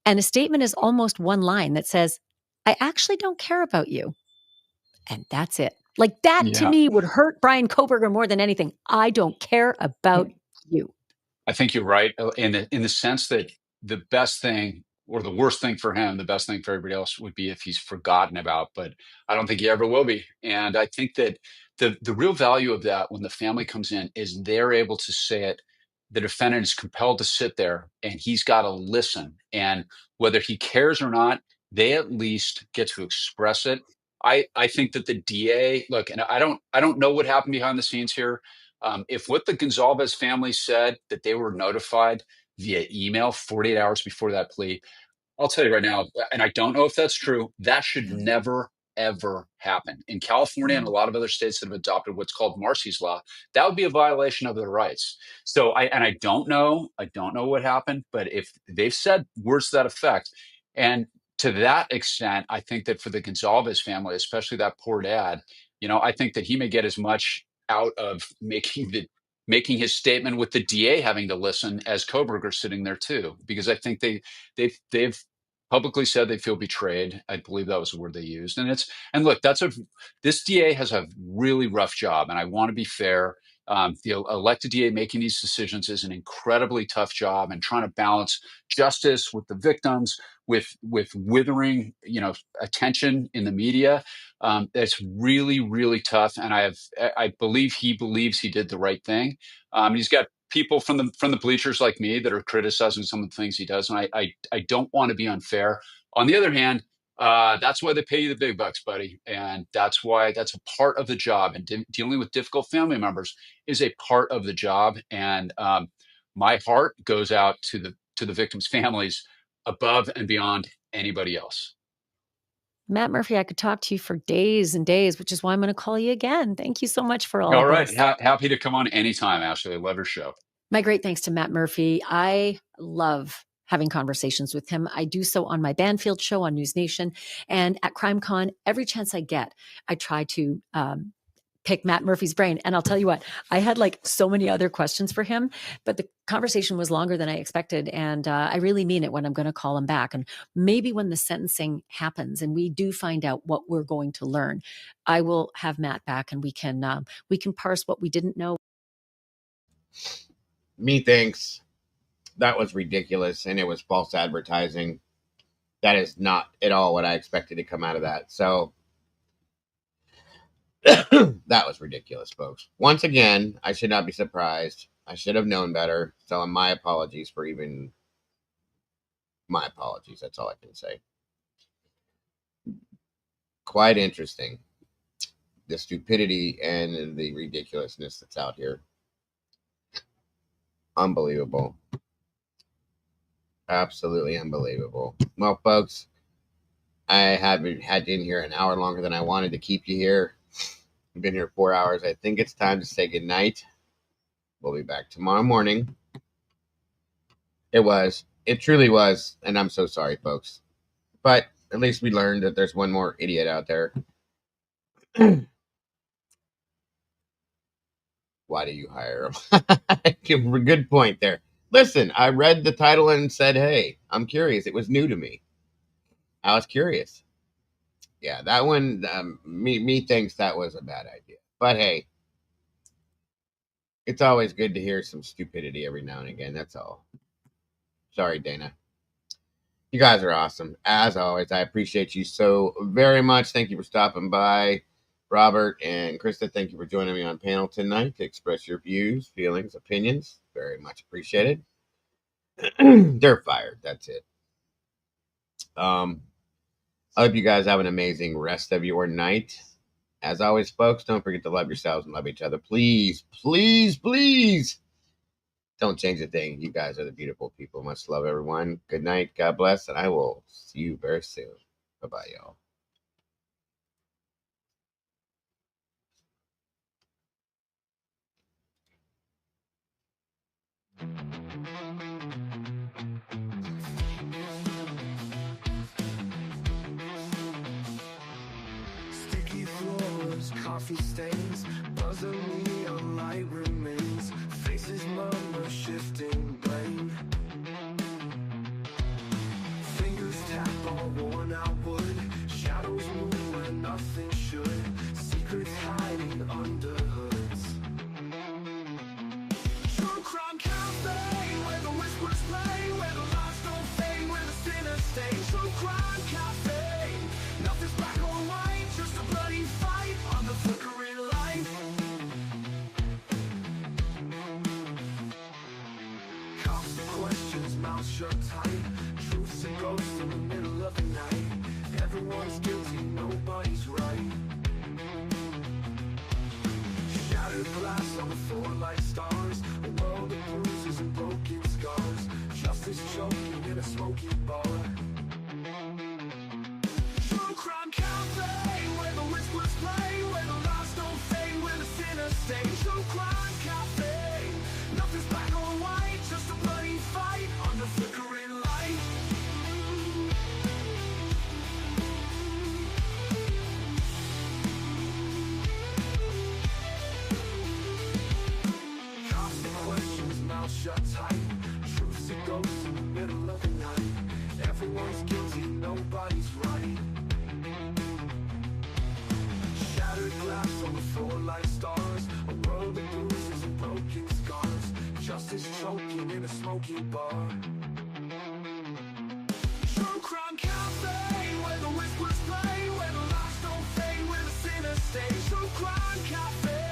And a statement is almost one line that says, I actually don't care about you. And that's it. Like that to Yeah. me would hurt Brian Koberger more than anything. I don't care about you. I think you're right in the sense that the best thing or the worst thing for him, the best thing for everybody else would be if he's forgotten about, but I don't think he ever will be. And I think that the real value of that when the family comes in is they're able to say it. The defendant is compelled to sit there and he's got to listen. And whether he cares or not, they at least get to express it. I think that the DA, look, and I don't know what happened behind the scenes here. If what the Gonzalez family said that they were notified via email 48 hours before that plea, I'll tell you right now, and I don't know if that's true, that should never, ever happen. In California and a lot of other states that have adopted what's called Marsy's Law, that would be a violation of their rights. So I don't know what happened, but if they've said words to that effect, and to that extent, I think that for the Gonzalez family, especially that poor dad, I think that he may get as much out of making his statement with the DA having to listen as Koberger sitting there too, because I think they've publicly said they feel betrayed. I believe that was the word they used. And look, this DA has a really rough job, and I want to be fair. The elected DA making these decisions is an incredibly tough job, and trying to balance justice with the victims, with withering, attention in the media. It's really, really tough. And I believe he believes he did the right thing. He's got people from the bleachers like me that are criticizing some of the things he does, and I don't want to be unfair. On the other hand, that's why they pay you the big bucks, buddy, and that's a part of the job. And dealing with difficult family members is a part of the job. And my heart goes out to the victims' families above and beyond anybody else. Matt Murphy, I could talk to you for days and days, which is why I'm going to call you again. Thank you so much for all All of right, this. happy to come on anytime, Ashley. I love your show. My great thanks to Matt Murphy. I love having conversations with him. I do so on my Banfield show on News Nation and at CrimeCon. Every chance I get, I try to pick Matt Murphy's brain. And I'll tell you what, I had like so many other questions for him, but the conversation was longer than I expected. And I really mean it when I'm going to call him back. And maybe when the sentencing happens and we do find out what we're going to learn, I will have Matt back and we can parse what we didn't know. Methinks that was ridiculous and it was false advertising. That is not at all what I expected to come out of that. So that was ridiculous, folks. Once again, I should not be surprised. I should have known better. So my apologies for even my apologies. That's all I can say. Quite interesting. The stupidity and the ridiculousness that's out here. Unbelievable. Absolutely unbelievable. Well, folks, I had in here an hour longer than I wanted to keep you here. I've been here 4 hours. I think it's time to say goodnight. We'll be back tomorrow morning. It truly was, and I'm so sorry, folks. But at least we learned that there's one more idiot out there. Why do you hire him? Good point there. Listen, I read the title and said, hey, I'm curious. It was new to me. I was curious. Yeah, that one, me thinks that was a bad idea. But hey, it's always good to hear some stupidity every now and again. That's all. Sorry, Dana. You guys are awesome. As always, I appreciate you so very much. Thank you for stopping by. Robert and Krista, thank you for joining me on panel tonight to express your views, feelings, opinions. Very much appreciated. They're fired. That's it. I hope you guys have an amazing rest of your night. As always, folks, don't forget to love yourselves and love each other. Please, please, please don't change a thing. You guys are the beautiful people. Much love, everyone. Good night. God bless. And I will see you very soon. Bye-bye, y'all. Sticky floors, coffee stains, buzzing neon light remains. Faces murmur, shifting blame. Fingers tap on worn out wood. Shadows move where nothing should. Secrets hiding under hoods. True crime cafe, where the whispers play, where the lies don't fade, where the sinners stay. True crime cafe, nothing's black or white, just a bloody fight on the flickering light. Cops and questions, mouths shut tight. Truths and ghosts in the middle of the night. Everyone's guilty, nobody's right. Shattered glass on the floor like stars. A world of bruises and broken scars. Justice choking in a smoky bar. True crime cafe, where the whispers play, where the lies don't fade, where the sinners stay. True crime cafe, nothing's black or white, just a bloody fight on the flickering light. Cops and questions, mouths shut tight. Truths and ghosts in the middle of the night. Everyone's guilty, nobody's right. Shattered glass on the floor like stars. A world of bruises you bought. True Crime Cafe, where the whispers play, where the lies don't fade, where the sinners stay. True Crime Cafe.